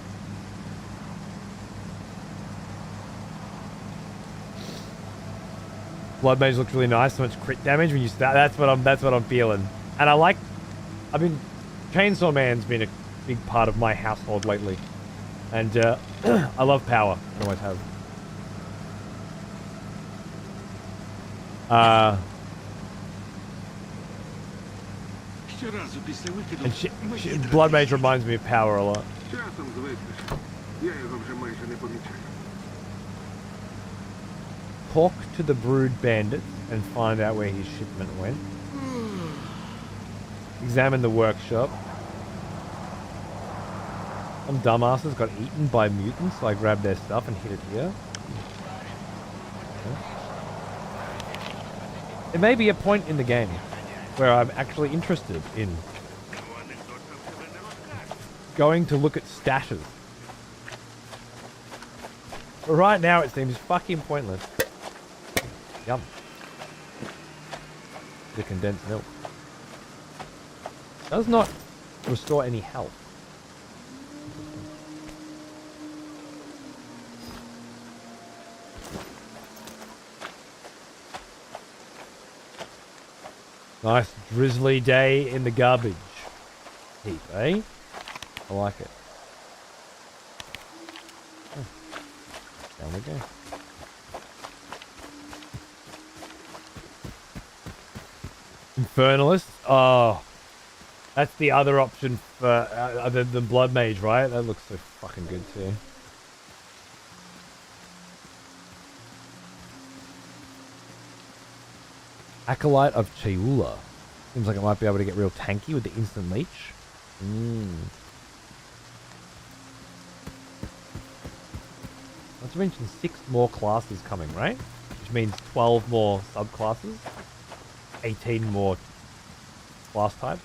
Blood Mage looks really nice. So much crit damage when you start. That's what I'm feeling. And Chainsaw Man's been a big part of my household lately. And I love power. I always have. And Blood Mage reminds me of power a lot. Talk to the Brood Bandits and find out where his shipment went. Examine the workshop. Some dumbasses got eaten by mutants, so I grabbed their stuff and hid it here. Okay. There may be a point in the game where I'm actually interested in going to look at stashes. But right now it seems fucking pointless. Yum. The condensed milk. Does not restore any health. Nice drizzly day in the garbage heap, eh? I like it. Oh. Down we go. Infernalist? Oh. That's the other option for other than Blood Mage, right? That looks so fucking good too. Acolyte of Cheula. Seems like it might be able to get real tanky with the instant leech. Not to mention 6 more classes coming, right? Which means 12 more subclasses. 18 more class types.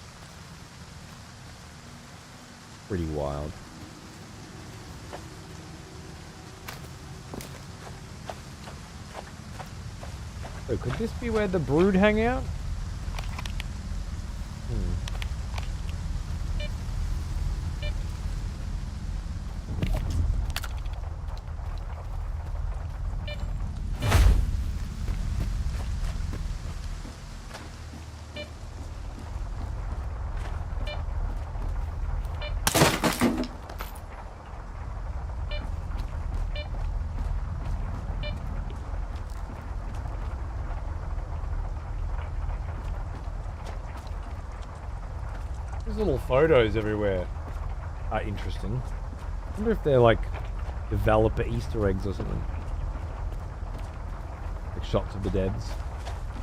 Pretty wild. So could this be where the Brood hang out? There's little photos everywhere. Are interesting. I wonder if they're like developer Easter eggs or something. Like shots of the deads.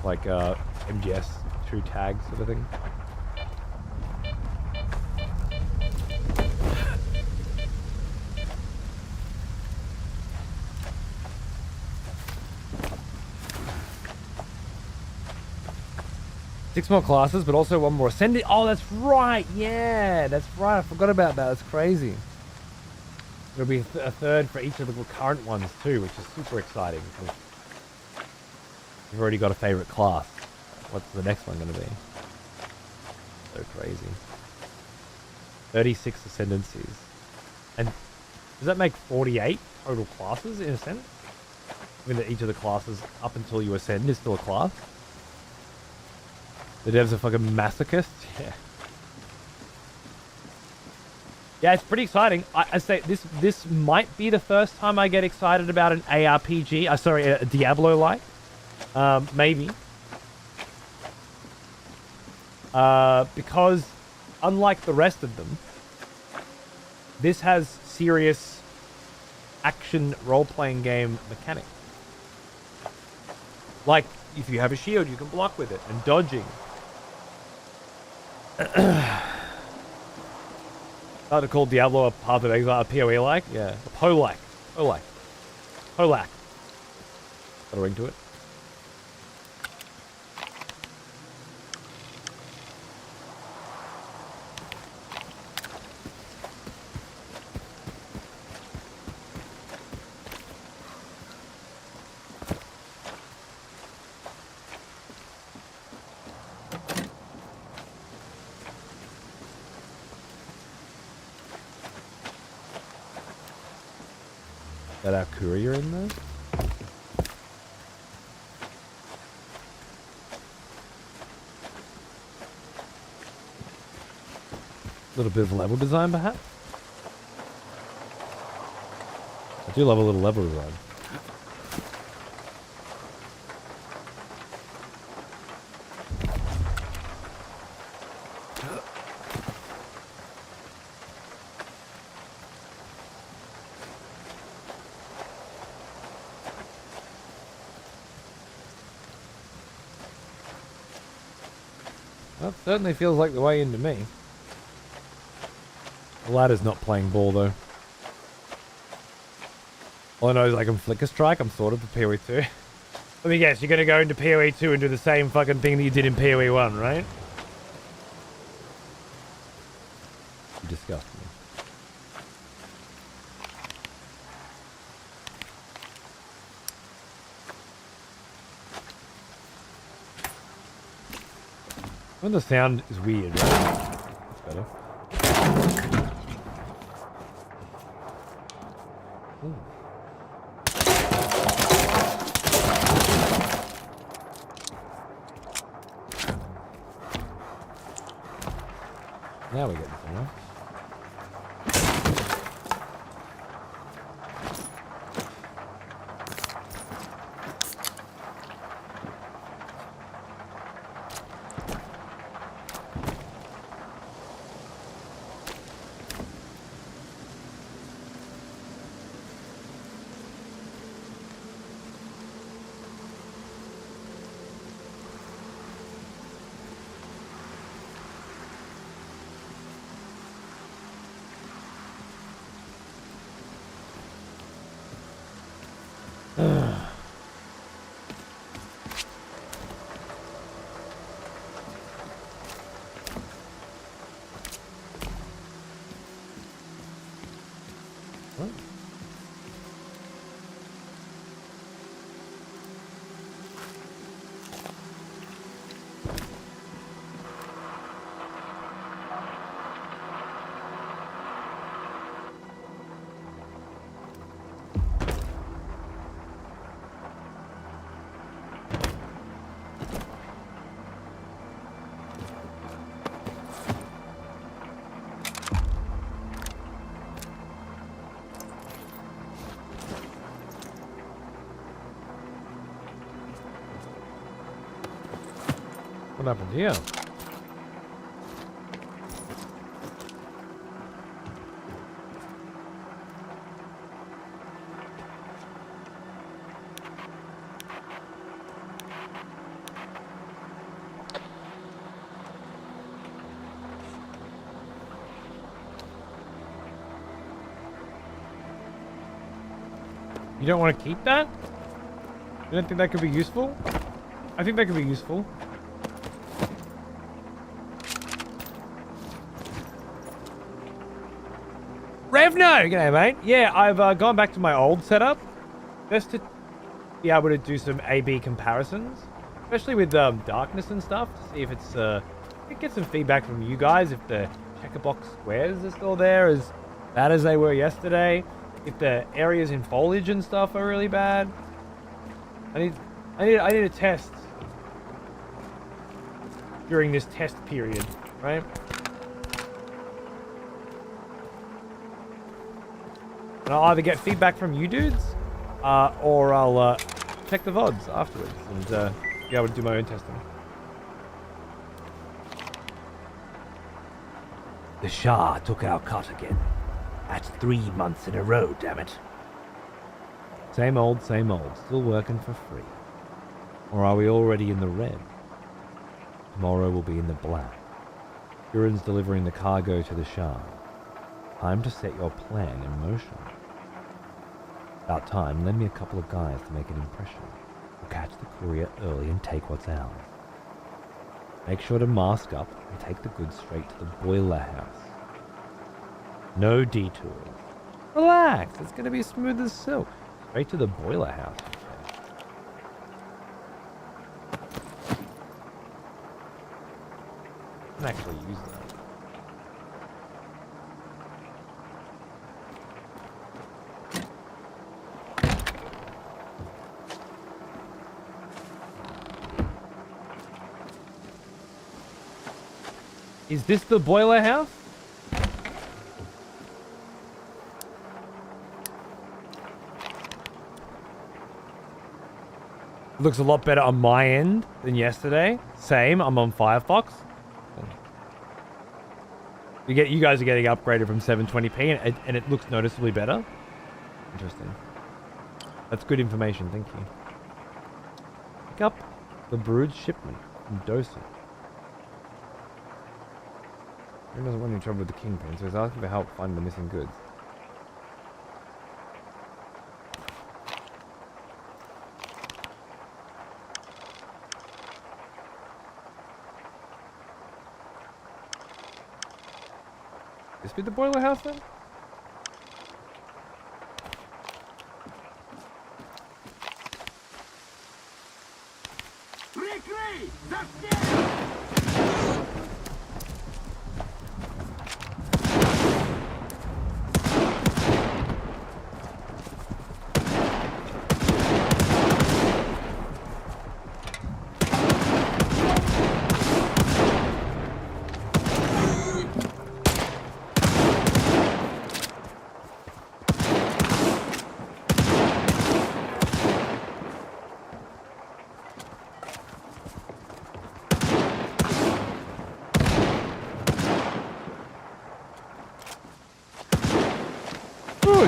Like MGS true tags sort of thing. Six more classes, but also one more ascendant. Oh, that's right. Yeah, that's right. I forgot about that. That's crazy. There'll be a third for each of the current ones too, which is super exciting. You've already got a favorite class. What's the next one going to be? So crazy. 36 ascendancies. And does that make 48 total classes in Ascend? I mean that each of the classes up until you ascend is still a class? The devs are fucking masochists. Yeah. Yeah, it's pretty exciting. I say this might be the first time I get excited about an ARPG. Sorry, a Diablo-like. Maybe. Because unlike the rest of them, this has serious action role-playing game mechanics. Like, if you have a shield, you can block with it, and dodging. Hard to call Diablo a Path of Exile, a PoE-like? Yeah. A PoE-like. PoE-like. PoE-like. Got a ring to it. That our courier in there? A little bit of level design, perhaps? I do love a little level design. That certainly feels like the way into me. The ladder's not playing ball though. All I know is I can Flicker Strike. I'm sorted for PoE 2. Let me guess, you're gonna go into PoE 2 and do the same fucking thing that you did in PoE 1, right? You disgust me. When the sound is weird, right? That's better. Ooh. Now we get somewhere. What happened here? You don't want to keep that? You don't think that could be useful? I think that could be useful. Revno! G'day, mate. Yeah, I've gone back to my old setup just to be able to do some A/B comparisons, especially with darkness and stuff, to see if it's get some feedback from you guys if the checkerbox squares are still there as bad as they were yesterday, if the areas in foliage and stuff are really bad. I need a test during this test period, right? And I'll either get feedback from you dudes, or I'll check the VODs afterwards and be able to do my own testing. The Shah took our cut again. That's 3 months in a row, damn it. Same old, still working for free. Or are we already in the red? Tomorrow we'll be in the black. Burin's delivering the cargo to the Shah. Time to set your plan in motion. About time, lend me a couple of guys to make an impression. We'll catch the courier early and take what's ours. Make sure to mask up and take the goods straight to the boiler house. No detours. Relax, it's gonna be smooth as silk. Straight to the boiler house. I can actually use that. Is this the boiler house? Looks a lot better on my end than yesterday. Same, I'm on Firefox. You guys are getting upgraded from 720p and it looks noticeably better. Interesting. That's good information, thank you. Pick up the brewed shipment from Dosing. He doesn't want any trouble with the kingpin, so he's asking for help finding the missing goods. This be the boiler house then?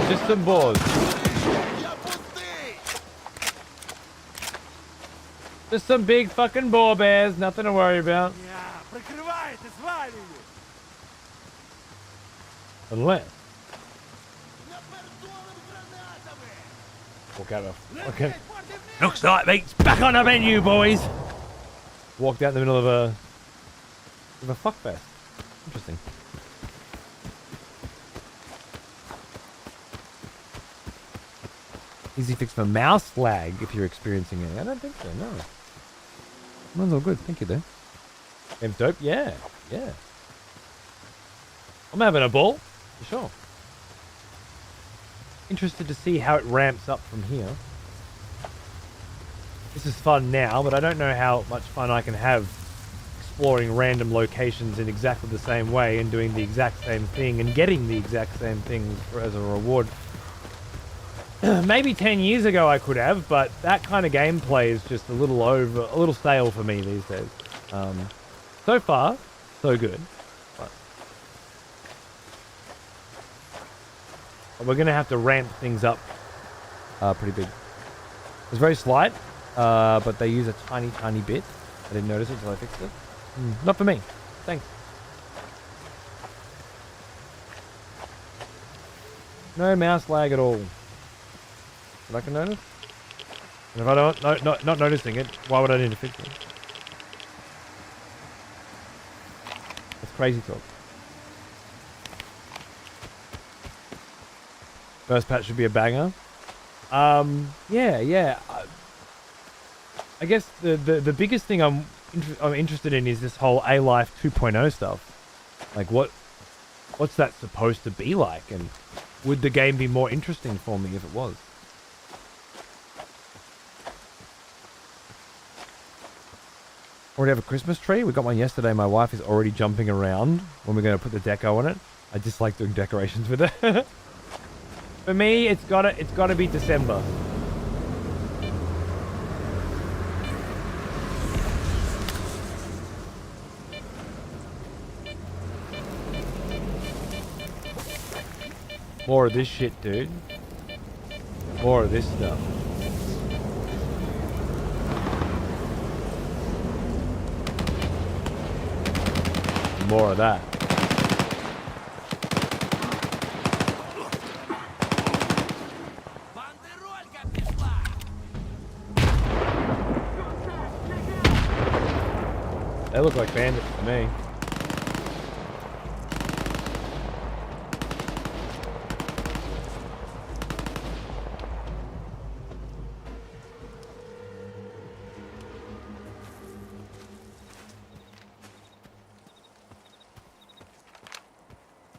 Just some boars. Just some big fucking boar bears, nothing to worry about. Unless. Walk out of. Okay. Looks like meat's back on the menu, boys. Walked out in the middle of a fuckfest. Interesting. Easy fix for mouse lag if you're experiencing it. I don't think so, no. Mine's all good, thank you though. Game's dope? Yeah. I'm having a ball, for sure. Interested to see how it ramps up from here. This is fun now, but I don't know how much fun I can have exploring random locations in exactly the same way and doing the exact same thing and getting the exact same thing as a reward. Maybe 10 years ago I could have, but that kind of gameplay is just a little stale for me these days. So far, so good. But we're gonna have to ramp things up pretty big. It's very slight, but they use a tiny bit. I didn't notice it until I fixed it. Not for me. Thanks. No mouse lag at all. That I can notice. And if I don't, not noticing it, why would I need to fix it? That's crazy talk. First patch should be a banger. Yeah. I guess the biggest thing I'm interested in is this whole A-Life 2.0 stuff. Like what's that supposed to be like, and would the game be more interesting for me if it was? Already have a Christmas tree? We got one yesterday. My wife is already jumping around when we're going to put the deco on it. I just like doing decorations with it. For me, it's gotta be December. More of this shit, dude. More of this stuff. More of that. They look like bandits to me.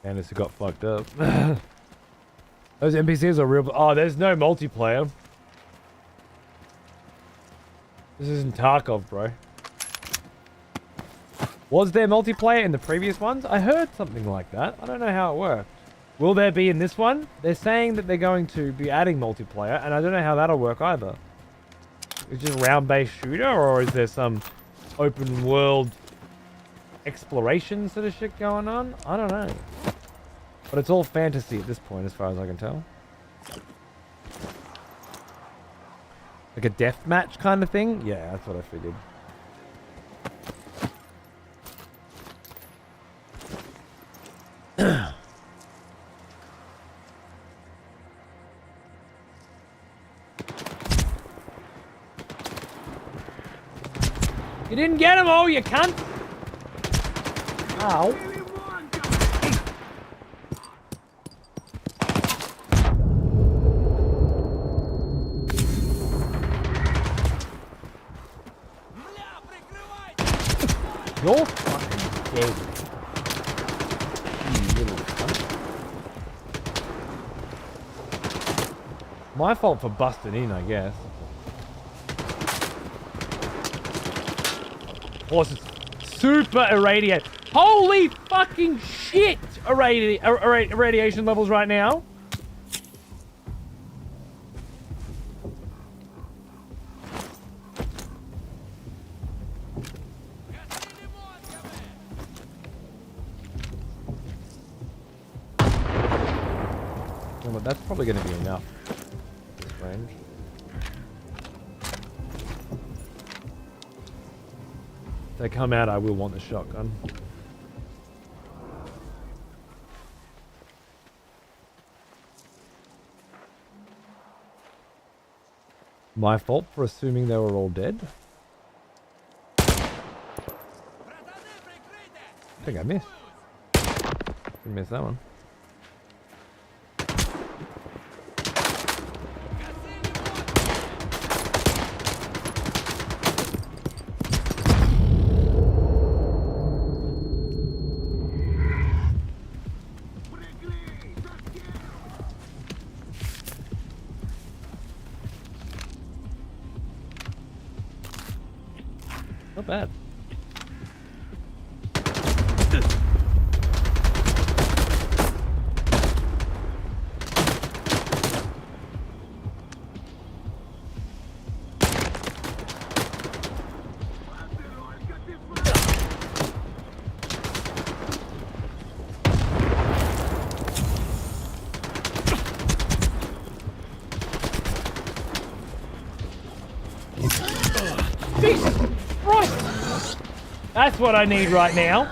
Bandits who got fucked up. Those NPCs are real. Oh, there's no multiplayer. This isn't Tarkov, bro. Was there multiplayer in the previous ones? I heard something like that. I don't know how it worked. Will there be in this one? They're saying that they're going to be adding multiplayer, and I don't know how that'll work either. Is it just round-based shooter, or is there some open world exploration sort of shit going on? I don't know. But it's all fantasy at this point, as far as I can tell. Like a deathmatch kind of thing? Yeah, that's what I figured. You didn't get him, oh, you cunt! Ow. You're fucking dead. You little cunt. My fault for busting in, I guess. Of course, it's super irradiated. Holy fucking shit! Irradiation levels right now. Well, that's probably going to be enough. This range. If they come out, I will want the shotgun. My fault for assuming they were all dead. I think I missed. Didn't miss that one. Not bad. That's what I need right now.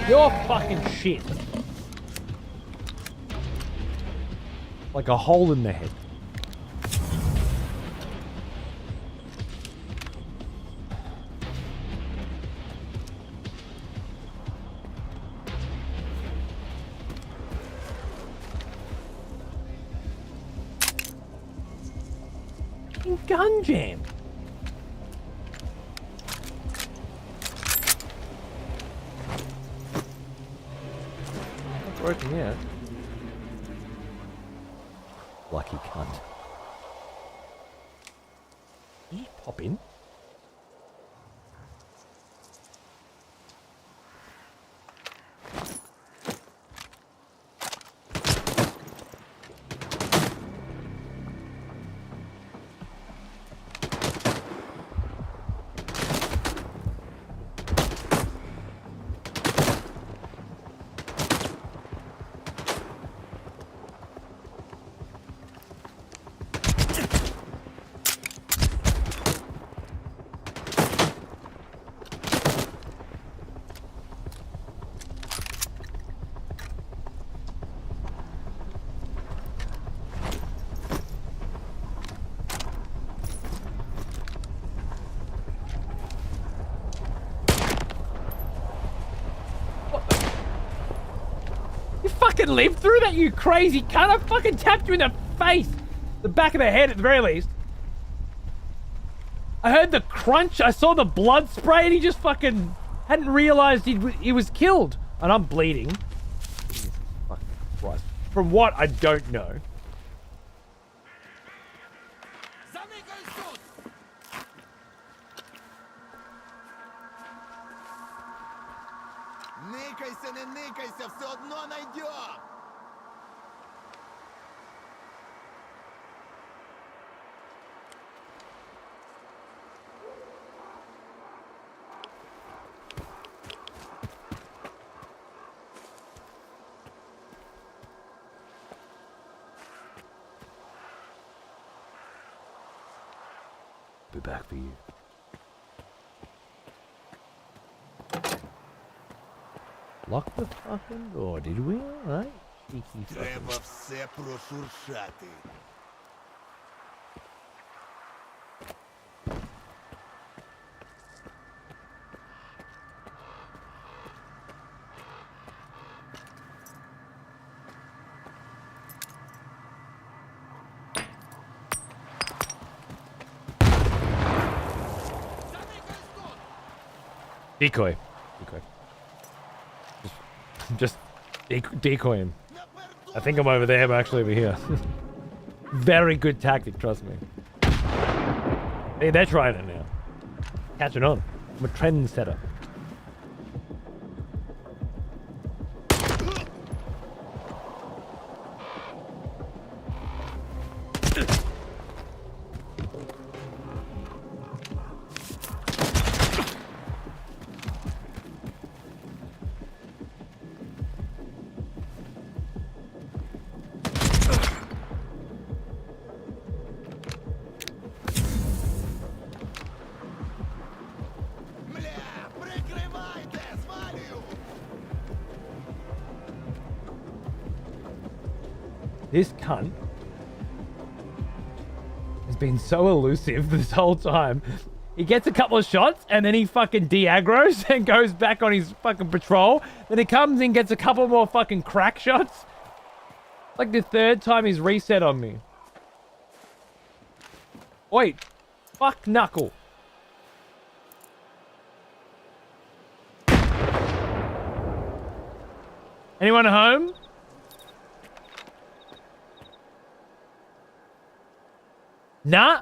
You're fucking shit. Like a hole in the head. Gun jam. Not broken yet. Lucky cunt. Did you pop in? Lived through that, you crazy cunt. I fucking tapped you in the face. The back of the head at the very least. I heard the crunch. I saw the blood spray and he just fucking hadn't realized he was killed. And I'm bleeding. Jesus fucking Christ. From what, I don't know. Никайся, не никайся, все одно найдем! Be back for you. Lock the fucking door, did we? Alright. Треба все прошуршати. Decoy. Just decoy him. I think I'm over there, but actually over here. Very good tactic, trust me. Hey, they're trying it now. Catching on. I'm a trendsetter. This cunt has been so elusive this whole time. He gets a couple of shots and then he fucking de-aggros and goes back on his fucking patrol. Then he comes in, gets a couple more fucking crack shots. Like the third time he's reset on me. Wait. Fuck Knuckle. Anyone home? Nah.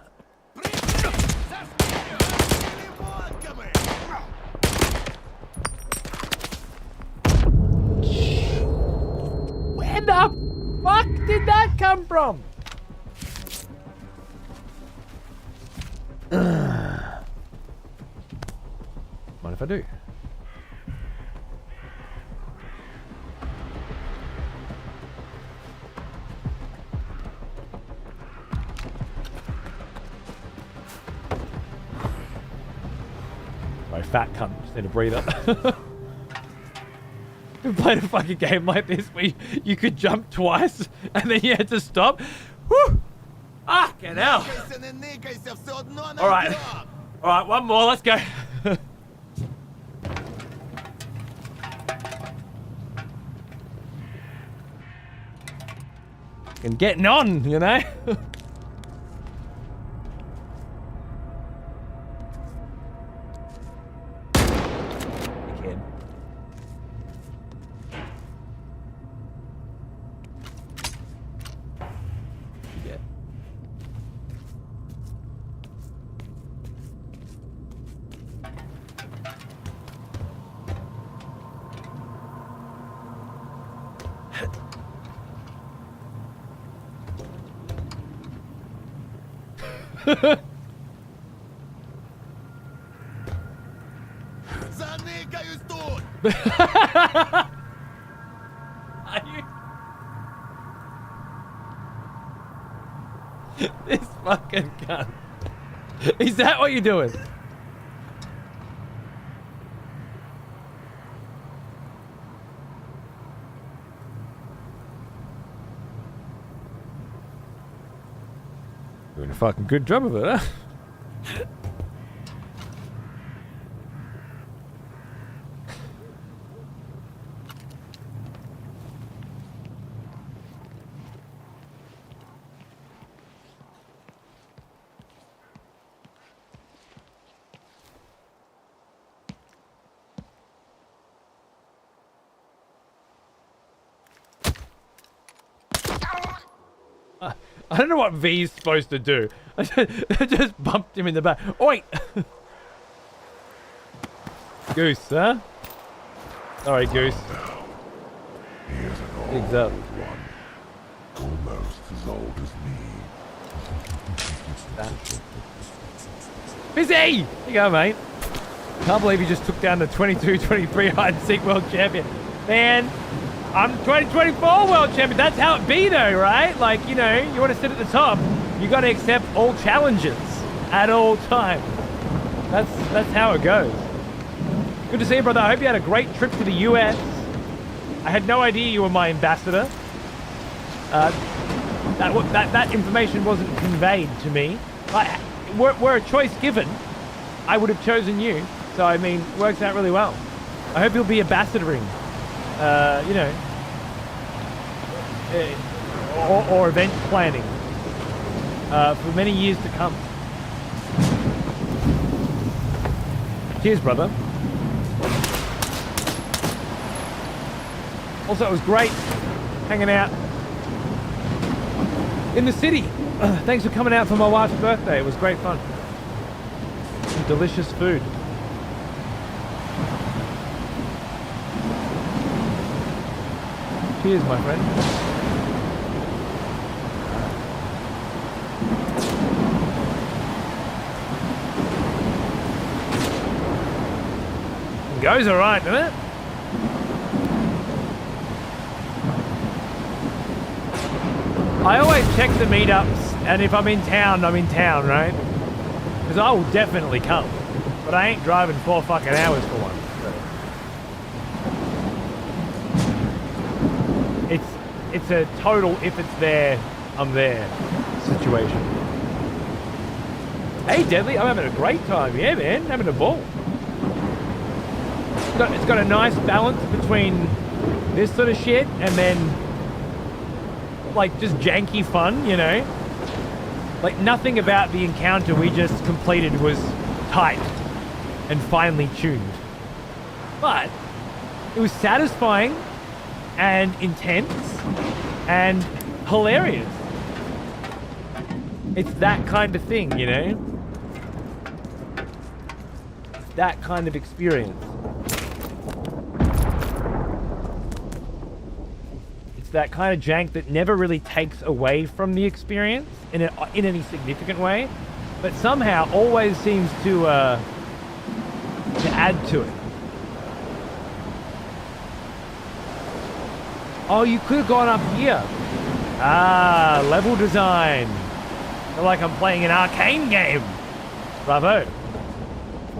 Where the fuck did that come from? Mind if I do? Sorry, fat cunt. Just need a breather. We played a fucking game like this where you could jump twice and then you had to stop. Woo! Fucking hell. Alright. Alright, one more. Let's go. And getting on, you know? Заникаюсь тут! This fucking cunt. Is that what you're doing? Doing a fucking good job of it, huh? I don't know what V's supposed to do. I just bumped him in the back. Oi! Goose, huh? Sorry, Goose. Here's an old Pigs up. one. Almost as old as me. Busy! Here you go, mate. Can't believe you just took down the 22-23 hide-and-seek world champion. Man, I'm 2024 world champion. That's how it be, though, right? Like, you know, you want to sit at the top, you got to accept all challenges at all times. That's how it goes. Good to see you, brother. I hope you had a great trip to the US. I had no idea you were my ambassador. That information wasn't conveyed to me. Were a choice given, I would have chosen you. So, I mean, it works out really well. I hope you'll be ambassadoring, you know, or event planning for many years to come. Cheers, brother. Also, it was great hanging out in the city. Thanks for coming out for my wife's birthday. It was great fun. Some delicious food. Cheers, my friend. It goes all right, doesn't it? I always check the meetups, and if I'm in town, right? Because I will definitely come. But I ain't driving 4 fucking hours for one. It's a total, if it's there, I'm there situation. Hey, Deadly, I'm having a great time. Yeah, man, having a ball. It's got a nice balance between this sort of shit and then like just janky fun, you know? Like nothing about the encounter we just completed was tight and finely tuned. But it was satisfying and intense and hilarious. It's that kind of thing, you know? It's that kind of experience. It's that kind of jank that never really takes away from the experience in any significant way, but somehow always seems to add to it. Oh, you could have gone up here. Ah, level design. I feel like I'm playing an arcane game. Bravo.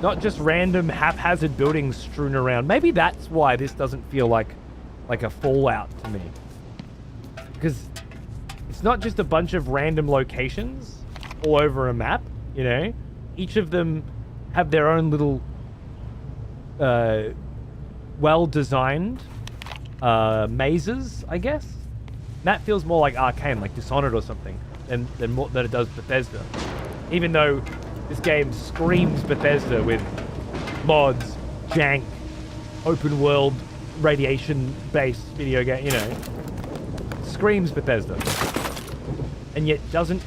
Not just random haphazard buildings strewn around. Maybe that's why this doesn't feel like a Fallout to me. Because it's not just a bunch of random locations all over a map, you know? Each of them have their own little well-designed mazes, I guess. That feels more like Arcane, like Dishonored or something, than it does Bethesda. Even though this game screams Bethesda with mods, jank, open world, radiation-based video game, you know. Screams Bethesda. And yet doesn't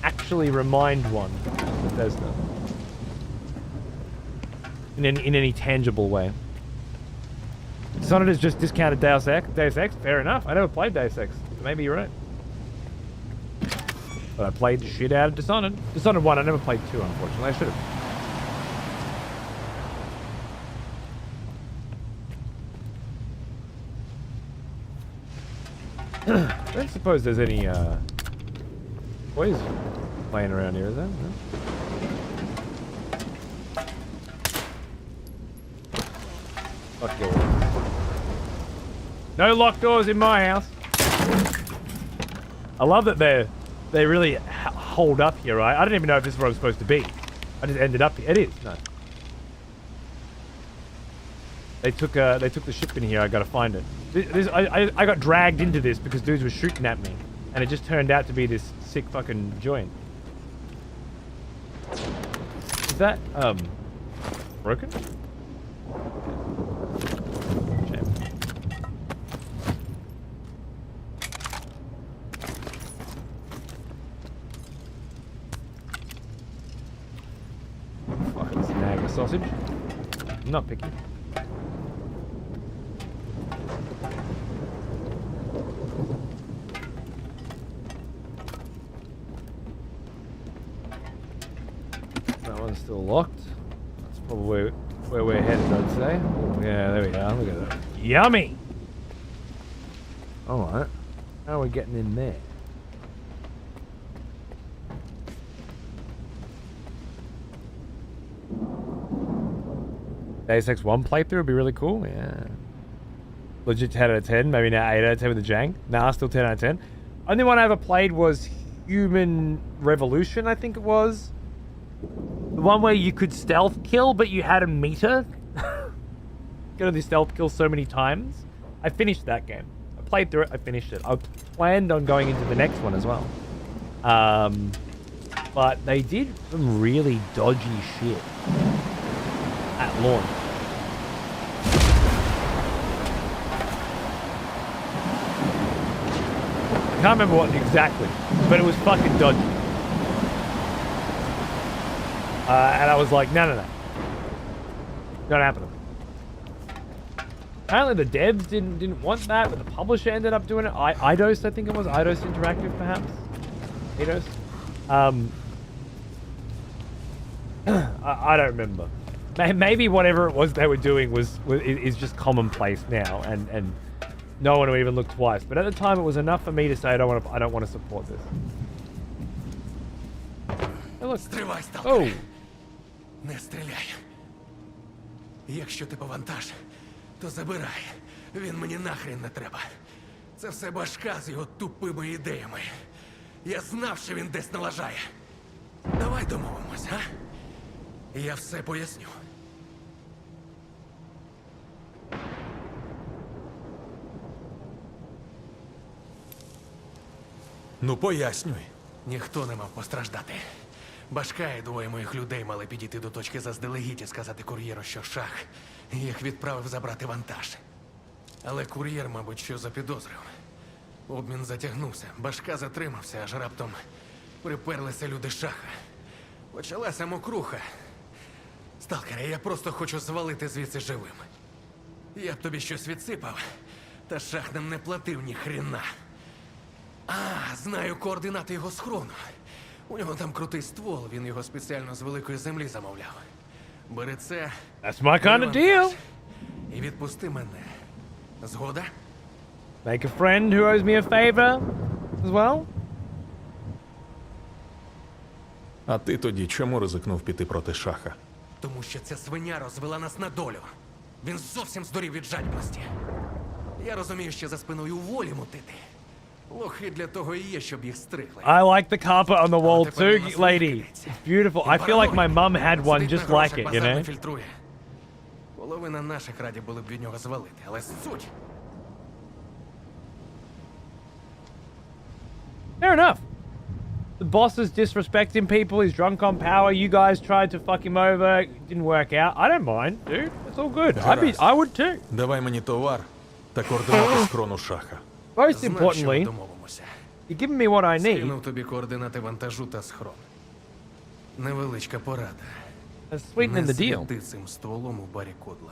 actually remind one of Bethesda. In any tangible way. Dishonored is just discounted Deus Ex. Fair enough. I never played Deus Ex. So maybe you're right. But I played the shit out of Dishonored. Dishonored 1, I never played 2, unfortunately. I should have. I don't suppose there's any toys playing around here, is there? No? Lock doors. No locked doors in my house. I love that they really hold up here, right? I don't even know if this is where I'm supposed to be. I just ended up here. It is. No. They took the ship in here. I gotta find it. I got dragged into this because dudes were shooting at me, and it just turned out to be this sick fucking joint. Is that broken? Sausage. I'm not picky. That one's still locked. That's probably where we're headed, I'd say. Oh, yeah, there we are. Look at that. Yummy! Alright. How are we getting in there? Deus Ex 1 playthrough would be really cool. Yeah. Legit 10 out of 10. Maybe now 8 out of 10 with the jank. Nah, still 10 out of 10. Only one I ever played was Human Revolution, I think it was. The one where you could stealth kill, but you had a meter. Go to the stealth kill so many times. I finished that game. I played through it. I finished it. I planned on going into the next one as well. But they did some really dodgy shit at launch. I can't remember what exactly, but it was fucking dodgy. And I was like, no. Not happening. Apparently the devs didn't want that, but the publisher ended up doing it. Eidos, I think it was. Eidos Interactive, perhaps? Eidos? I don't remember. Maybe whatever it was they were doing is just commonplace now, and no one will even look twice. But at the time, it was enough for me to say I don't want to support this. Hey, look. Стривай, Stalker. Oh. Не стріляй. Якщо ти повантаж, то забирай. Він мені нахрен не треба. Це все башка з його тупими ідеями. Я знав, що він десь налажає. Давай домовимось, а? Я все поясню. Ну, пояснюй. Ніхто не мав постраждати. Башка і двоє моїх людей мали підійти до точки заздалегідь і сказати кур'єру, що шах їх відправив забрати вантаж. Але кур'єр, мабуть, що запідозрив. Обмін затягнувся, башка затримався, аж раптом приперлися люди шаха. Почалася мокруха. Сталкере, я просто хочу звалити звідси живим. Я б тобі щось відсипав, та шах нам не платив ні хрена. А, знаю координати його схрону. У нього там крутий ствол, він його спеціально з великої землі замовляв. Бери це. That's my kind of deal. І відпусти мене. Згода? Make a friend who owes me a favor as well. А ти тоді чому ризикнув піти проти шаха? Тому що ця свиня розвела нас на долю. Він зовсім здурів від жадібності. Я розумію, що за спиною волі мутити. Лохи для того і є, щоб їх стригли. I like the carpet on the wall too, lady. It's beautiful. I feel like my mum had one just like it, you know? Фільтрує. Половина наших раді були б від нього звалити, але суть. Fair enough. The boss is disrespecting people, he's drunk on power, you guys tried to fuck him over, it didn't work out. I don't mind, dude. It's all good. I would too. Давай мені товар та координати схрону шаха. Most importantly, you're giving me what I need. Скинув тобі координати вантажу та схрон. Невеличка порада. Sweetening the deal. Не світи цим стволом у барі Кодла.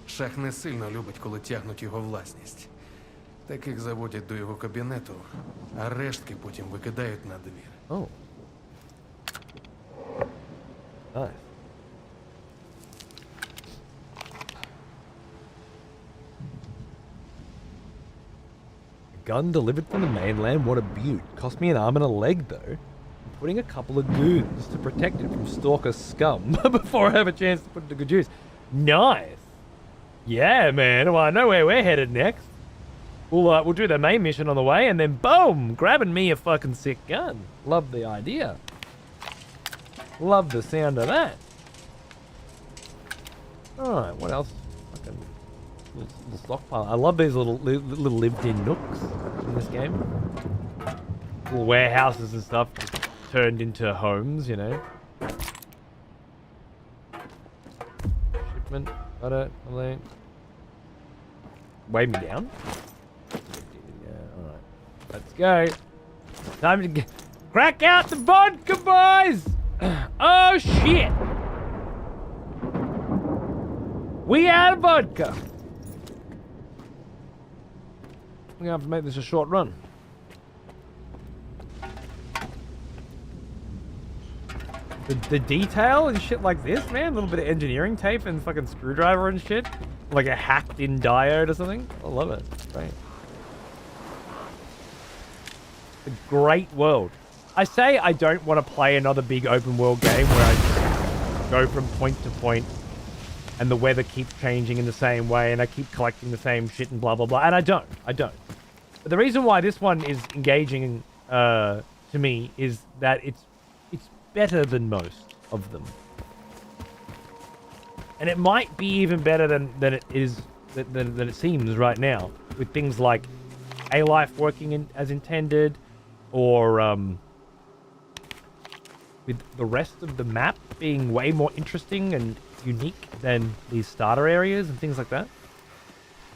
Шах не сильно любить, коли тягнуть його власність. Таких заводять до його кабінету, а рештки потім викидають на двір. Oh. Nice. A gun delivered from the mainland, what a beaut. Cost me an arm and a leg though. I'm putting a couple of goons to protect it from Stalker scum before I have a chance to put it to good use. Nice. Yeah, man. Well, I know where we're headed next. We'll do the main mission on the way, and then boom, grabbing me a fucking sick gun. Love the idea. Love the sound of that. All right, what else? Fucking little stockpile. I love these little lived-in nooks in this game. Little warehouses and stuff just turned into homes, you know. Shipment. Got it. Weigh me down. Let's go. Time to crack out the vodka, boys! Oh, shit! We out of vodka. We're gonna have to make this a short run. The detail and shit like this, man. A little bit of engineering tape and fucking screwdriver and shit. Like a hacked-in diode or something. I love it. Great. A great world. I say I don't want to play another big open world game where I go from point to point and the weather keeps changing in the same way and I keep collecting the same shit and blah blah blah. And I don't. But the reason why this one is engaging to me is that it's better than most of them. And it might be even better than it is than it seems right now, with things like A Life working as intended, or with the rest of the map being way more interesting and unique than these starter areas and things like that.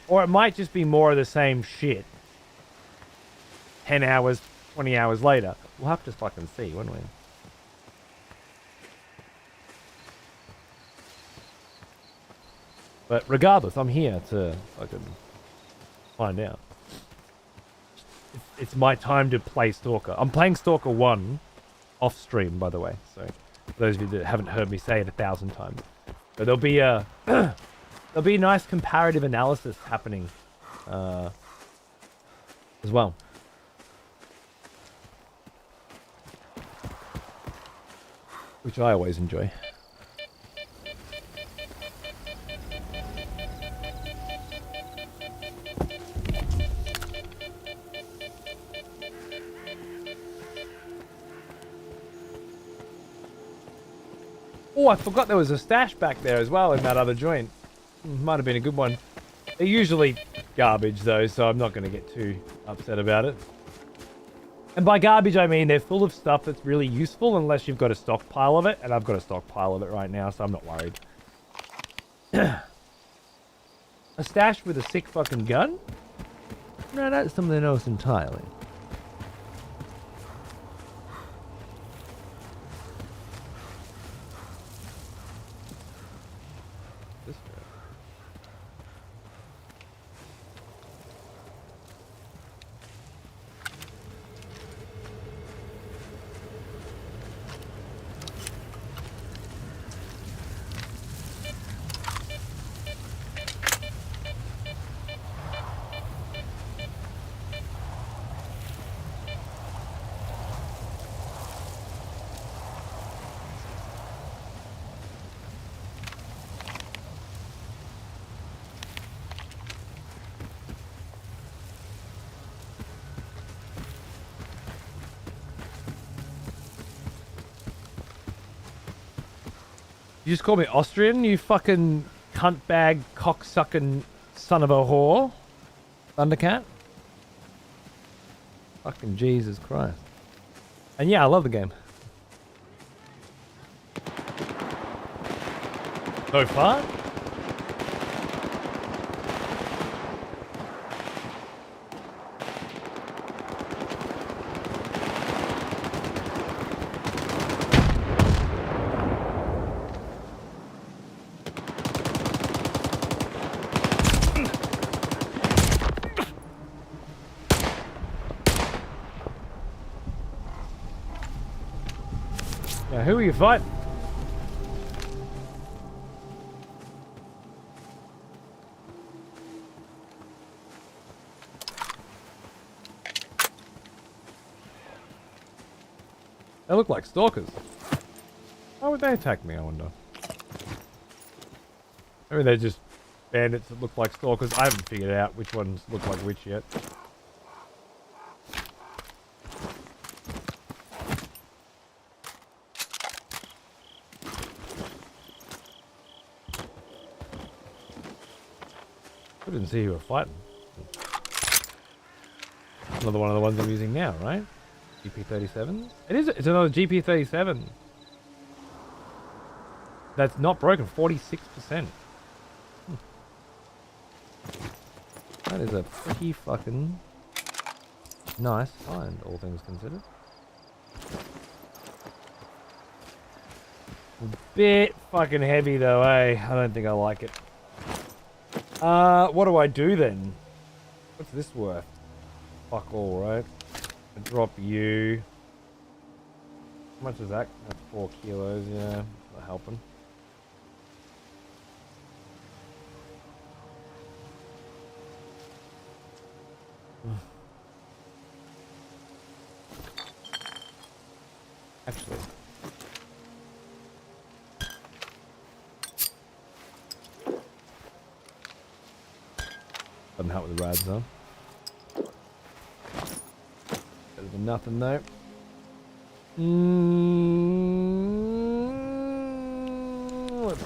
Or it might just be more of the same shit 10 hours, 20 hours later. We'll have to fucking see, won't we? But regardless, I'm here to fucking find out. It's my time to play Stalker. I'm playing Stalker 1 off stream, by the way. So, for those of you that haven't heard me say it 1,000 times. But there'll be a nice comparative analysis happening as well. Which I always enjoy. Oh, I forgot there was a stash back there as well in that other joint. Might have been a good one. They're usually garbage though, so I'm not going to get too upset about it. And by garbage, I mean they're full of stuff that's really useful unless you've got a stockpile of it. And I've got a stockpile of it right now, so I'm not worried. A stash with a sick fucking gun? No, that's something else entirely. You just call me Austrian, you fucking cunt bag, cocksucking son of a whore? Thundercat? Fucking Jesus Christ. And yeah, I love the game. So far? Now, who are you fighting? They look like stalkers. Why would they attack me, I wonder? Maybe they're just bandits that look like stalkers. I haven't figured out which ones look like which yet. I didn't see who were fighting. Another one of the ones I'm using now, right? GP37? It's another GP37. That's not broken, 46%. That is a pretty fucking nice find, all things considered. A bit fucking heavy though, eh? I don't think I like it. What do I do then? What's this worth? Fuck all, right? I drop you. How much is that? That's 4 kilos, yeah. Not helping. Actually. Doesn't help with the rads though. Better than nothing though. Let's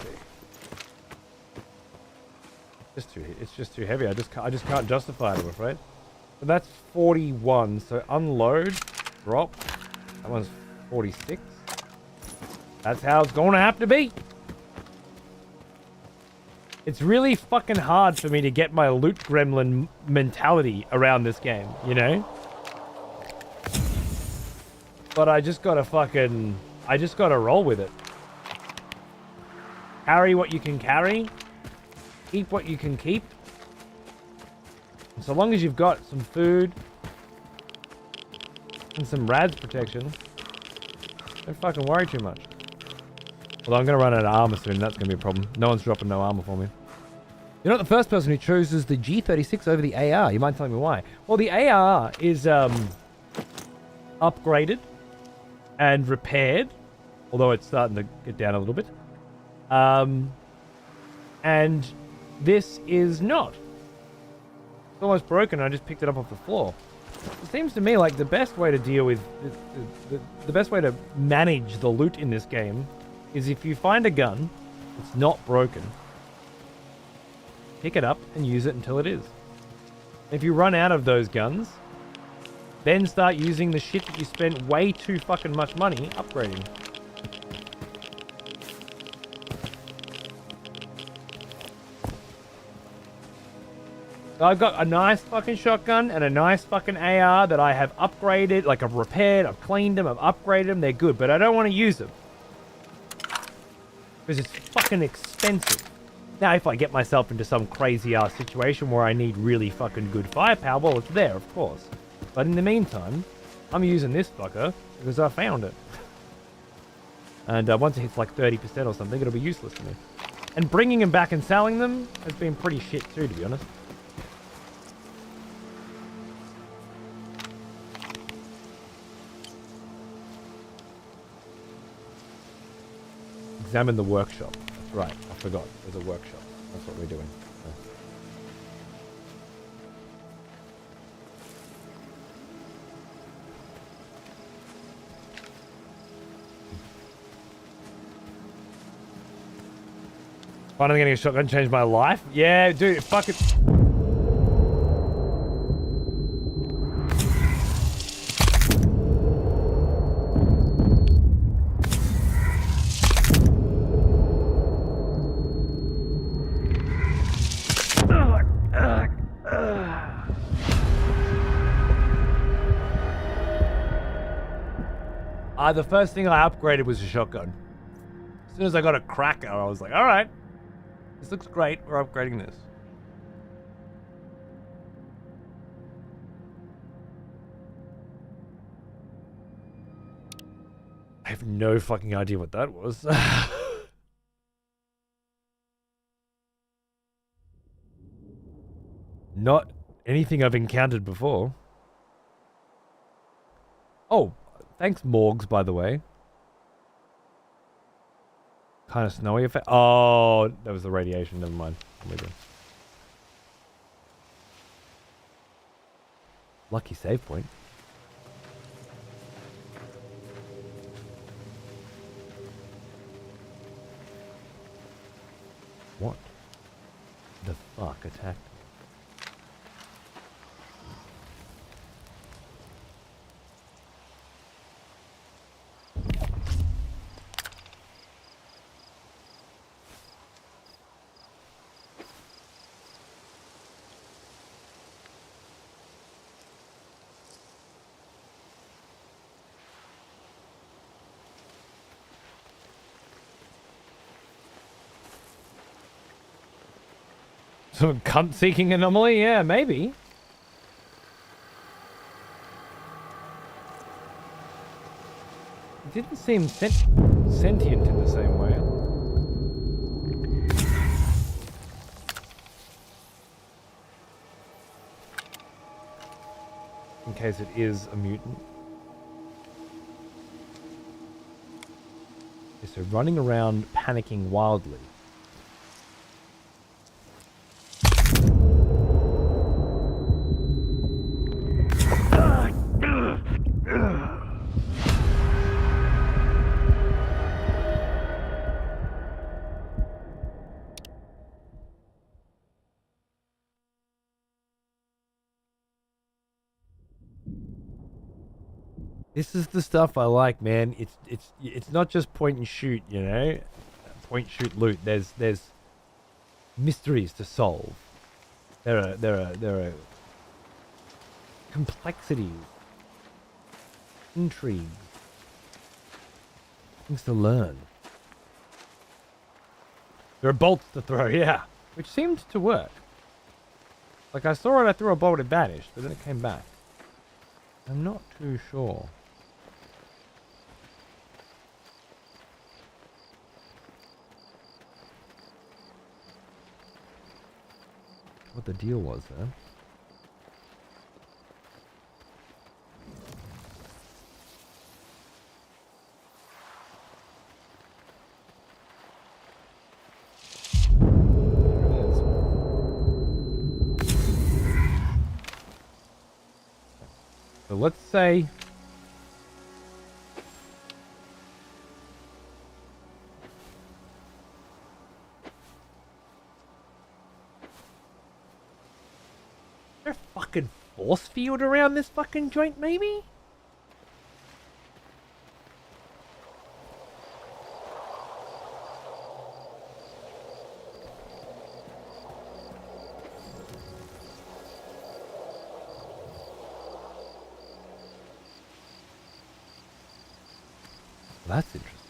see. It's just too heavy. I just can't justify it, I'm afraid. So that's 41. So unload, drop. That one's 46. That's how it's gonna have to be. It's really fucking hard for me to get my loot gremlin mentality around this game, you know? But I just gotta roll with it. Carry what you can carry. Keep what you can keep. And so long as you've got some food and some rads protection, don't fucking worry too much. Although I'm going to run out of armor soon, that's going to be a problem. No one's dropping no armor for me. You're not the first person who chooses the G36 over the AR. You mind telling me why? Well, the AR is upgraded and repaired, although it's starting to get down a little bit. And this is not. It's almost broken. I just picked it up off the floor. It seems to me like the best way to deal with the best way to manage the loot in this game is if you find a gun that's not broken, pick it up and use it until it is. If you run out of those guns, then start using the shit that you spent way too fucking much money upgrading. So I've got a nice fucking shotgun and a nice fucking AR that I have upgraded, like I've repaired, I've cleaned them, I've upgraded them, they're good, but I don't want to use them. Because it's fucking expensive. Now, if I get myself into some crazy-ass situation where I need really fucking good firepower, well, it's there, of course. But in the meantime, I'm using this fucker because I found it. And once it hits like 30% or something, it'll be useless to me. And bringing them back and selling them has been pretty shit too, to be honest. Examine the workshop. That's right. I forgot. There's a workshop. That's what we're doing. Finally getting a shotgun changed my life? Yeah, dude, fuck it. The first thing I upgraded was a shotgun. As soon as I got a cracker, I was like, all right, this looks great. We're upgrading this. I have no fucking idea what that was. Not anything I've encountered before. Oh, thanks Morgs, by the way. Kind of snowy effect. Oh, that was the radiation. Never mind. I'm with you. Lucky save point. What the fuck attacked? Some cunt-seeking anomaly? Yeah, maybe. It didn't seem sentient in the same way. In case it is a mutant. Okay, so running around panicking wildly. This is the stuff I like, man. It's not just point and shoot, you know, point shoot loot. There's mysteries to solve. There are complexities, intrigues, things to learn. There are bolts to throw, yeah, which seemed to work. Like I saw it, I threw a bolt, it vanished, but then it came back. I'm not too sure. What the deal was there. There it is. So let's say fucking force field around this fucking joint, maybe? That's interesting.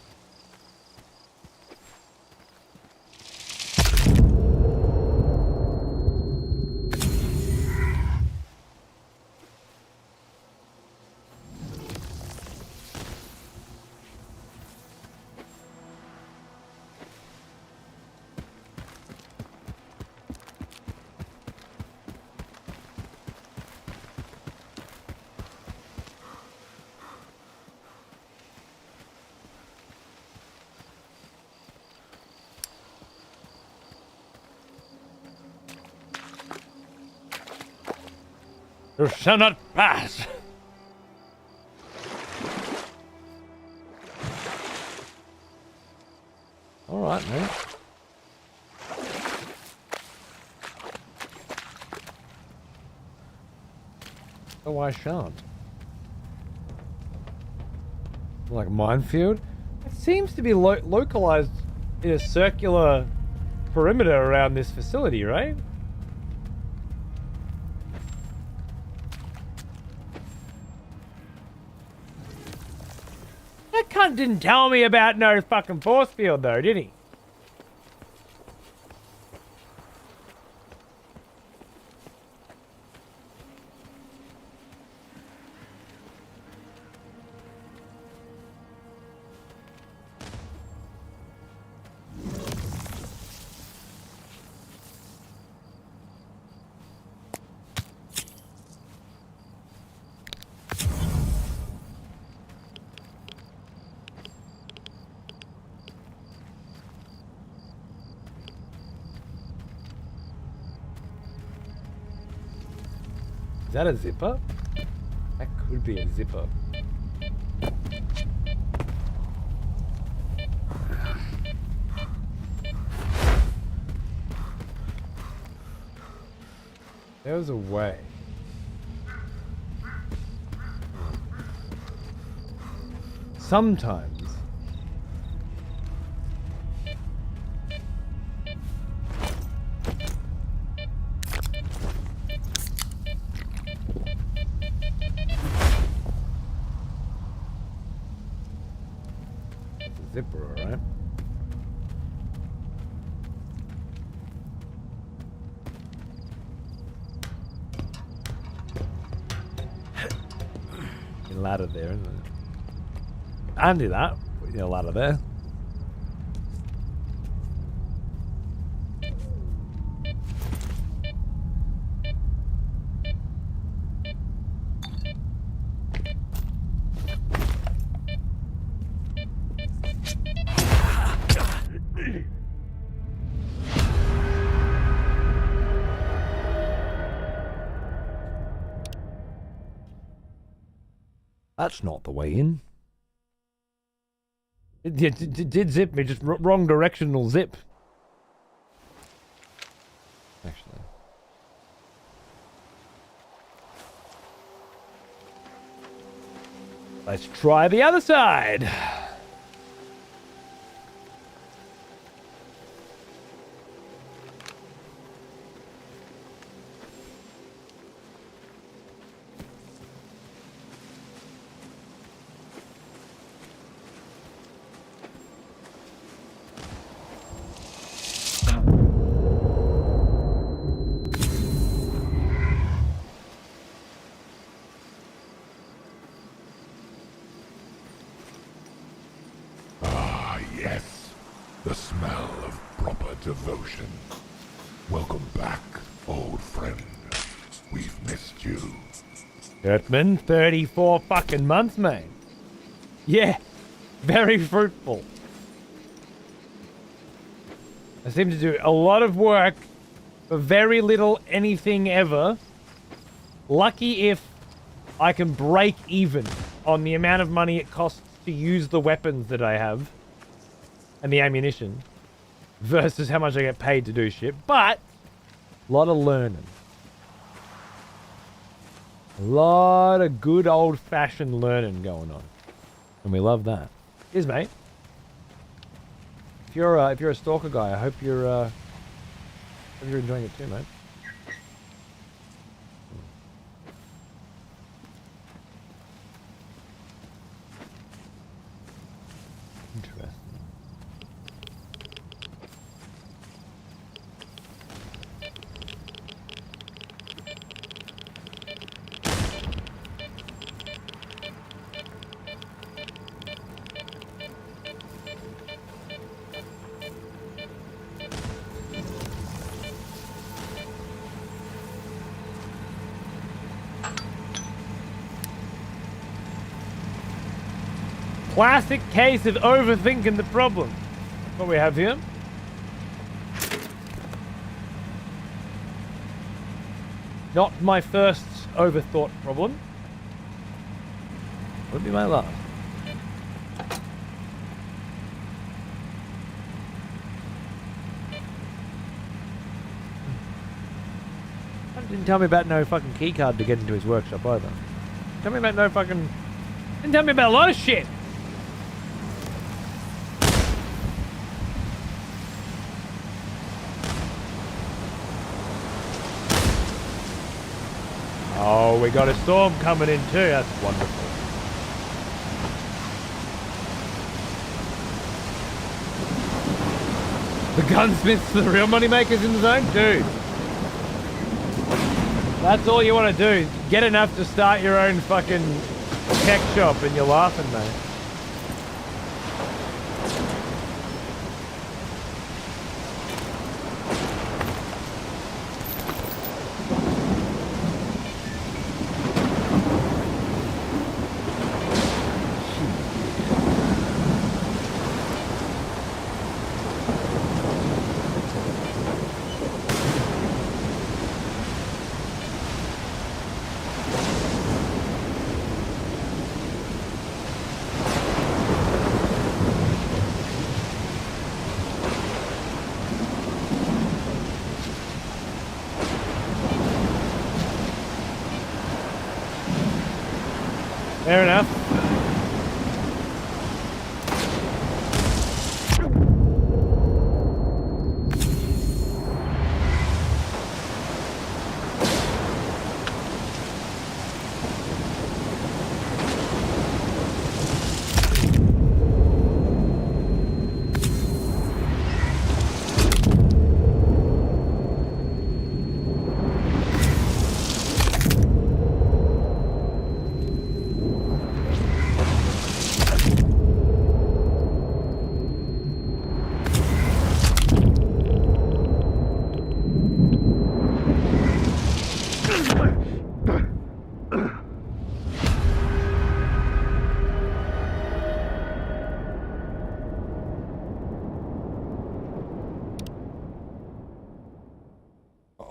You shall not pass! Alright, mate. Oh, I shan't. Like a minefield? It seems to be localized in a circular perimeter around this facility, right? That cunt didn't tell me about no fucking force field though, did he? Is that a zipper? That could be a zipper. There was a way. Sometimes. It's a zipper, alright? Ladder there, isn't it? I can do that. Put your ladder there. That's not the way in. It did zip me, just wrong directional zip. Actually. Let's try the other side. The smell of proper devotion. Welcome back, old friend. We've missed you. Kurtman, 34 fucking months, mate. Yeah, very fruitful. I seem to do a lot of work for very little anything ever. Lucky if I can break even on the amount of money it costs to use the weapons that I have. And the ammunition versus how much I get paid to do shit, but a lot of learning, a lot of good old-fashioned learning going on, and we love that. Cheers, mate. If you're a Stalker guy, I hope you're enjoying it too, mate. Interesting. Classic case of overthinking the problem. That's what we have here. Not my first overthought problem. Would be my last. Didn't tell me about no fucking key card to get into his workshop either. Tell me about no fucking... Didn't tell me about a lot of shit. Oh, we got a storm coming in too. That's wonderful. The gunsmiths, the real moneymakers in the zone? Dude. That's all you want to do. Get enough to start your own fucking tech shop and you're laughing, mate. Fair enough.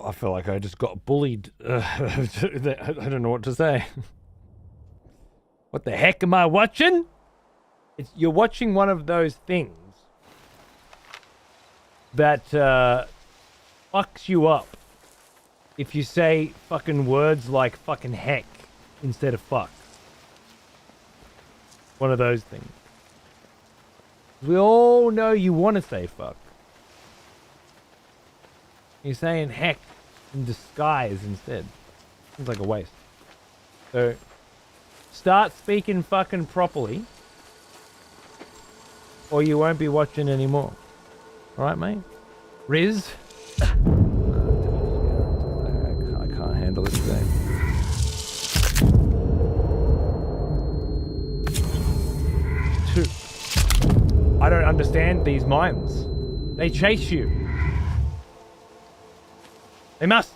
I feel like I just got bullied. I don't know what to say. What the heck am I watching? You're watching one of those things that fucks you up if you say fucking words like fucking heck instead of fuck. One of those things. We all know you want to say fuck. You're saying heck in disguise instead. Seems like a waste. So, start speaking fucking properly, or you won't be watching anymore. Alright, mate? Riz? I can't handle this today. I don't understand these mimes. They chase you. They must.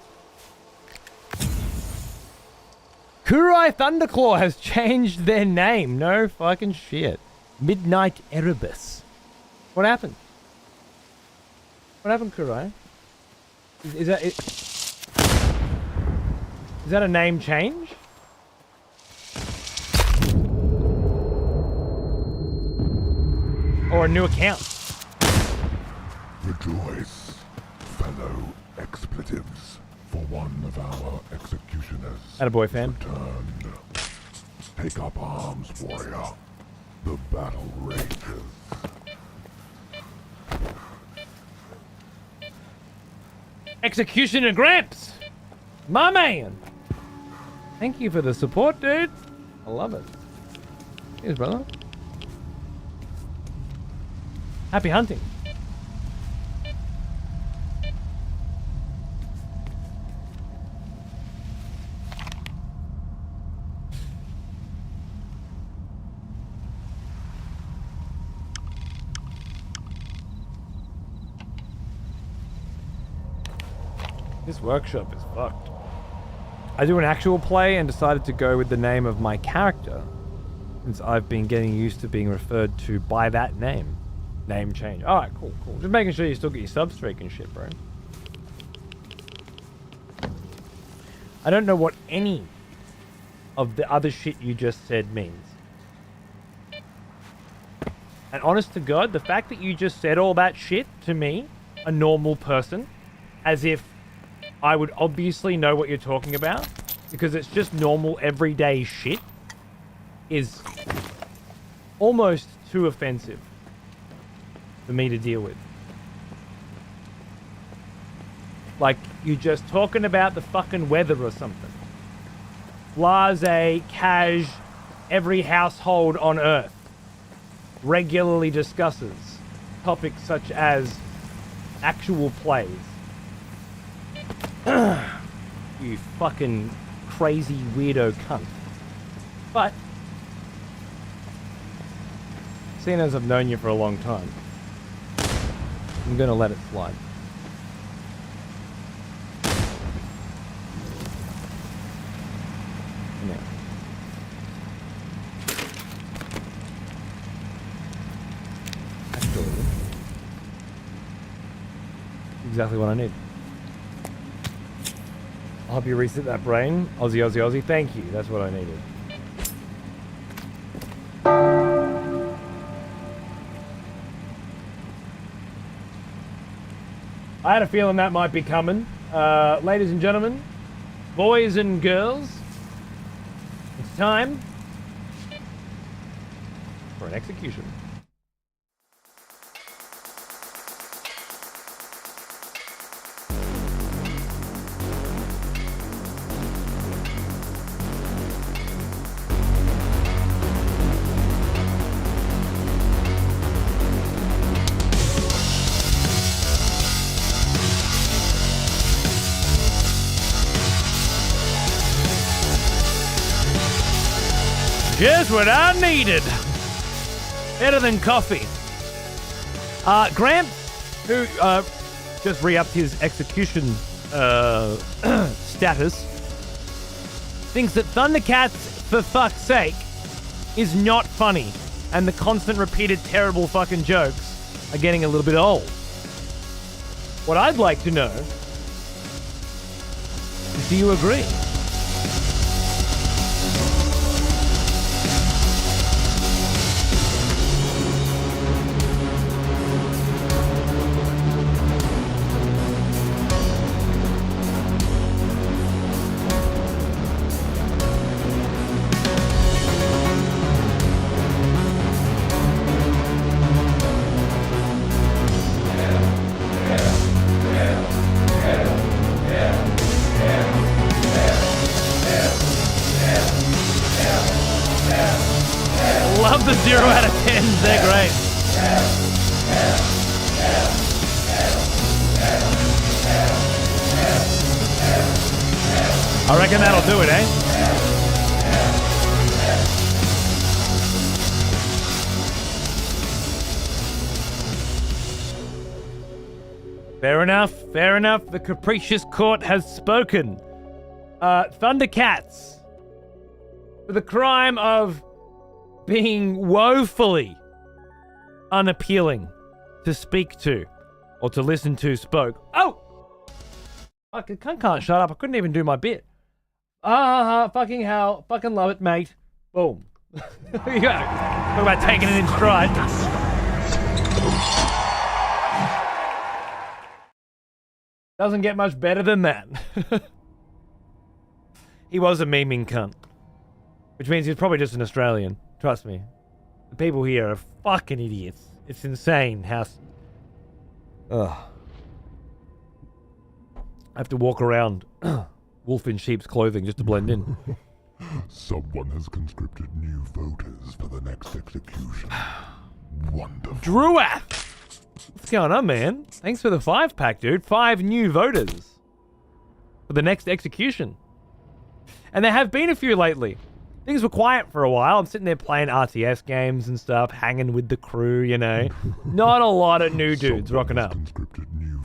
Kurai Thunderclaw has changed their name. No fucking shit. Midnight Erebus. What happened? What happened, Kurai? Is that a name change? Or a new account? Rejoice, fellow expletives, for one of our executioners. Attaboy, fan. Returned. Take up arms, warrior. The battle rages. Executioner Gramps! My man! Thank you for the support, dude. I love it. Cheers, brother. Happy hunting. This workshop is fucked. I do an actual play and decided to go with the name of my character, since I've been getting used to being referred to by that name. Name change. Alright, cool. Just making sure you still get your substreak and shit, bro. I don't know what any of the other shit you just said means. And honest to God, the fact that you just said all that shit to me, a normal person, as if I would obviously know what you're talking about, because it's just normal everyday shit, is almost too offensive for me to deal with. Like, you're just talking about the fucking weather or something. Blase, cash, every household on Earth regularly discusses topics such as actual plays. You fucking crazy weirdo cunt. But, seeing as I've known you for a long time, I'm gonna let it slide. Yeah. Actually, exactly what I need. I'll help you reset that brain. Aussie, Aussie, Aussie. Thank you. That's what I needed. I had a feeling that might be coming. Ladies and gentlemen, boys and girls, it's time for an execution. Just what I needed. Better than coffee. Gramps, who just re-upped his execution status, thinks that Thundercats, for fuck's sake, is not funny, and the constant repeated terrible fucking jokes are getting a little bit old. What I'd like to know is, do you agree? Love the 0 out of 10s, they're great. I reckon that'll do it, eh? Fair enough, fair enough. The capricious court has spoken. Thundercats, for the crime of being woefully unappealing to speak to or to listen to, spoke. Oh! I can't shut up. I couldn't even do my bit. Fucking hell. Fucking love it, mate. Boom. There you go. Talk about taking it in stride. Doesn't get much better than that. He was a memeing cunt. Which means he's probably just an Australian. Trust me. The people here are fucking idiots. It's insane how... Ugh. I have to walk around wolf in sheep's clothing just to blend in. Someone has conscripted new voters for the next execution. Wonderful. Druath! What's going on, man? Thanks for the 5-pack, dude. 5 new voters for the next execution. And there have been a few lately. Things were quiet for a while. I'm sitting there playing RTS games and stuff, hanging with the crew, you know. Not a lot of new dudes rocking up.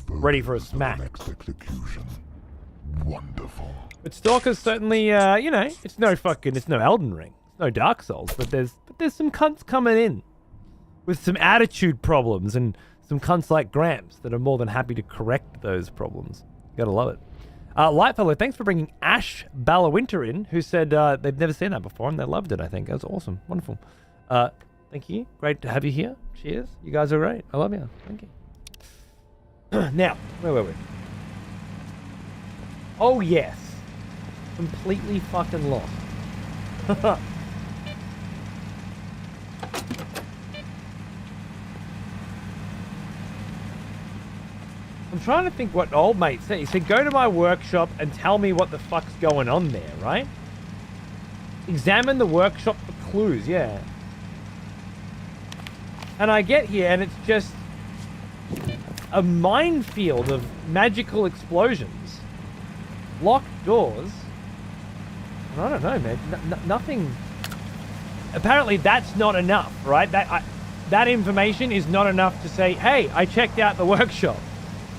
Ready for a smack. Wonderful. But Stalker's certainly, you know, it's no Elden Ring. It's no Dark Souls, but there's some cunts coming in with some attitude problems and some cunts like Gramps that are more than happy to correct those problems. Gotta love it. Lightfellow, thanks for bringing Ash Ballawinter in, who said they've never seen that before and they loved it, I think. That was awesome. Wonderful. Thank you. Great to have you here. Cheers. You guys are great. I love you. Thank you. Now, where were we? Oh, yes. Completely fucking lost. I'm trying to think what old mate said. He said, go to my workshop and tell me what the fuck's going on there, right? Examine the workshop for clues, yeah. And I get here and it's just a minefield of magical explosions. Locked doors. And I don't know, man. Nothing. Apparently that's not enough, right? That information is not enough to say, hey, I checked out the workshop.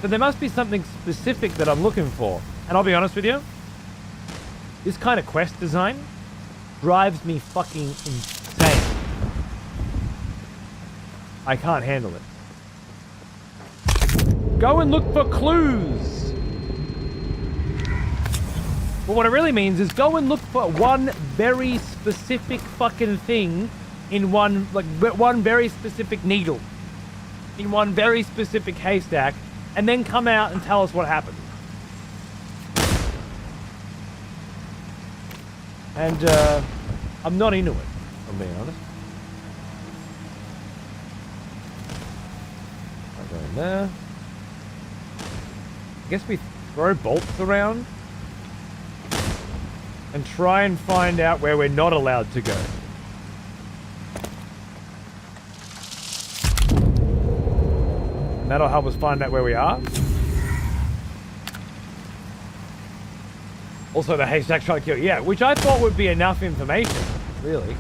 So there must be something specific that I'm looking for. And I'll be honest with you, this kind of quest design drives me fucking insane. I can't handle it. Go and look for clues. But what it really means is go and look for one very specific fucking thing in one very specific needle. In one very specific haystack. And then come out and tell us what happened. And I'm not into it, if I'm being honest. I'll go in there. I guess we throw bolts around and try and find out where we're not allowed to go. And that'll help us find out where we are. Also, the haystack's trying to kill. Yeah, which I thought would be enough information, really.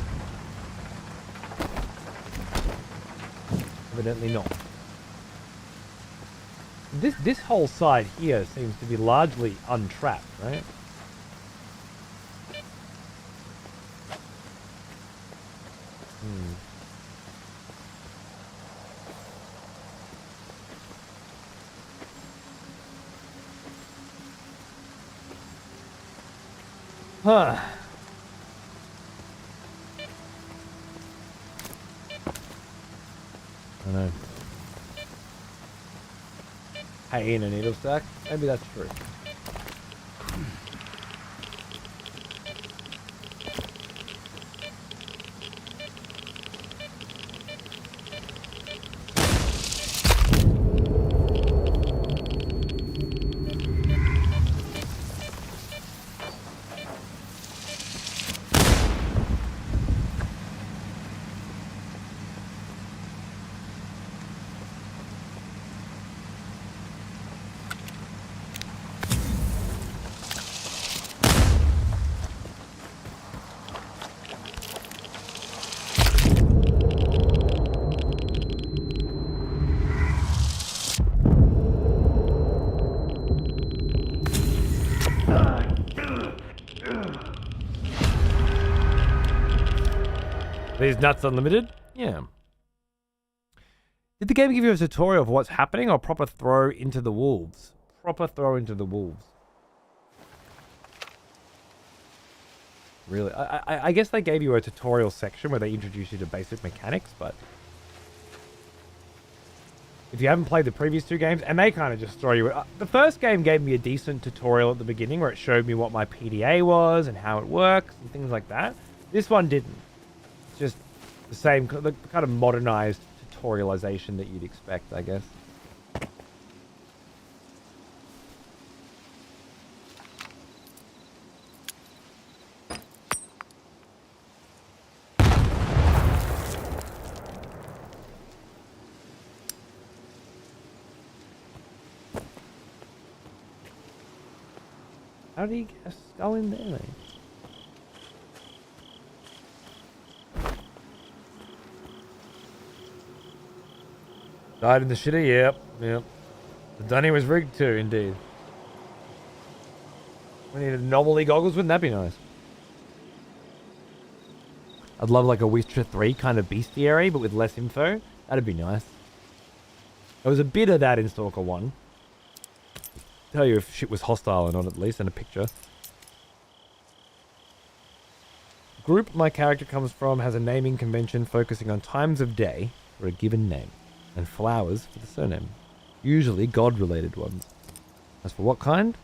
Evidently not. This whole side here seems to be largely untrapped, right? Huh. I don't know. Hay in a needle stack? Maybe that's true. These nuts unlimited? Yeah. Did the game give you a tutorial of what's happening or proper throw into the wolves? Proper throw into the wolves. Really? I guess they gave you a tutorial section where they introduced you to basic mechanics, but if you haven't played the previous two games, and they kind of just throw you... the first game gave me a decent tutorial at the beginning where it showed me what my PDA was and how it works and things like that. This one didn't. It's just the same, the kind of modernized tutorialization that you'd expect, I guess. How do you get a skull in there, mate? Died in the shitter? Yep. The dunny was rigged too, indeed. We need anomaly goggles, wouldn't that be nice? I'd love like a Witcher 3 kind of bestiary, but with less info. That'd be nice. There was a bit of that in Stalker 1. Tell you if shit was hostile or not, at least, and a picture. The group my character comes from has a naming convention focusing on times of day for a given name, and flowers for the surname. Usually god-related ones. As for what kind?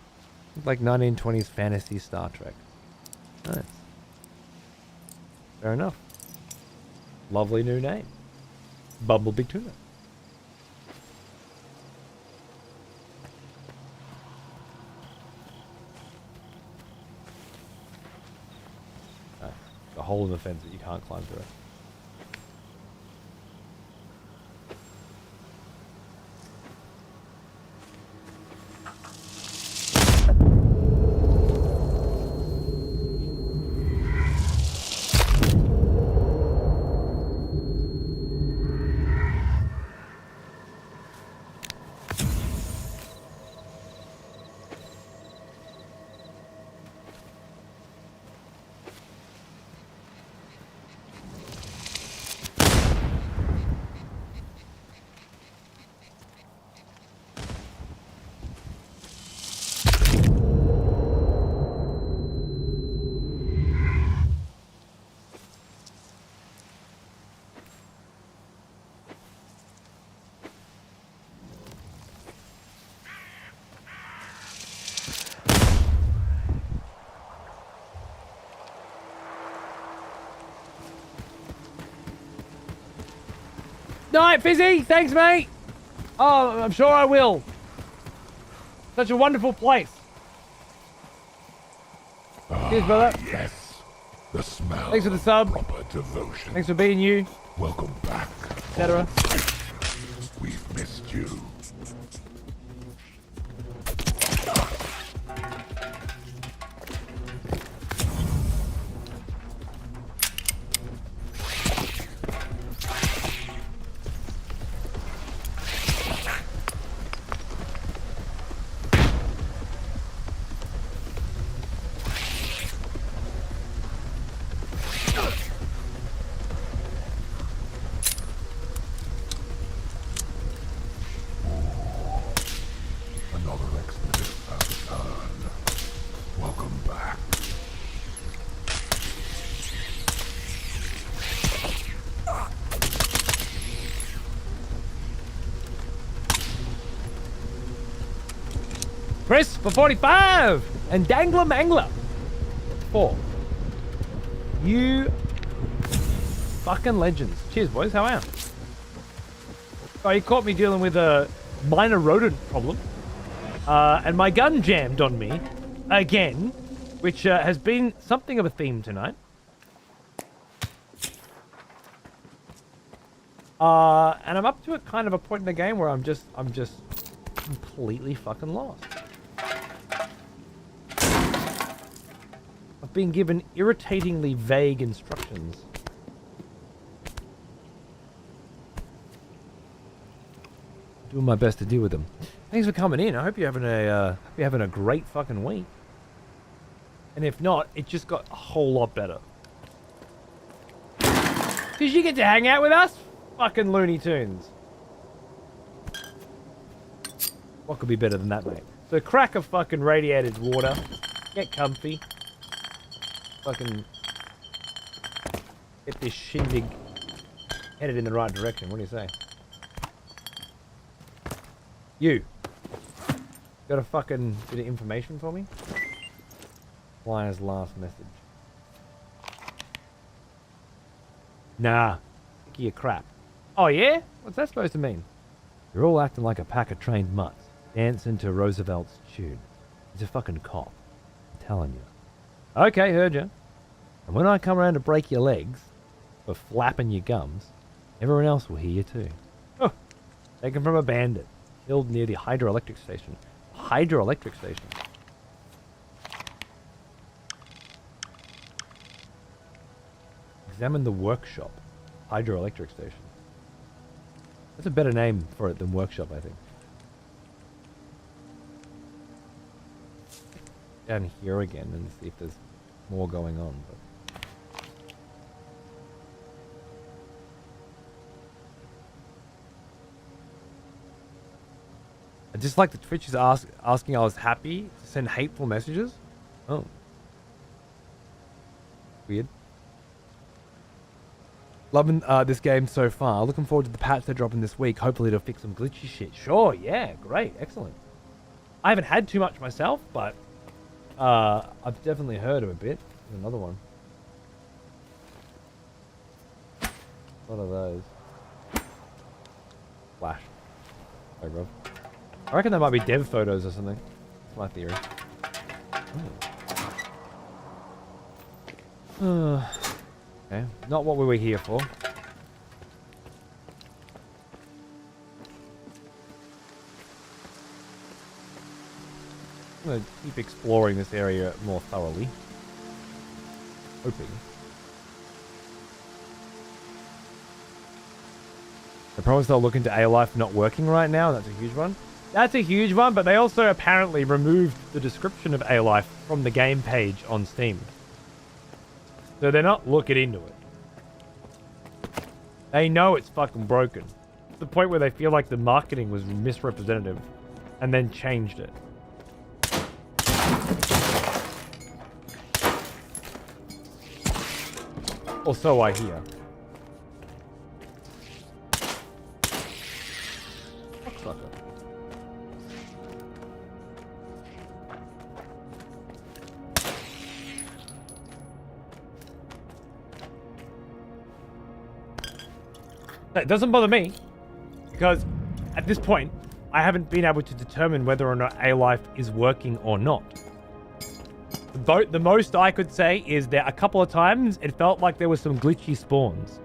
Like 1920s fantasy Star Trek. Nice. Fair enough. Lovely new name. Bumblebee Tuna. Nice. A hole in the fence that you can't climb through. Night, Fizzy! Thanks, mate! Oh, I'm sure I will. Such a wonderful place. Cheers, brother. Yes. The smell. Thanks for the sub. Proper devotion. Thanks for being you. Welcome back. Etc. We've missed you. Chris for 45 and Dangler Mangler 4. You fucking legends. Cheers, boys. How are you? Oh, you caught me dealing with a minor rodent problem, and my gun jammed on me again, which has been something of a theme tonight. And I'm up to a kind of a point in the game where I'm just completely fucking lost. I've been given irritatingly vague instructions. Doing my best to deal with them. Thanks for coming in. I hope you're having a great fucking week. And if not, it just got a whole lot better. Cause you get to hang out with us, fucking Looney Tunes. What could be better than that, mate? So crack a fucking radiated water, get comfy, fucking get this shindig headed in the right direction. What do you say? You got a fucking bit of information for me? Flyer's last message. Nah, sick of your crap. Oh yeah? What's that supposed to mean? You're all acting like a pack of trained mutts, dancing to Roosevelt's tune. He's a fucking cop. I'm telling you. Okay, heard you. And when I come around to break your legs for flapping your gums, everyone else will hear you too. Oh, taken from a bandit, killed near the hydroelectric station. Hydroelectric station. Examine the workshop. Hydroelectric station. That's a better name for it than workshop, I think. Down here again and see if there's more going on. But I just like the Twitch is asking I was happy to send hateful messages. Oh. Weird. Loving this game so far. Looking forward to the patch they're dropping this week. Hopefully it'll fix some glitchy shit. Sure, yeah, great, excellent. I haven't had too much myself, but I've definitely heard of a bit. There's another one. What are those? Flash. Hey, Rob. I reckon that might be dev photos or something. That's my theory. Okay, not what we were here for. I'm gonna keep exploring this area more thoroughly. Hoping. The problem is they'll look into A-Life not working right now. That's a huge one. That's a huge one, but they also apparently removed the description of A-Life from the game page on Steam. So they're not looking into it. They know it's fucking broken. To the point where they feel like the marketing was misrepresentative and then changed it. Or so I hear. Fuck. It doesn't bother me, because at this point, I haven't been able to determine whether or not A-Life is working or not. The most I could say is that a couple of times it felt like there was some glitchy spawns.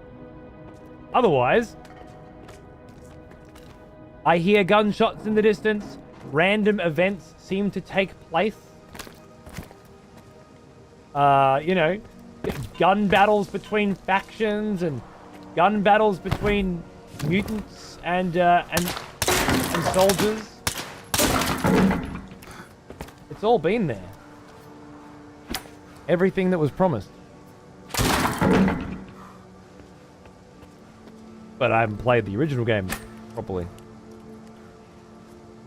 Otherwise, I hear gunshots in the distance. Random events seem to take place. You know, gun battles between factions and gun battles between mutants and soldiers. It's all been there. Everything that was promised. But I haven't played the original game properly.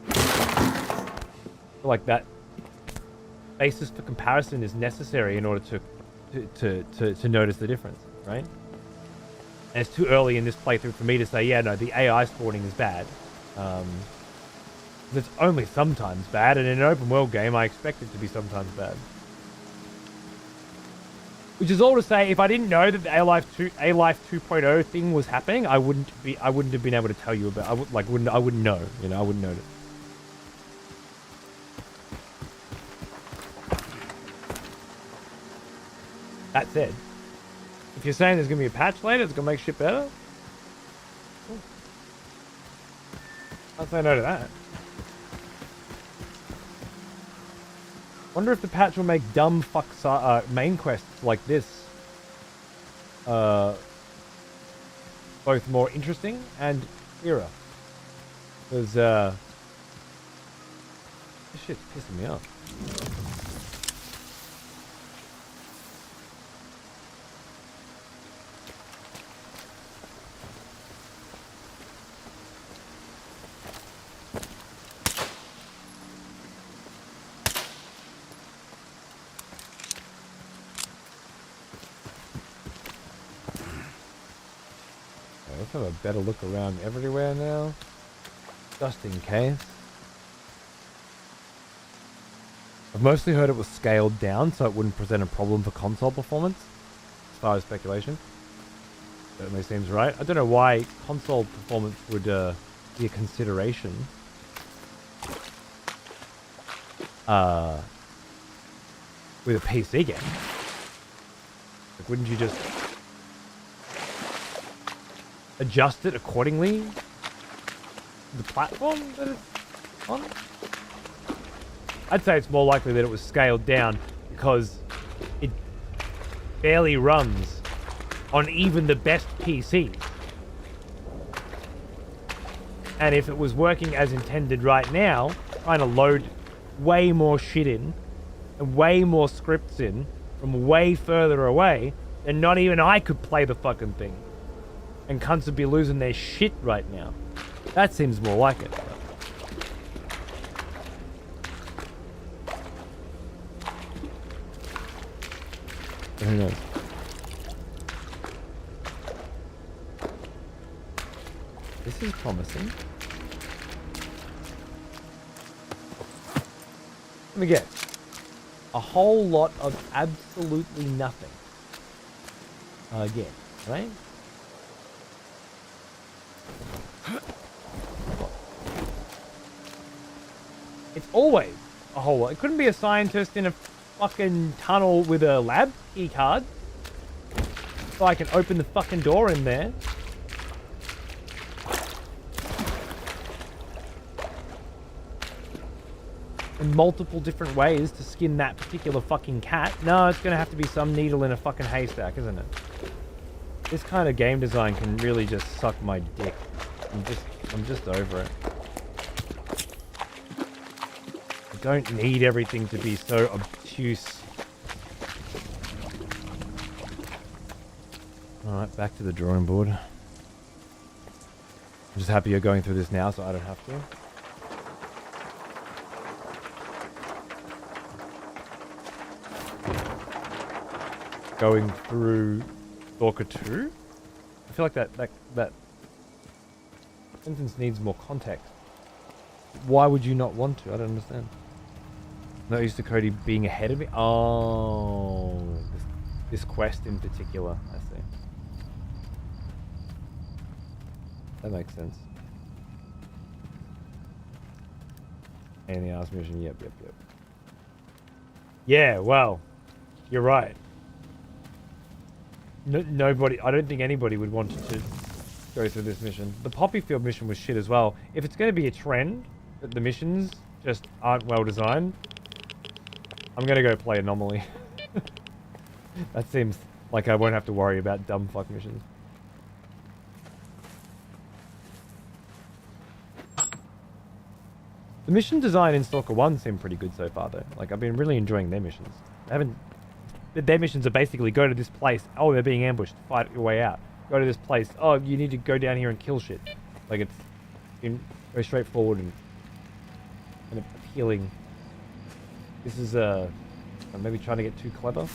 I feel like that basis for comparison is necessary in order to notice the difference, right? And it's too early in this playthrough for me to say, yeah, no, the AI spawning is bad. It's only sometimes bad, and in an open world game, I expect it to be sometimes bad. Which is all to say, if I didn't know that the A-Life 2.0 thing was happening, I wouldn't have been able to tell you about. I wouldn't know. You know, I wouldn't know it. That said, if you're saying there's gonna be a patch later, it's gonna make shit better. Cool. I'll say no to that. Wonder if the patch will make dumb fuck main quests like this both more interesting and clearer. Because this shit's pissing me off. Let's have a better look around everywhere now, just in case. I've mostly heard it was scaled down so it wouldn't present a problem for console performance, as far as speculation. Certainly seems right. I don't know why console performance would be a consideration. With a PC game. Like, wouldn't you just adjust it accordingly to the platform that it's on? I'd say it's more likely that it was scaled down because it barely runs on even the best PCs. And if it was working as intended right now, trying to load way more shit in and way more scripts in from way further away, then not even I could play the fucking thing. And cunts would be losing their shit right now. That seems more like it. But who knows? This is promising. Let me get. a whole lot of absolutely nothing. Again, right? It's always a whole lot. It couldn't be a scientist in a fucking tunnel with a lab key card. So I can open the fucking door in there. In multiple different ways to skin that particular fucking cat. No, it's gonna have to be some needle in a fucking haystack, isn't it? This kind of game design can really just suck my dick. I'm just over it. I don't need everything to be so obtuse. Alright, back to the drawing board. I'm just happy you're going through this now so I don't have to. Going through Stalker 2? I feel like that sentence needs more context. Why would you not want to? I don't understand. Not used to Cody being ahead of me? Oh, this quest in particular, I see. That makes sense. And the ass mission, yep. Yeah, well, you're right. Nobody, I don't think anybody would want to go through this mission. The Poppy Field mission was shit as well. If it's going to be a trend that the missions just aren't well designed, I'm going to go play Anomaly. That seems like I won't have to worry about dumb fuck missions. The mission design in Stalker 1 seemed pretty good so far though. Like I've been really enjoying their missions. Their missions are basically go to this place. Oh, they're being ambushed. Fight your way out. Go to this place. Oh, you need to go down here and kill shit. Like it's very straightforward and appealing. This is I'm maybe trying to get too clever.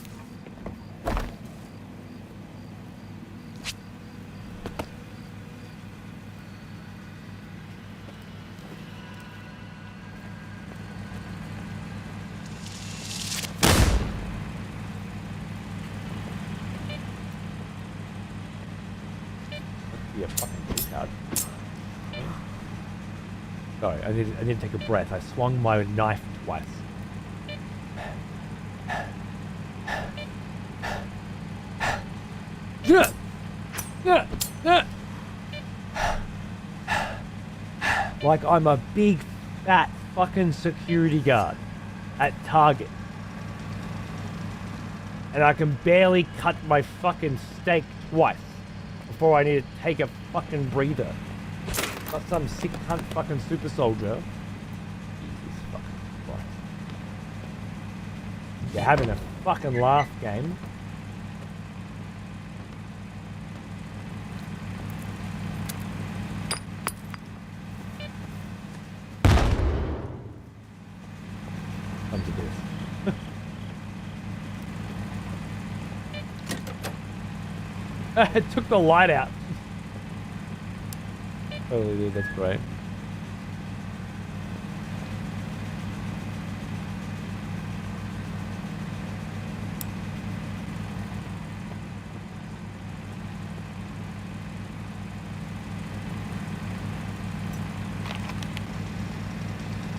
Sorry, I need to take a breath. I swung my knife twice. Like I'm a big, fat fucking security guard at Target. And I can barely cut my fucking steak twice before I need to take a fucking breather. Not some sick cunt fucking super soldier. Jesus fucking Christ. You're having a fucking laugh, game. Come to this. It took the light out. Totally did, that's great.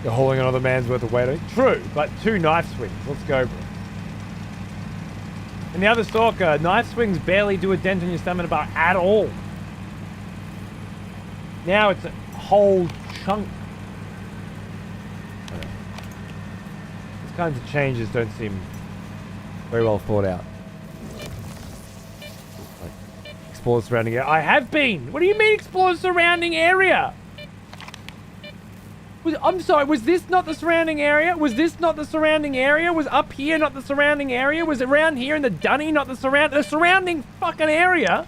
You're hauling another man's worth of weight. True, but 2 knife swings. Let's go, bro. And the other Stalker, knife swings barely do a dent in your stamina bar at all. Now it's a whole chunk. These kinds of changes don't seem very well thought out. Like, explore the surrounding area. I have been! What do you mean explore the surrounding area? I'm sorry, was this not the surrounding area? Was this not the surrounding area? Was up here not the surrounding area? Was it around here in the dunny not the surrounding fucking area?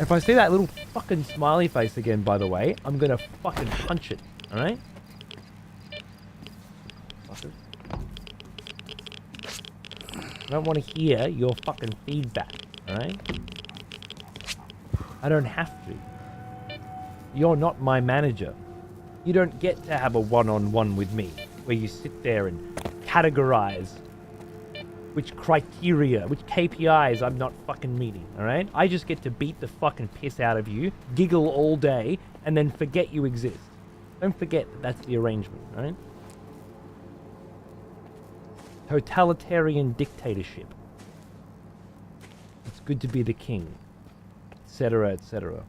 If I see that little fucking smiley face again, by the way, I'm gonna fucking punch it, alright? I don't want to hear your fucking feedback, alright? I don't have to. You're not my manager. You don't get to have a one-on-one with me. where you sit there and categorize which criteria, which KPIs I'm not fucking meeting, alright? I just get to beat the fucking piss out of you, giggle all day, and then forget you exist. Don't forget that that's the arrangement, alright? Totalitarian dictatorship. It's good to be the king, etc., etc.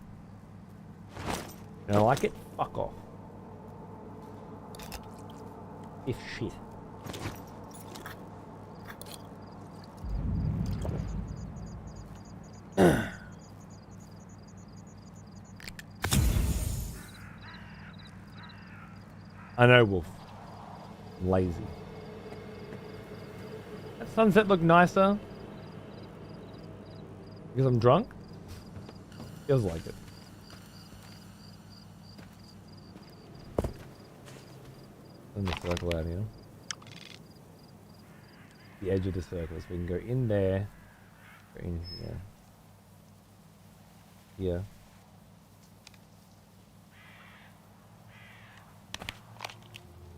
You don't like it? Fuck off. If shit. I know, Wolf. I'm lazy. That sunset look nicer? Because I'm drunk? Feels like it. Send the circle out here. The edge of the circle, so we can go in there, go in here. Here.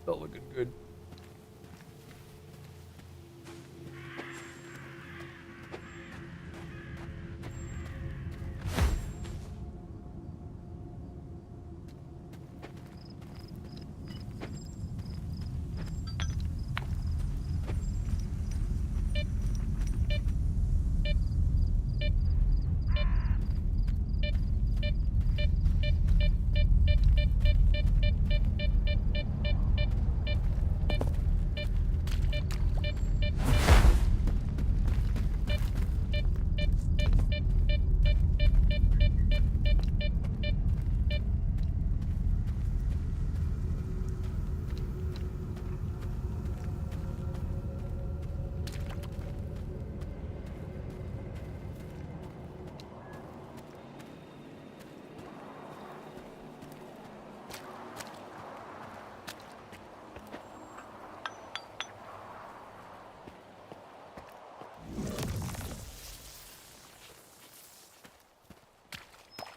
Not looking good.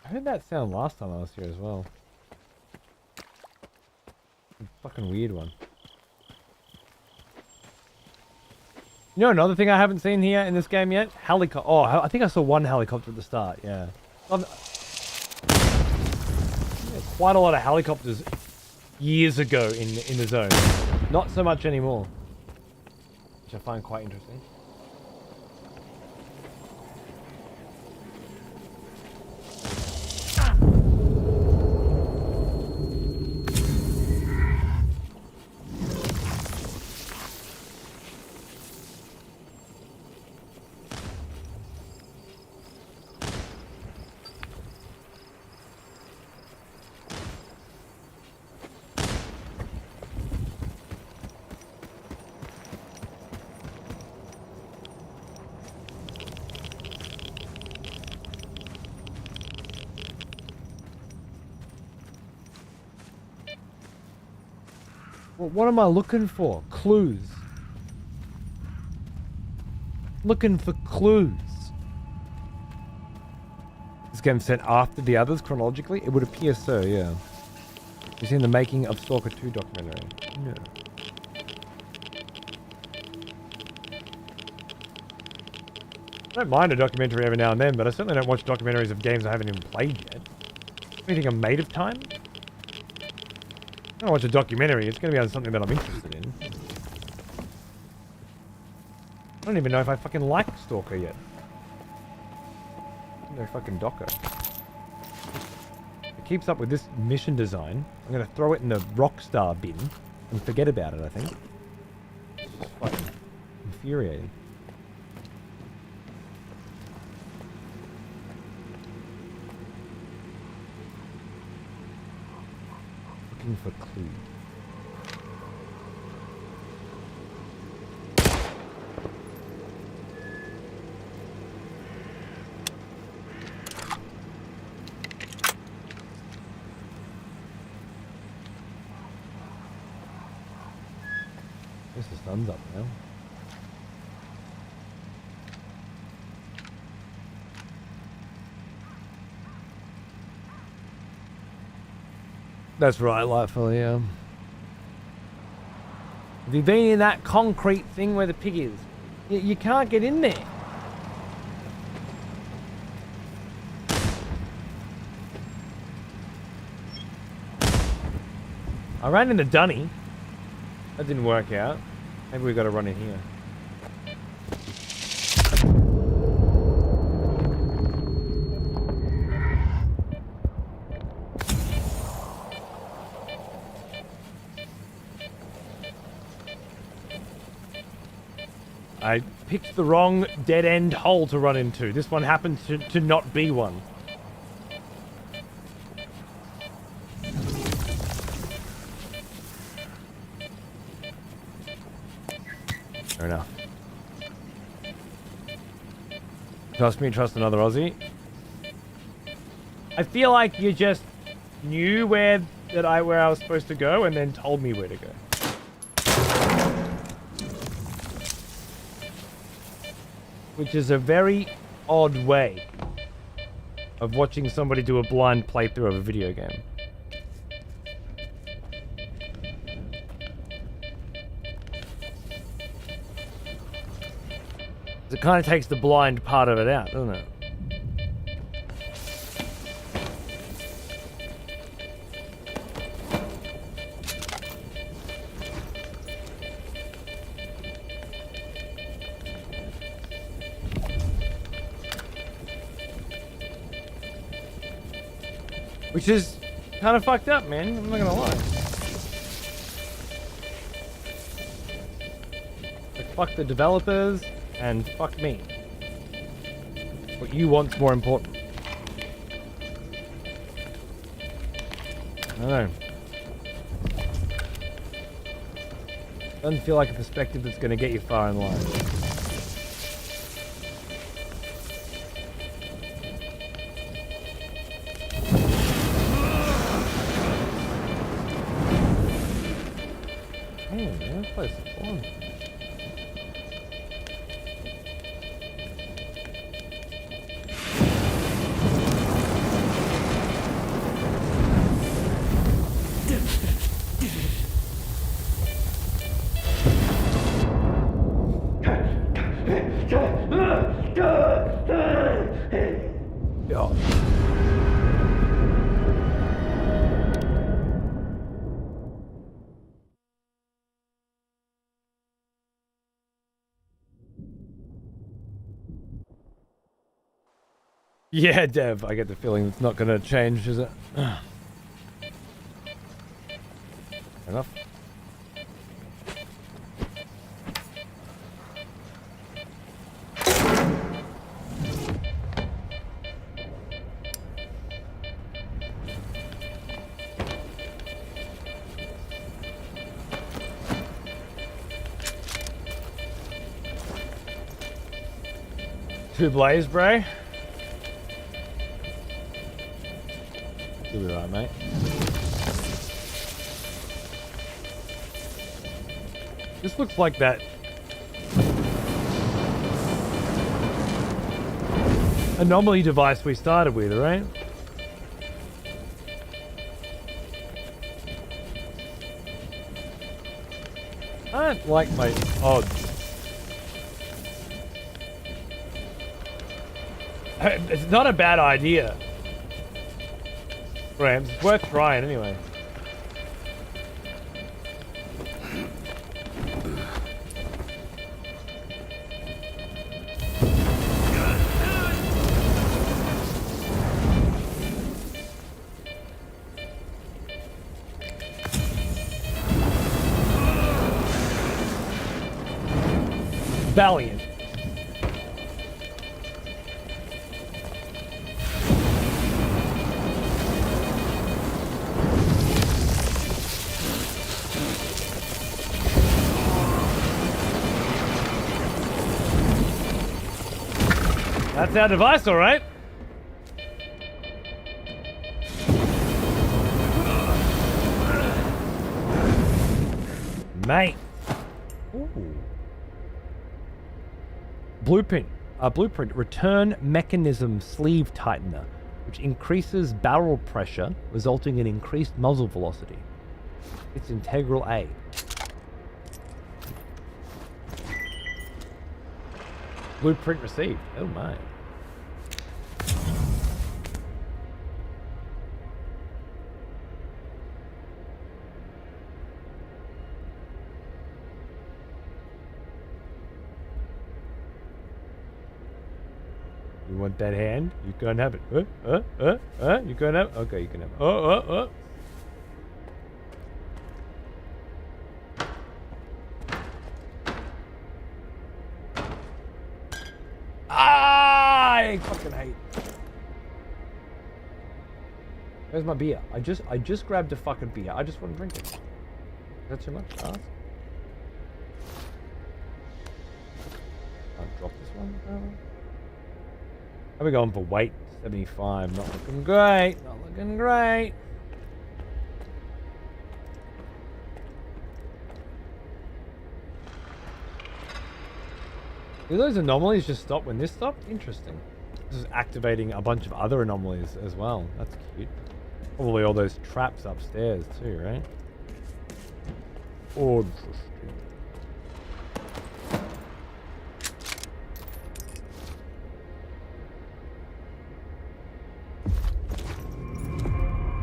I heard that sound last time I was here as well. A fucking weird one. You know another thing I haven't seen here in this game yet? Helicopter. Oh, I think I saw one helicopter at the start, yeah. Quite a lot of helicopters years ago in the zone. Not so much anymore. Which I find quite interesting. What am I looking for? Clues. Looking for clues. This game's set after the others chronologically? It would appear so, yeah. You've seen the making of Stalker 2 documentary? No. I don't mind a documentary every now and then, but I certainly don't watch documentaries of games I haven't even played yet. What do you think, I'm made of time? I watch a documentary, it's going to be on something that I'm interested in. I don't even know if I fucking like Stalker yet. No fucking docker. It keeps up with this mission design. I'm going to throw it in the Rockstar bin and forget about it, I think. It's just fucking infuriating. For clues. I guess the sun's up now. That's right, Lightfall, yeah. Have you been in that concrete thing where the pig is? You can't get in there. I ran in the dunny. That didn't work out. Maybe we got to run in here. I picked the wrong dead-end hole to run into. This one happened to not be one. Fair enough. Trust me, trust another Aussie. I feel like you just knew where I was supposed to go and then told me where to go. Which is a very odd way of watching somebody do a blind playthrough of a video game. It kind of takes the blind part of it out, doesn't it? Which is kind of fucked up, man. I'm not gonna lie. Like, fuck the developers and fuck me. What you want's more important. I don't know. Doesn't feel like a perspective that's gonna get you far in life. Yeah, Dev, I get the feeling it's not going to change, is it? Fair enough. Two blaze, bro. You'll be right, mate. This looks like that anomaly device we started with, right? I don't like my odds. It's not a bad idea. Rams, it's worth trying anyway. Valiant. That's our device, all right. Mate. Ooh. Blueprint. Blueprint. Return mechanism sleeve tightener, which increases barrel pressure, resulting in increased muzzle velocity. It's integral A. Blueprint received. Oh my. You want that hand? You can't have it. You can't have it? Okay, you can have it. I fucking hate. Where's my beer? I just grabbed a fucking beer. I just want to drink it. Is that too much to ask? I'll drop this one. How are we going for weight? 75. Not looking great. Not looking great. Do those anomalies just stop when this stopped? Interesting. This is activating a bunch of other anomalies as well. That's cute. Probably all those traps upstairs too, right? Interesting.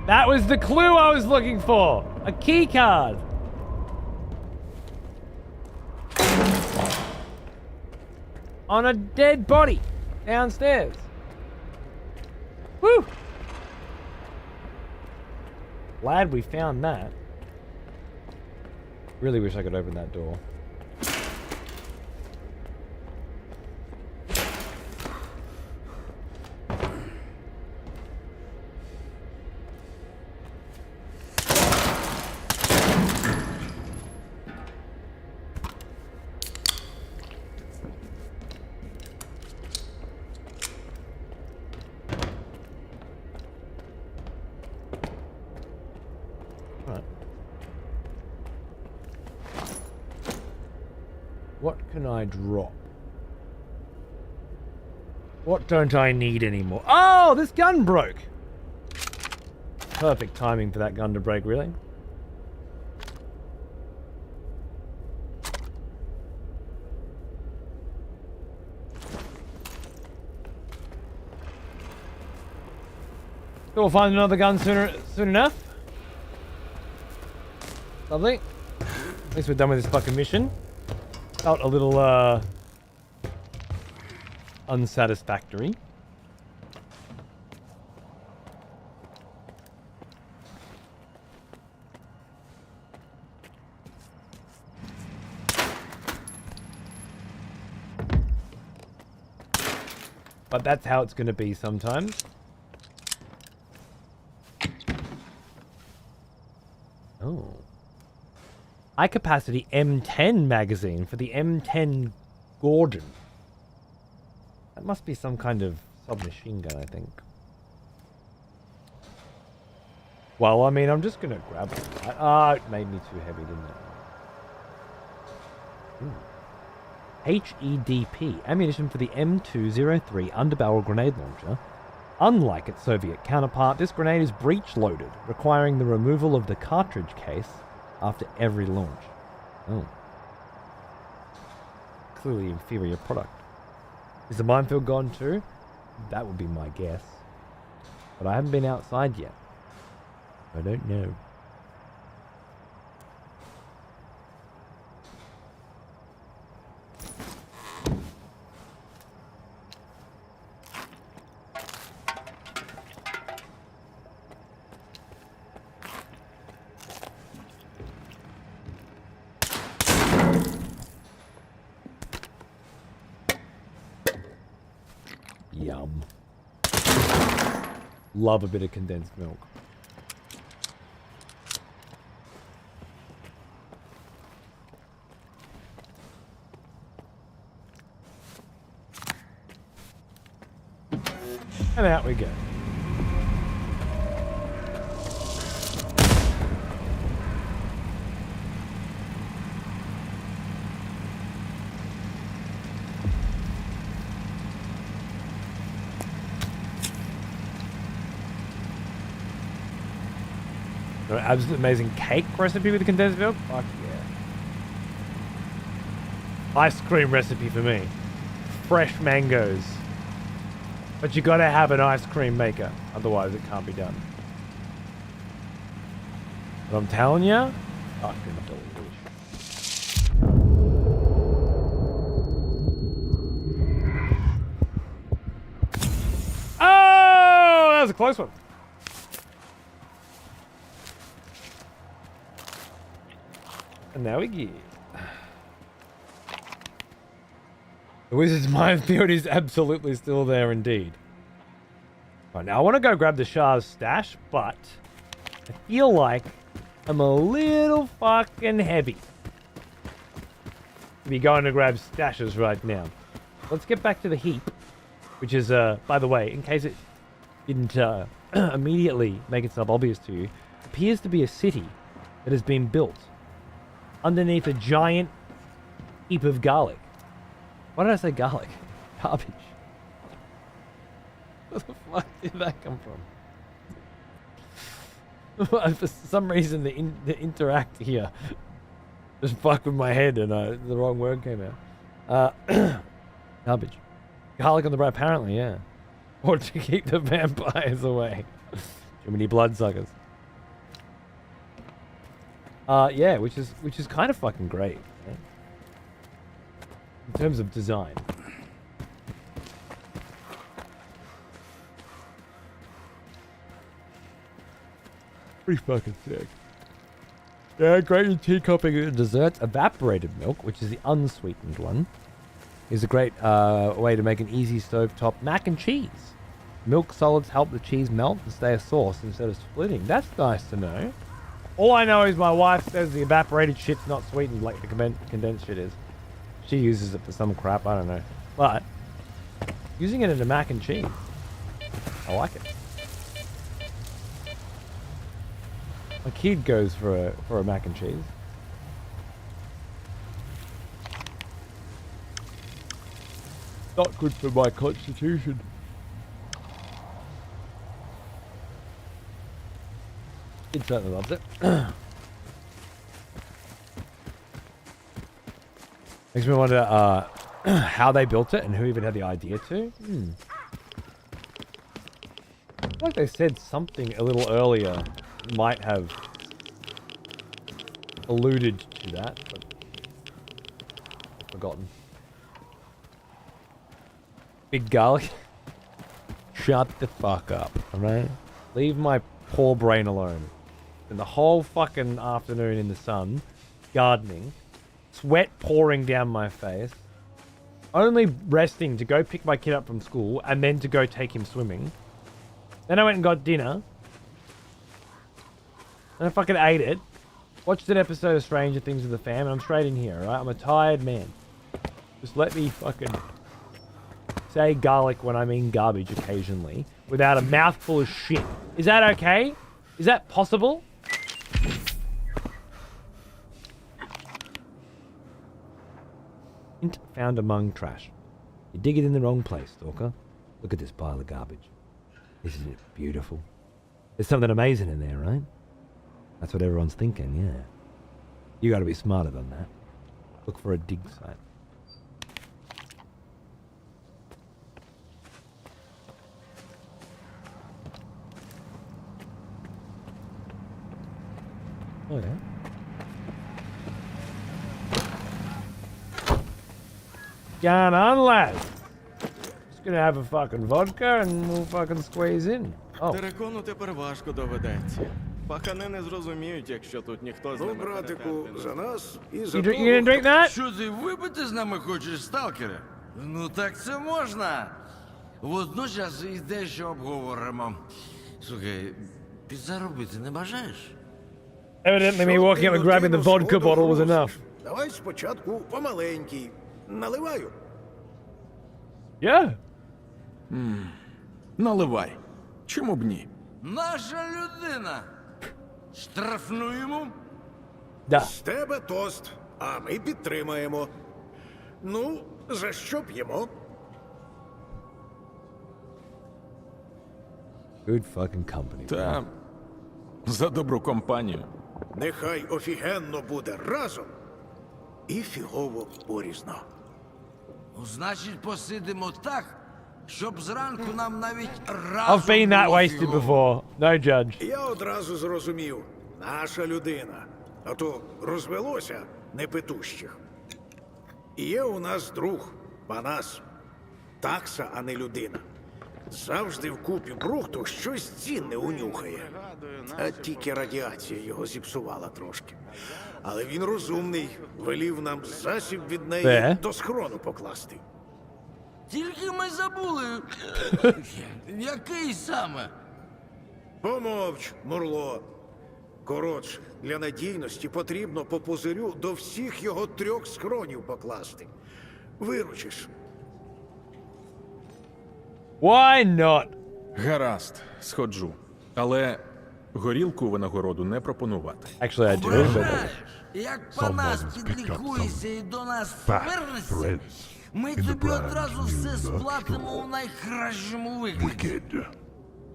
That was the clue I was looking for! A key card! On a dead body downstairs. Woo! Glad we found that. Really wish I could open that door. What can I drop? What don't I need anymore? Oh, this gun broke! Perfect timing for that gun to break, really. So we'll find another gun soon enough. Lovely. At least we're done with this fucking mission. Felt a little, unsatisfactory. But that's how it's gonna be sometimes. Oh. High capacity M10 magazine for the M10 Gordon. That must be some kind of submachine gun, I think. Well, I mean, I'm just gonna grab it. Ah, it made me too heavy, didn't it? HEDP, ammunition for the M203 underbarrel grenade launcher. Unlike its Soviet counterpart, this grenade is breech-loaded, requiring the removal of the cartridge case after every launch. Oh. Clearly inferior product. Is the minefield gone too? That would be my guess. But I haven't been outside yet. I don't know. Yum. Love a bit of condensed milk. And out we go. An absolutely amazing cake recipe with the condensed milk? Fuck yeah. Ice cream recipe for me. fresh mangoes. But you gotta have an ice cream maker, otherwise it can't be done. But I'm telling ya, fucking delicious. Oh, that was a close one. And now we get the wizard's minefield is absolutely still there indeed. Right, now I want to go grab the Shah's stash, but I feel like I'm a little fucking heavy to be going to grab stashes right now. Let's get back to the heap, which is, by the way, in case it didn't immediately make itself obvious to you, appears to be a city that has been built underneath a giant heap of garlic. Why did I say garlic? Garbage. Where the fuck did that come from? For some reason, the interact here just fucked with my head and the wrong word came out. Garbage. Garlic on the bread, apparently, yeah. Or to keep the vampires away. Too many bloodsuckers. Yeah, which is kind of fucking great. Right? In terms of design. Pretty fucking sick. Yeah, great in teacupping and desserts. Evaporated milk, which is the unsweetened one, is a great way to make an easy stovetop mac and cheese. Milk solids help the cheese melt and stay a sauce instead of splitting. That's nice to know. All I know is my wife says the evaporated shit's not sweetened like the condensed shit is. She uses it for some crap, I don't know. But using it in a mac and cheese, I like it. My kid goes for a mac and cheese. Not good for my constitution. Kid certainly loves it. Makes me wonder how they built it and who even had the idea to. I feel like they said something a little earlier might have alluded to that, but I've forgotten. Big garlic. Shut the fuck up, alright? Leave my poor brain alone. And the whole fucking afternoon in the sun, gardening, sweat pouring down my face, only resting to go pick my kid up from school and then to go take him swimming. Then I went and got dinner. And I fucking ate it. Watched an episode of Stranger Things with the fam, and I'm straight in here, right? I'm a tired man. Just let me fucking say garlic when I mean garbage occasionally, without a mouthful of shit. Is that okay? Is that possible? Hint found among trash. You dig it in the wrong place, Stalker. Look at this pile of garbage. Isn't it beautiful? There's something amazing in there, right? That's what everyone's thinking, yeah. You gotta be smarter than that. Look for a dig site. Oh yeah. Going on, lads. Just gonna have a fucking vodka and we'll fucking squeeze in. Oh. Терекону тепер важко доведеться. Пахани не зрозуміють, якщо тут ніхто з ними братику, за нас і за You didn't drink that? Що ти випити з нами хочеш, сталкере? Ну так це можна. Водночас і дещо обговоримо. Слухай, ти заробити не бажаєш? Evidently me walking up and grabbing the vodka bottle was enough. Давай спочатку помаленький. Наливаю. Yeah. Наливай. Чому б ні? Наша людина. Штрафнуємо? Да. З тебе тост, а ми підтримаємо. Ну, за що п'ємо? Good fucking company. Та за добру компанію. Нехай офігенно буде разом і фігово порізно. Значить, посидимо так, щоб зранку нам навіть I've разом been that було wasted фігово. before. No judge. Я одразу зрозумів, наша людина. А то розвелося непитущих. І є у нас друг, Панас. Такса, а не людина. Завжди в купі брухту щось цінне унюхає. А тільки радіація його зіпсувала трошки. Але він розумний, велів нам засіб від неї до схрону покласти. Тільки ми забули. Який саме? Помовч, Мурло. Коротше, для надійності потрібно по пузирю до всіх його 3 схронів покласти. Виручиш. Why not? Гаразд, сходжу. Але горілку винагороду не пропонувати. Actually, I do, but... Як Панас підлікується і до нас повернеться, ми тобі одразу все сплатимо у найкращому вигляді.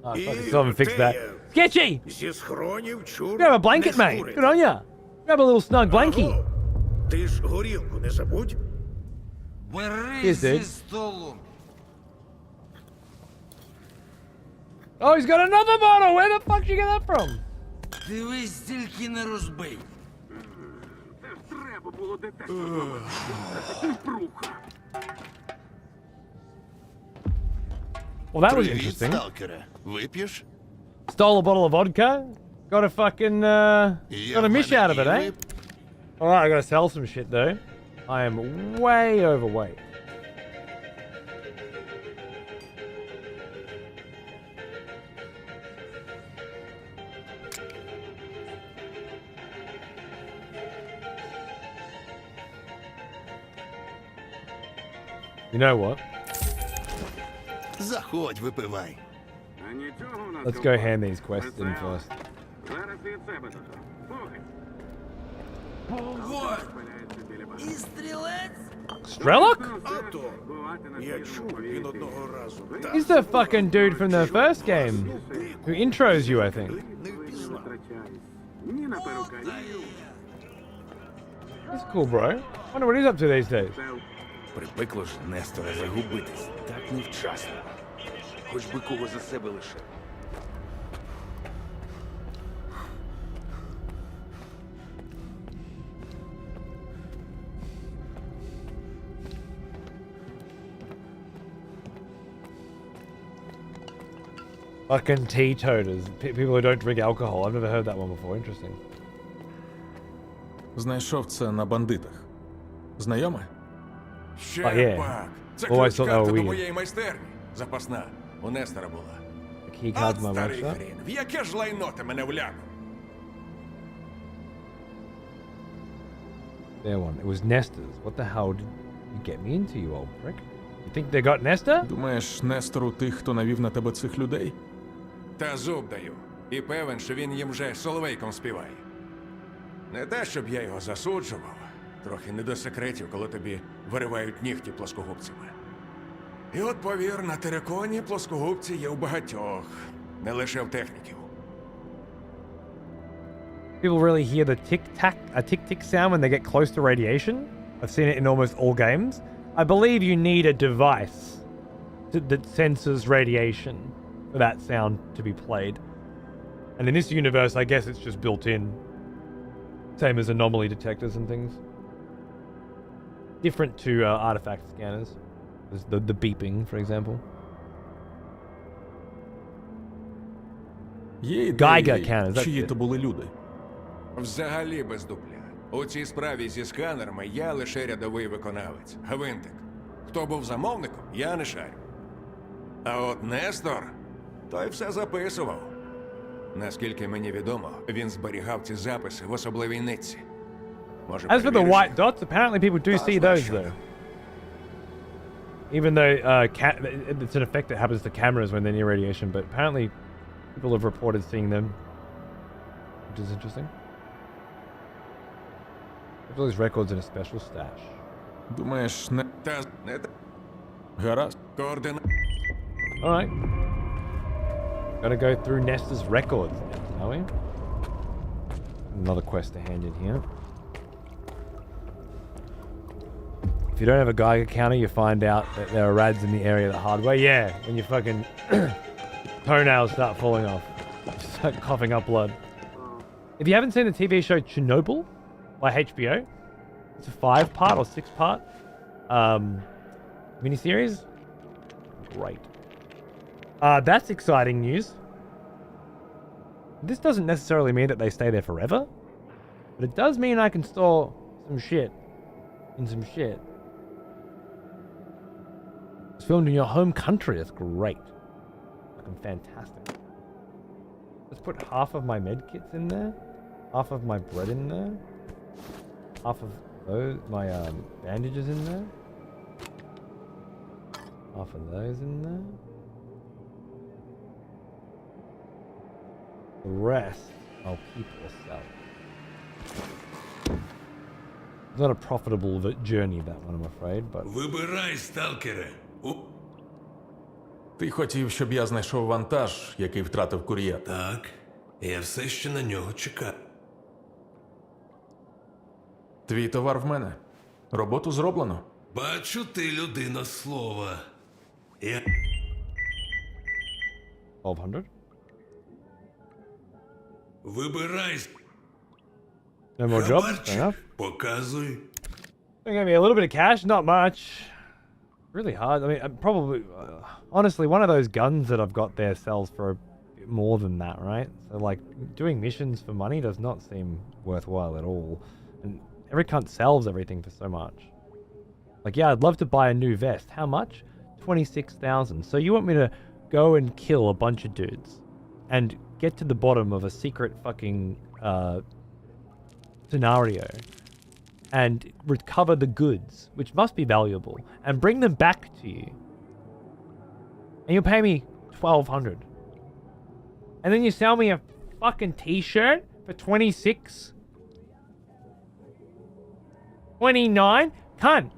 Oh, fuck, still haven't fixed that. Sketchy! Зі схронів чур Grab a blanket, не mate. шкурить. Good on ya. Grab a little snug blankie. Аго, ти ж горілку не забудь. Бери Here's зі it. столу. Oh, he's got another bottle. Where the fuck did you get that from? Дивись, тільки не розбий. Це ж треба було детектор робити. Такий пруха. Well, that was Привіт, interesting. Сталкере. Вип'єш? Stole a bottle of vodka. Got a fucking, got a mish out of it, eh? Alright, I gotta sell some shit, though. I am way overweight. You know what? Заходь, випивай. А нічого у нас. Let's go hand these quests in first. Зараз від себе тут. Слухай. Ого! І стрілець? Strelok? А то, я чув він одного разу. He's the fucking dude from the first game who intros you, I think. Не впізнав. Ні на перукарів. That's cool, bro. Wonder what he's up to these days. Припекло ж Нестора загубитись. Так невчасно. Хоч би кого за себе лишив. Fucking teetoters. People who don't drink alcohol. I've never heard that one before. Interesting. Знайшов це на бандитах. Знайоме? Ще Oh, yeah. пак. Це Always thought they ключ-карта were до weird. моєї майстерні. Запасна. У Нестора була. The key card От to my старий workshop. хрін. В яке ж лайно ти мене влягав? There one. It was Nestor's. What the hell did you get me into, you old prick? You think they got Nestor? Думаєш, Нестор у тих, хто навів на тебе цих людей? Та зуб даю. І певен, що він їм вже соловейком співає. Не те, щоб я його засуджував. Трохи не до секретів, коли тобі виривають нігті плоскогубцями. І от повір, на териконі плоскогубці є у багатьох. Не лише в техніків. People really hear the tick-tick sound when they get close to radiation. I've seen it in almost all games. I believe you need a device that senses radiation for that sound to be played. And in this universe, I guess it's just built in. Same as anomaly detectors and things. Different to artifact scanners. There's the beeping, for example. Є Geiger ідеї, counters, that's чиї it. то були люди? Взагалі без дупля. У цій справі зі сканерами я лише рядовий виконавець. Гвинтик. Хто був замовником, я не шарю. А от Нестор, той все записував. Наскільки мені відомо, він зберігав ці записи в особливій нитці. Може, As for the перевіриш? white dots, apparently people do see those though. Even though it's an effect that happens to cameras when they're near radiation, but apparently people have reported seeing them, which is interesting. There's all these records in a special stash. Думаєш, не... Та не та- Гаразд. координа... Alright. Gotta go through Nestor's records now, are we? Another quest to hand in here. If you don't have a Geiger counter, you find out that there are rads in the area the hard way. Yeah, when your fucking toenails start falling off. You start coughing up blood. If you haven't seen the TV show Chernobyl by HBO, it's a 5-part or 6-part miniseries. Great. That's exciting news. This doesn't necessarily mean that they stay there forever, but it does mean I can store some shit in some shit. It's filmed in your home country. That's great. Fucking fantastic. Let's put half of my med kits in there, half of my bread in there, half of those my bandages in there, half of those in there. The rest I'll keep or sell. It's not a profitable journey, that one, I'm afraid, but... Вибирай, сталкере. Ти хотів, щоб я знайшов вантаж, який втратив кур'єр. Так, я все ще на нього чекаю. Твій товар в мене. Роботу зроблено. Бачу, ти людина слова. Я... 1200? Вибирай. No more jobs? Fair enough. Показуй. They're gonna be a little bit of cash, not much. Really hard. I mean, probably, honestly, one of those guns that I've got there sells for a bit more than that, right? So, like, doing missions for money does not seem worthwhile at all. And every cunt sells everything for so much. Like, yeah, I'd love to buy a new vest. How much? 26,000. So you want me to go and kill a bunch of dudes and get to the bottom of a secret fucking scenario and recover the goods, which must be valuable, and bring them back to you. And you'll pay me 1,200. And then you sell me a fucking t-shirt for 26? 29? Cunt.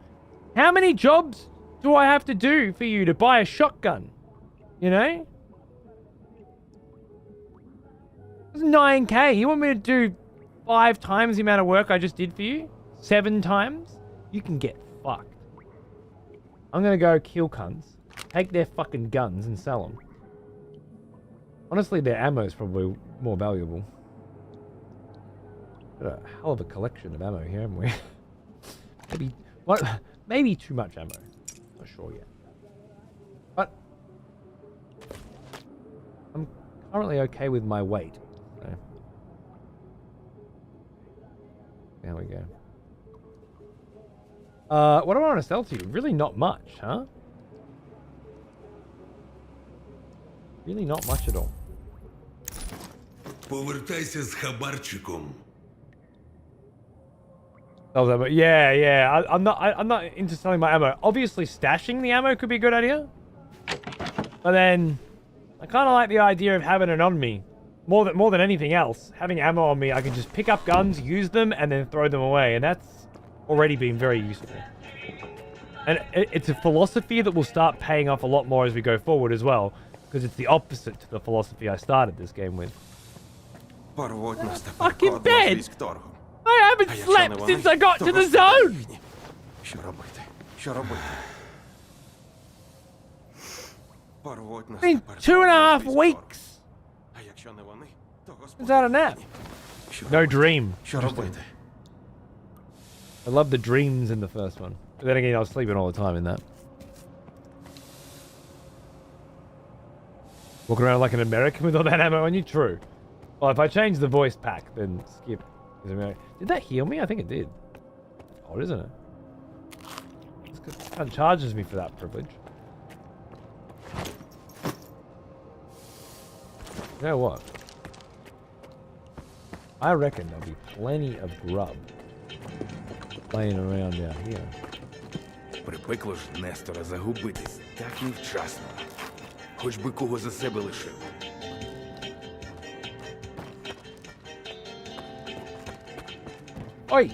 How many jobs do I have to do for you to buy a shotgun? You know? It's 9k. You want me to do 5 times the amount of work I just did for you? 7 times? You can get fucked. I'm gonna go kill cunts, take their fucking guns and sell them. Honestly, their ammo is probably more valuable. Got a hell of a collection of ammo here, haven't we? Maybe, what? Maybe too much ammo. Not sure yet. But I'm currently okay with my weight. So. There we go. What do I want to sell to you? Really not much, huh? Really not much at all. Повертайся з хабарчиком. Yeah. I'm not into selling my ammo. Obviously, stashing the ammo could be a good idea. But then, I kind of like the idea of having it on me. More than anything else, having ammo on me, I can just pick up guns, use them, and then throw them away. And that's already been very useful. And it's a philosophy that will start paying off a lot more as we go forward as well. Because it's the opposite to the philosophy I started this game with. Fucking bed! I haven't slept since I got to the zone! It's been 2.5 weeks! Since I had a nap. No dream. I love the dreams in the first one. But then again, I was sleeping all the time in that. Walking around like an American with all that ammo on you? True. Well, if I change the voice pack, then skip. Did that heal me? I think it did. Odd, isn't it? It charges me for that privilege. You know what? I reckon there'll be plenty of grub laying around out here. Припекло ж Нестора загубитись так невчасно. Хоч би кого за себе лишив. Ой!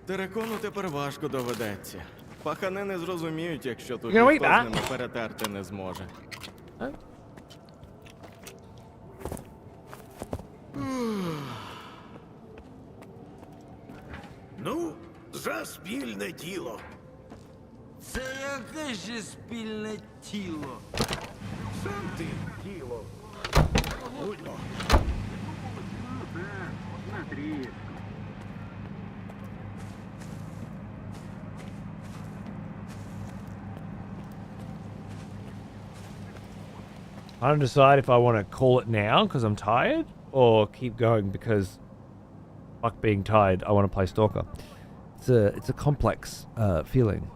Терекону тепер важко доведеться. Пахани не зрозуміють, якщо тут You know, ніхто wait, з ними перетерти не зможе. Ну, За спільне діло. Це яке ще спільне тіло? Сам ти діло. Будьмо. На трішку. I don't decide if I want to call it now because I'm tired or keep going because fuck being tired. I want to play Stalker. It's a complex feeling.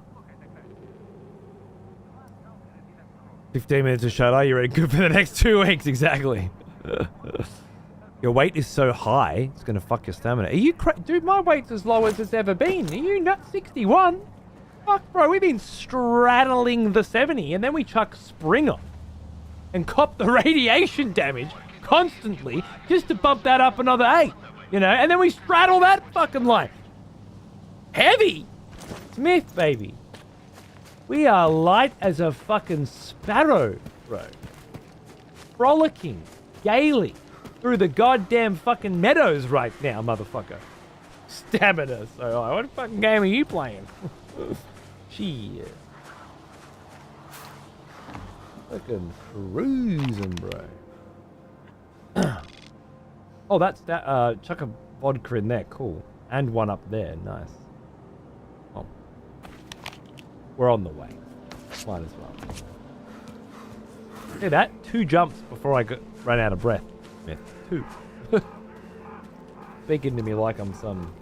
15 minutes of shut eye, you're ready good for the next 2 weeks, exactly. Your weight is so high, it's gonna fuck your stamina. Are you dude, my weight's as low as it's ever been. Are you not 61? Fuck, bro, we've been straddling the 70 and then we chuck spring on and cop the radiation damage constantly just to bump that up another 8, you know, and then we straddle that fucking line. Heavy! Smith, baby. We are light as a fucking sparrow, bro. Frolicking gaily through the goddamn fucking meadows right now, motherfucker. Stamina so high. What fucking game are you playing? Shit. Fucking cruising, bro. Oh, that's that. Chuck a vodka in there. Cool. And one up there. Nice. Oh. We're on the way. Might as well. Look at that. 2 jumps before I ran out of breath. Yeah, 2. Speaking to me like I'm some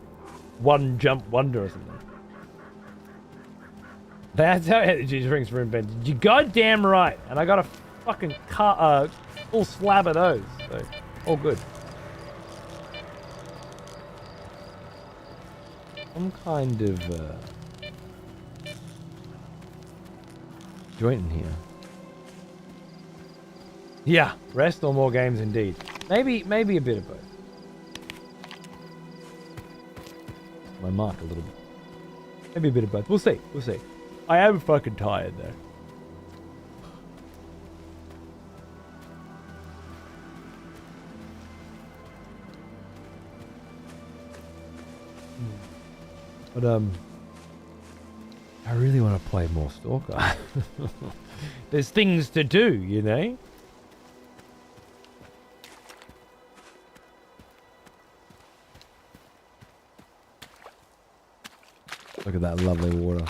one jump wonder or something. That's how energy drinks were invented. You goddamn right. And I got a fucking full slab of those. So, all good. Some kind of joint in here. Yeah, rest or more games indeed. Maybe a bit of both. My mark a little bit. Maybe a bit of both. We'll see. We'll see. I am fucking tired though. But I really want to play more Stalker. There's things to do, you know? Look at that lovely water.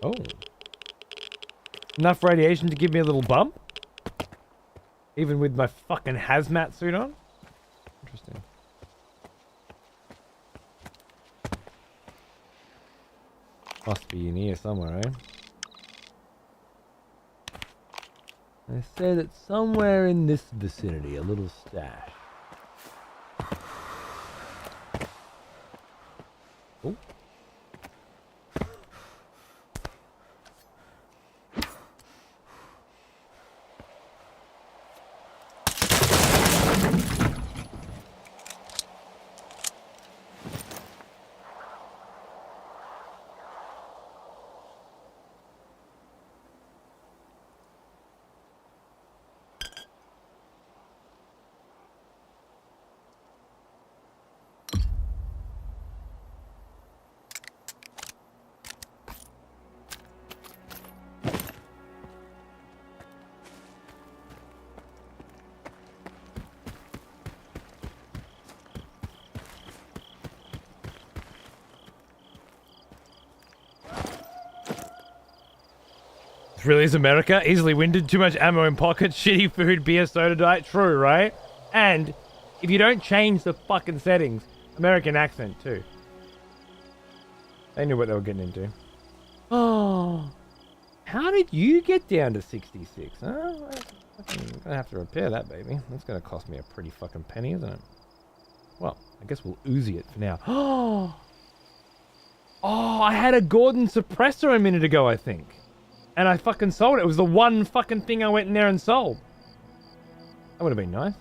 Oh. Enough radiation to give me a little bump? Even with my fucking hazmat suit on? Interesting. Must be in here somewhere, eh? They say that somewhere in this vicinity, a little stash. Oh. This really is America. Easily winded, too much ammo in pockets, shitty food, beer, soda, diet. True, right? And if you don't change the fucking settings, American accent too. They knew what they were getting into. Oh, how did you get down to 66? Huh? I'm gonna have to repair that, baby. That's gonna cost me a pretty fucking penny, isn't it? Well, I guess we'll Uzi it for now. Oh, I had a Gordon suppressor a minute ago, I think. And I fucking sold it. It was the one fucking thing I went in there and sold. That would have been nice.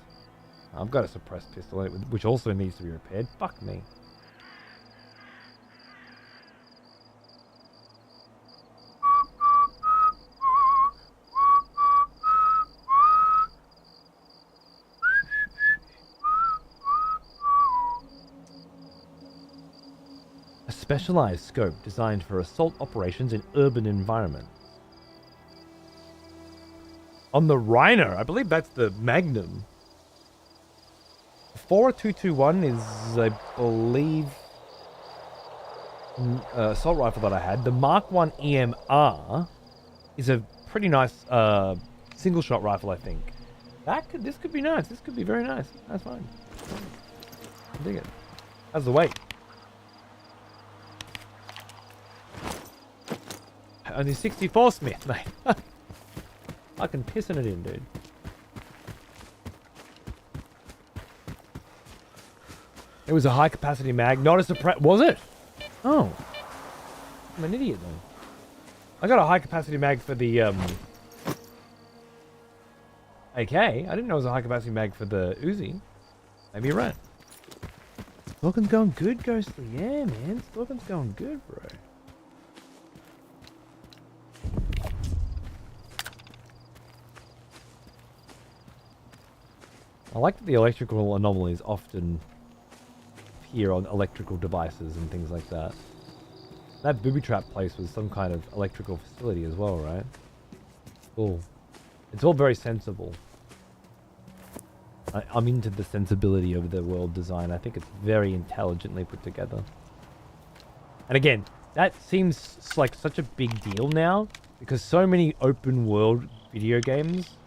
I've got a suppressed pistol, which also needs to be repaired. Fuck me. specialized scope designed for assault operations in urban environments. On the Rhino, I believe that's the Magnum. 4221 is, I believe, assault rifle that I had. The Mark 1 E.M.M.E.R.S.I.O.N is a pretty nice single shot rifle, I think. This could be nice. This could be very nice. That's fine. I dig it. How's the weight? Only 64 Smith, mate. Fucking pissing it in, dude. It was a high capacity mag, not a suppress. Was it? Oh. I'm an idiot then. I got a high capacity mag for the AK. I didn't know it was a high capacity mag for the Uzi. Maybe you're right. Stalker's going good, Ghostly. Yeah, man. Stalker's going good, bro. I like that the electrical anomalies often appear on electrical devices and things like that. That booby trap place was some kind of electrical facility as well, right? Cool. It's all very sensible. I'm into the sensibility of the world design. I think it's very intelligently put together. And again, that seems like such a big deal now because so many open world video games,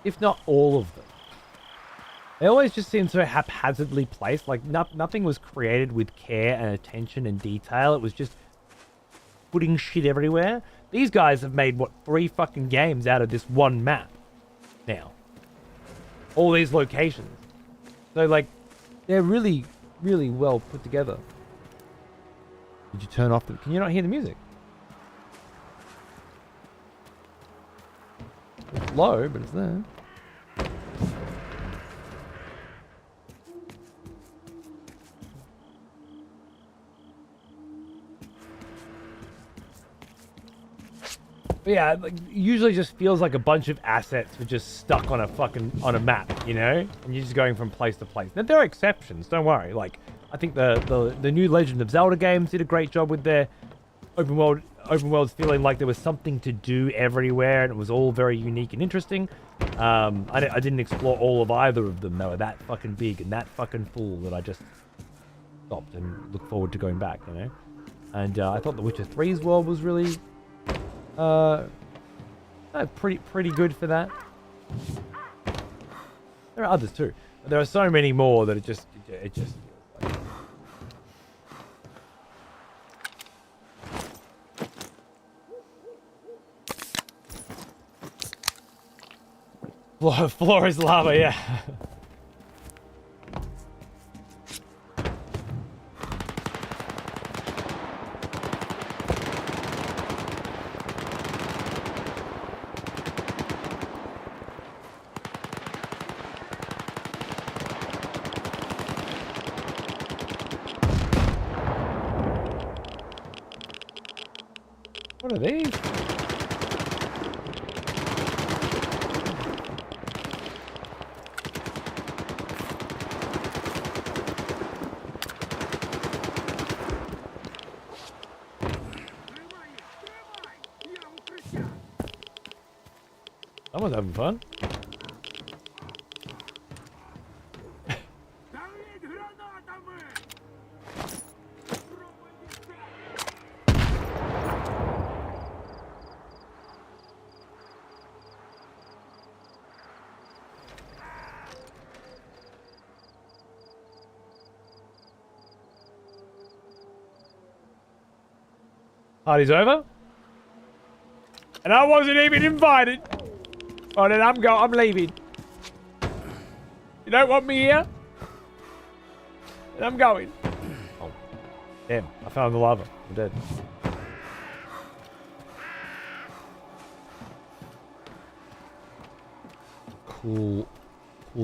if not all of them, they always just seem so haphazardly placed. Like nothing was created with care and attention and detail. It was just putting shit everywhere. These guys have made, what, 3 fucking games out of this one map now. All these locations. So, like, they're really, really well put together. Did you turn off the... Can you not hear the music? It's low, but it's there. But yeah, like, usually just feels like a bunch of assets were just stuck on a map, you know? And you're just going from place to place. Now, there are exceptions, don't worry. Like, I think the new Legend of Zelda games did a great job with their open worlds feeling like there was something to do everywhere and it was all very unique and interesting. I didn't explore all of either of them. They were that fucking big and that fucking full that I just stopped and look forward to going back, you know? And I thought The Witcher 3's world was really... pretty good for that. There are others too. But there are so many more that it just floor is lava, yeah. What are these? Someone's having fun. Party's over. And I wasn't even invited. Oh, then I'm leaving. You don't want me here? Then I'm going. Oh, damn. I found the lava. I'm dead. Cool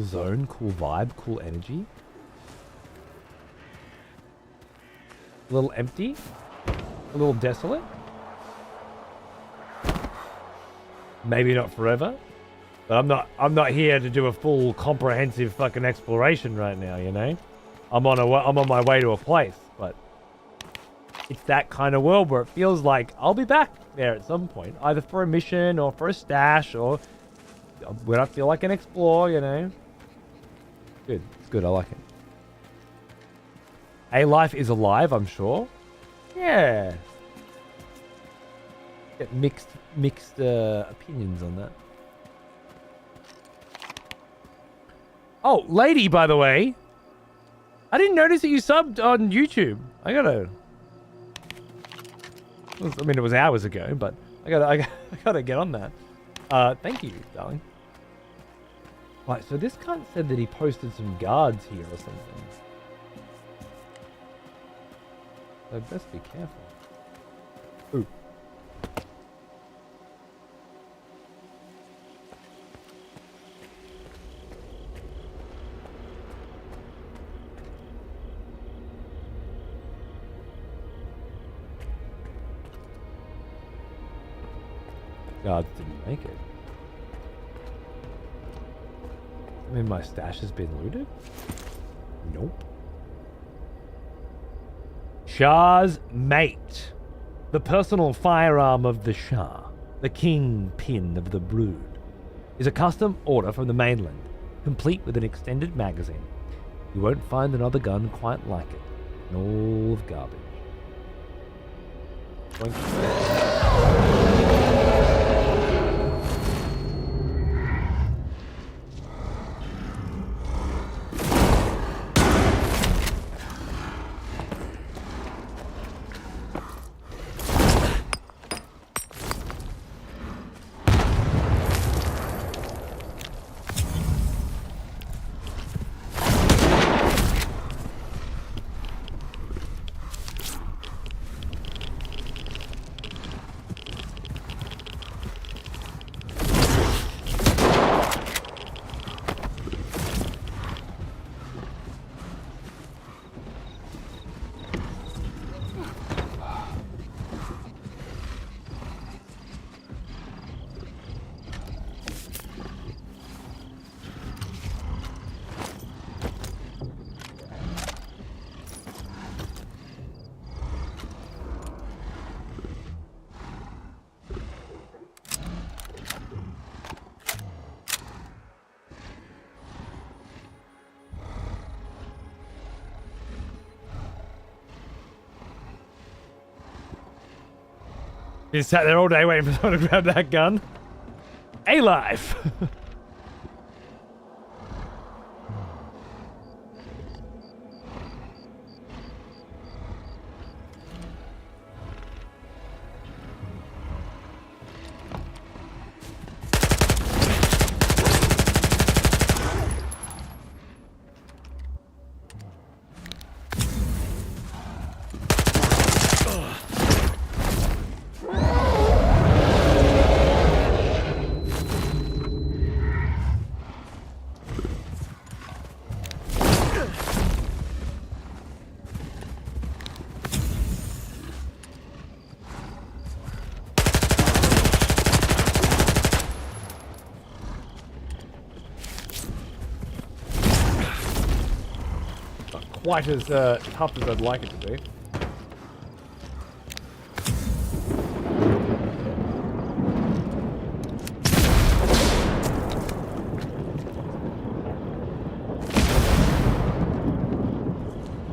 zone, cool vibe, cool energy. A little empty. A little desolate. Maybe not forever. But I'm not here to do a full comprehensive fucking exploration right now, you know? I'm on my way to a place, but it's that kind of world where it feels like I'll be back there at some point, either for a mission or for a stash or when I feel like an explore, you know. Good, it's good. I like it. A-Life is alive, I'm sure. Yeah. Get mixed opinions on that. Oh, lady, by the way. I didn't notice that you subbed on YouTube. I mean, it was hours ago, but I gotta get on that. Thank you, darling. Right, so this cunt said that he posted some guards here or something. So best be careful. Ooh. Guards didn't make it. I mean, my stash has been looted? Nope. Shah's mate. The personal firearm of the Shah, the kingpin of the brood, is a custom order from the mainland, complete with an extended magazine. You won't find another gun quite like it. In all of garbage. Been sat there all day waiting for someone to grab that gun. A-Life! Quite as tough as I'd like it to be.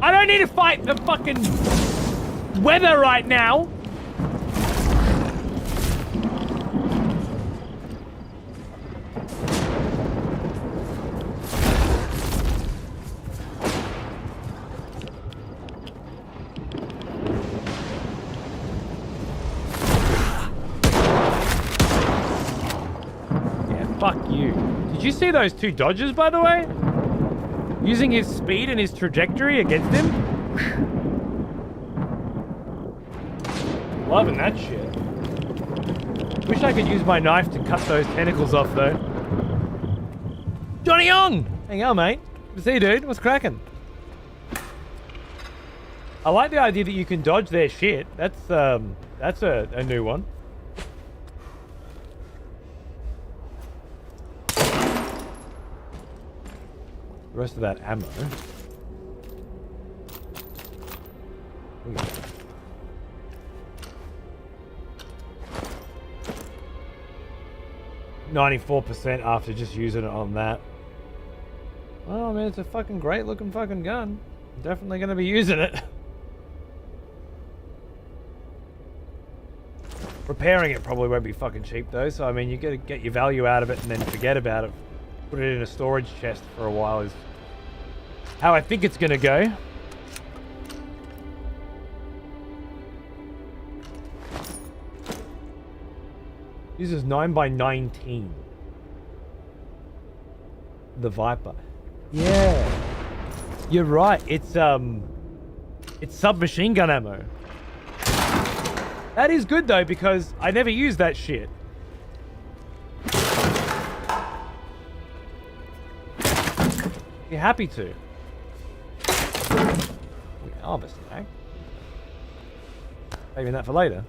I don't need to fight the fucking weather right now. Fuck you. Did you see those two dodges, by the way? Using his speed and his trajectory against him? Loving that shit. Wish I could use my knife to cut those tentacles off, though. Johnny Young! Hang on, mate. Good to see you, dude. What's cracking? I like the idea that you can dodge their shit. That's a new one. The rest of that ammo. %94% after just using it on that. Well, I mean, it's a fucking great looking fucking gun. I'm definitely going to be using it. Repairing it probably won't be fucking cheap though, so I mean, you gotta get your value out of it and then forget about it. Put it in a storage chest for a while is how I think it's gonna go. Uses 9x19. The Viper. Yeah. You're right. It's submachine gun ammo. That is good though, because I never use that shit. You're happy to. We harvest mag. Saving that for later.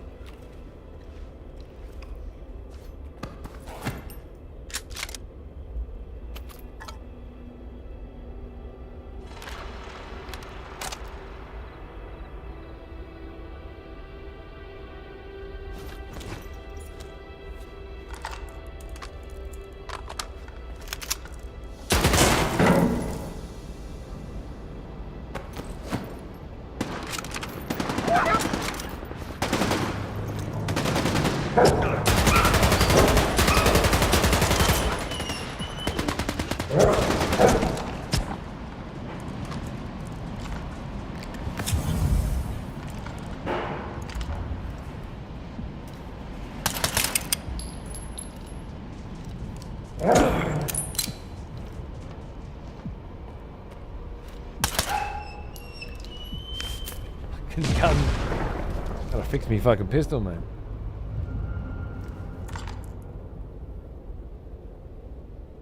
Gotta fix me fucking pistol, man.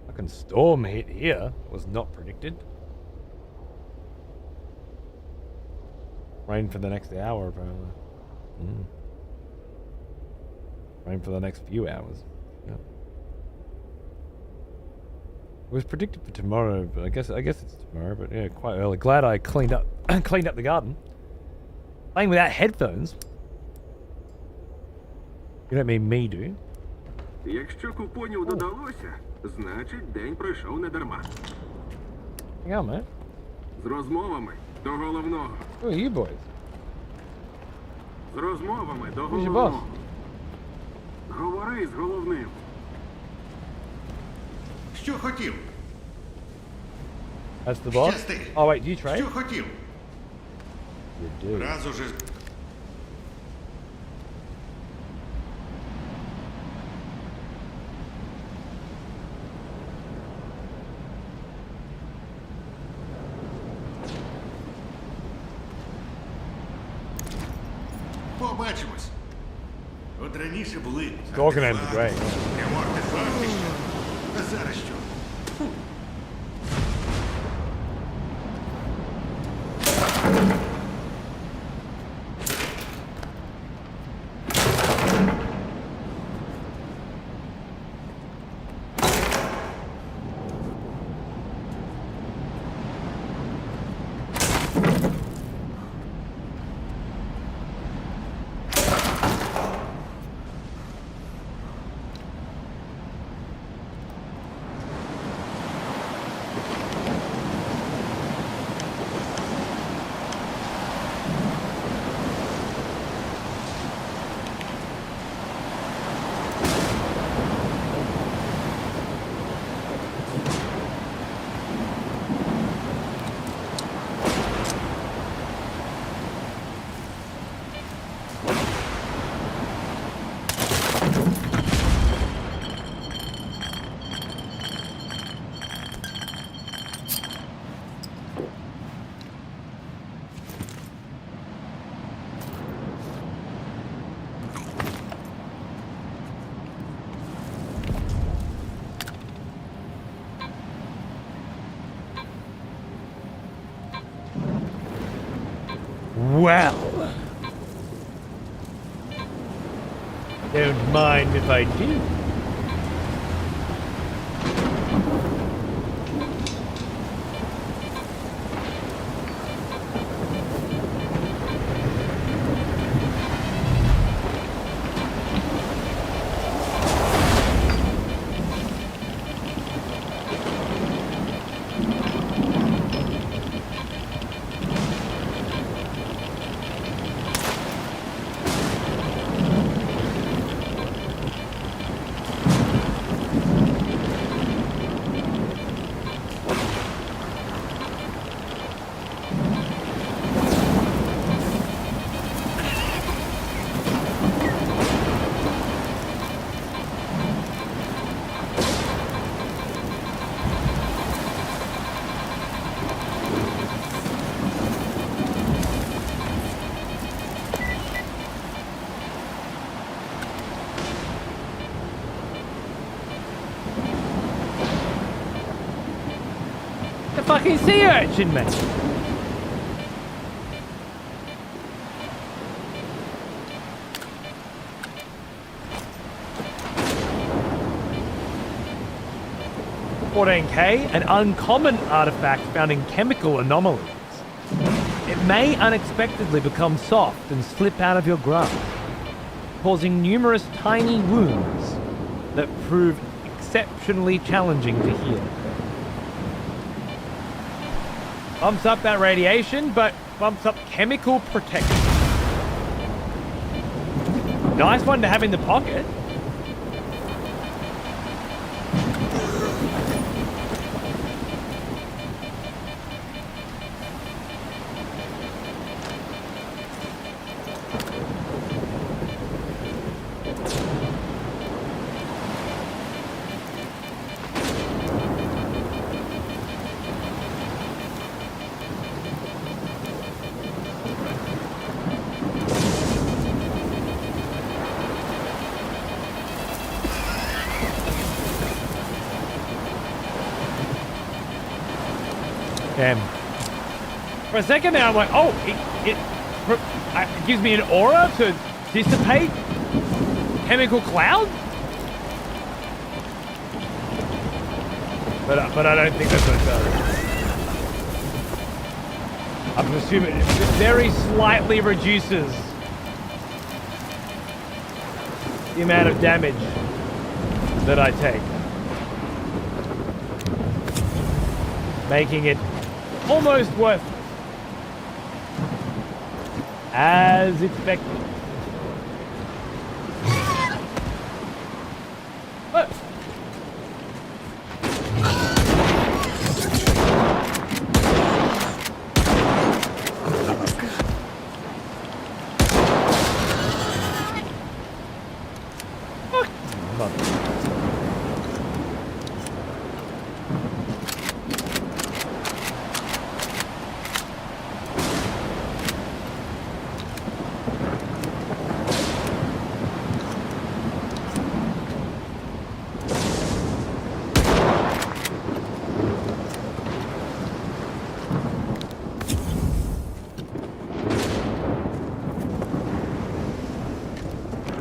Fucking storm hit here. Was not predicted. Rain for the next hour, apparently. Rain for the next few hours. Yep. It was predicted for tomorrow, but I guess it's tomorrow. But yeah, quite early. Glad I cleaned up the garden. Playing without headphones. You don't mean me, do you? Якщо купонів додалося, значить день пройшов не дарма. Hang on, mate. З розмовами до головного. Who are you boys? З розмовами до Who's your boss? головного. Говори з головним. Що хотів? That's the boss? Щасти. Oh wait, do you trade? Що хотів? You do. Раз уже... Побачимось. От раніше були Stalker name's great. прямо артефакти ще. А зараз що? Фу. Well, don't mind if I do. fucking sea urchin, mate. (14K), an uncommon artifact found in chemical anomalies. It may unexpectedly become soft and slip out of your grasp, causing numerous tiny wounds that prove exceptionally challenging to heal. Bumps up that radiation, but bumps up chemical protection. Nice one to have in the pocket. Damn. For a second there, I'm like, oh, it gives me an aura to dissipate chemical cloud? But I don't think that's what it does. I'm assuming it very slightly reduces the amount of damage that I take, making it almost worth it, as expected. What?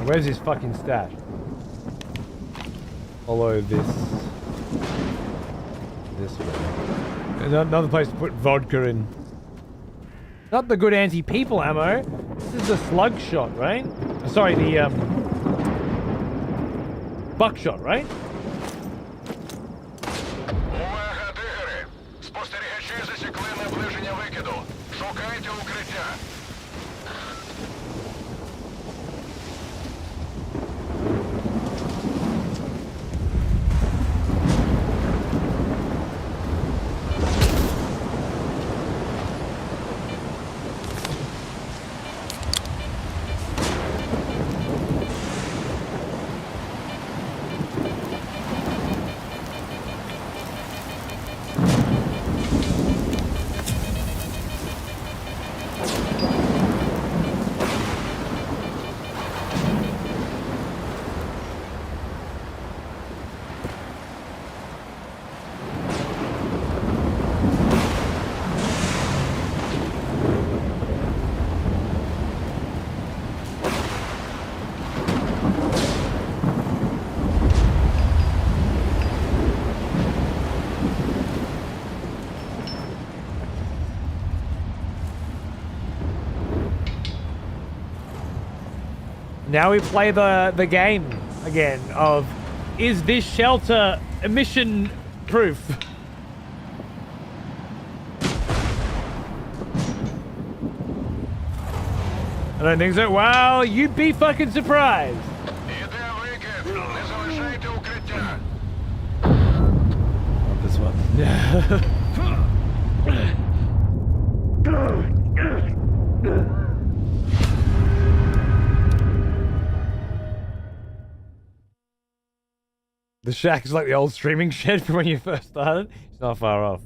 Where's his fucking stash? Follow this way. Another place to put vodka in. Not the good anti-people ammo. This is the slug shot, right? Sorry, the buckshot, right? Увага, дигери! Спостерігачі засікли наближення викиду. Шукайте укриття. Now we play the game again of, is this shelter emission proof? I don't think so. Well, you'd be fucking surprised. Іде викид. Не залишайте укриття. Not this one. The shack is like the old streaming shed from when you first started. It's not far off.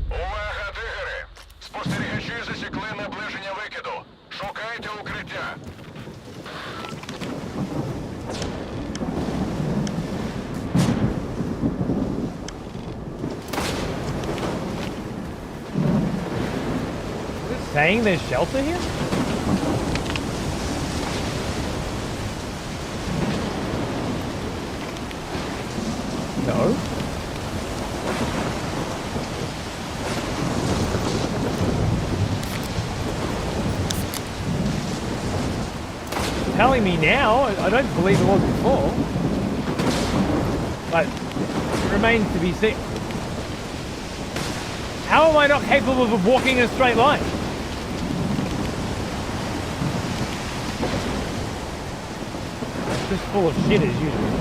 Увага, дигери! Спостерігачі засікли наближення викиду. Шукайте укриття. saying there's shelter here? No. Telling me now, I don't believe it was before. But it remains to be seen. How am I not capable of walking in a straight line? It's just full of shit as usual.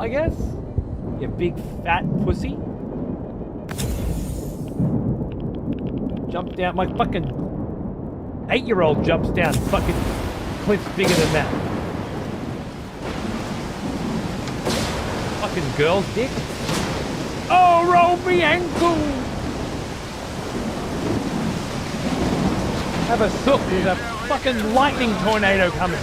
I guess? You big fat pussy. Jump down. My fucking 8-year-old jumps down fucking cliffs bigger than that. Fucking girl's dick. Oh, roll me ankle! Have a sook. There's a fucking lightning tornado coming.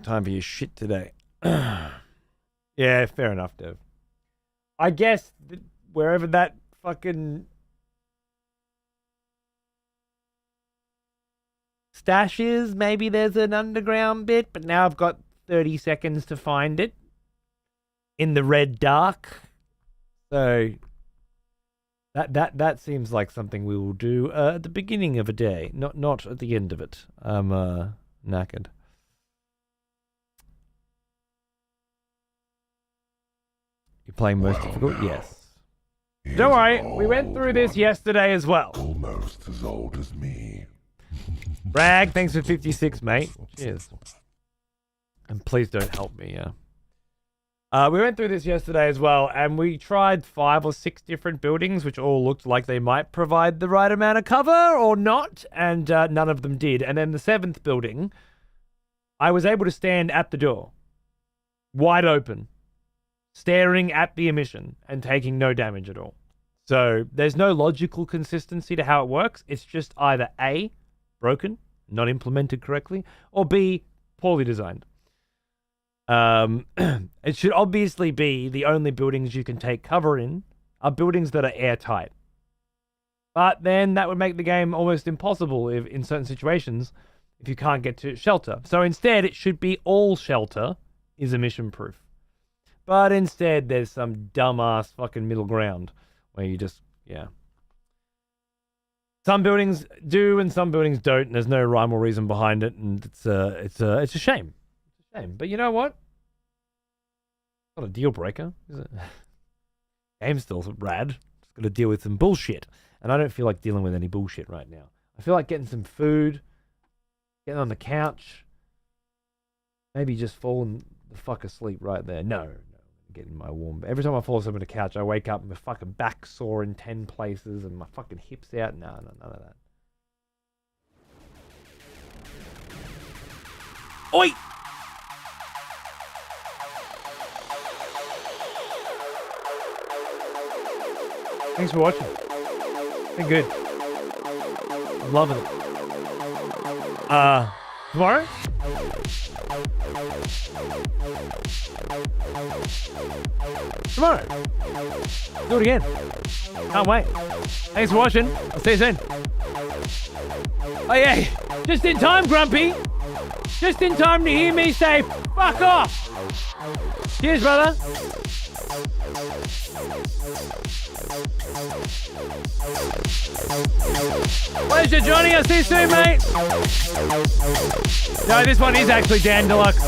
Time for your shit today. Yeah, fair enough, Dev. I guess wherever that fucking stash is, maybe there's an underground bit, but now I've got 30 seconds to find it in the red dark. So that seems like something we will do at the beginning of a day, not at the end of it. I'm knackered. You're playing most difficult? Yes. Don't worry, we went through this yesterday as well. Almost as old as me. Bragg, thanks for 56, mate. Cheers. And please don't help me, yeah. We went through this yesterday as well, and we tried 5 or 6 different buildings, which all looked like they might provide the right amount of cover or not, and none of them did. And then the 7th building, I was able to stand at the door, wide open, staring at the emission and taking no damage at all. So there's no logical consistency to how it works. It's just either A, broken, not implemented correctly, or B, poorly designed. It should obviously be the only buildings you can take cover in are buildings that are airtight. But then that would make the game almost impossible if, in certain situations, if you can't get to shelter. So instead, it should be all shelter is emission proof. But instead, there's some dumbass fucking middle ground where you just, yeah. Some buildings do and some buildings don't, and there's no rhyme or reason behind it, and it's a shame. It's a shame. But you know what? It's not a deal breaker, is it? Game's still rad. Just got to deal with some bullshit, and I don't feel like dealing with any bullshit right now. I feel like getting some food, getting on the couch, maybe just falling the fuck asleep right there. No. Getting my warm. Every time I fall asleep on the couch, I wake up and my fucking back sore in 10 places and my fucking hips out. No, none of that. Oi! Thanks for watching. Been good. I'm loving it. Tomorrow? Tomorrow. Do it again. Can't wait. Thanks for watching. I'll see you soon. Oh yeah, just in time, Grumpy. Just in time to hear me say, fuck off. Cheers, brother. Pleasure, Johnny. I'll see you soon, mate. No, this one is actually Dan Deluxe.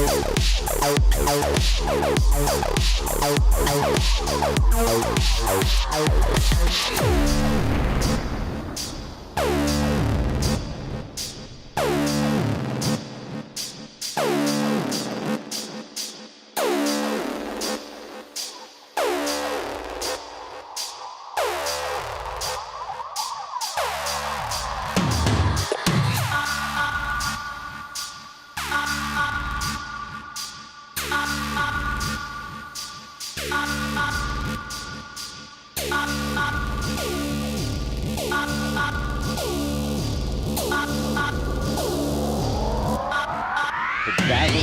dazzle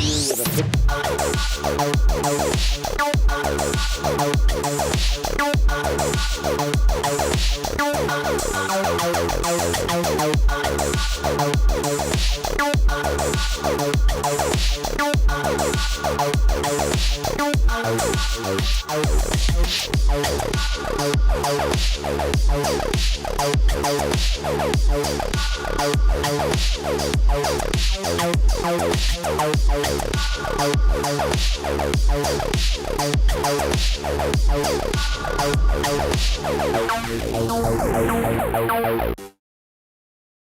you with a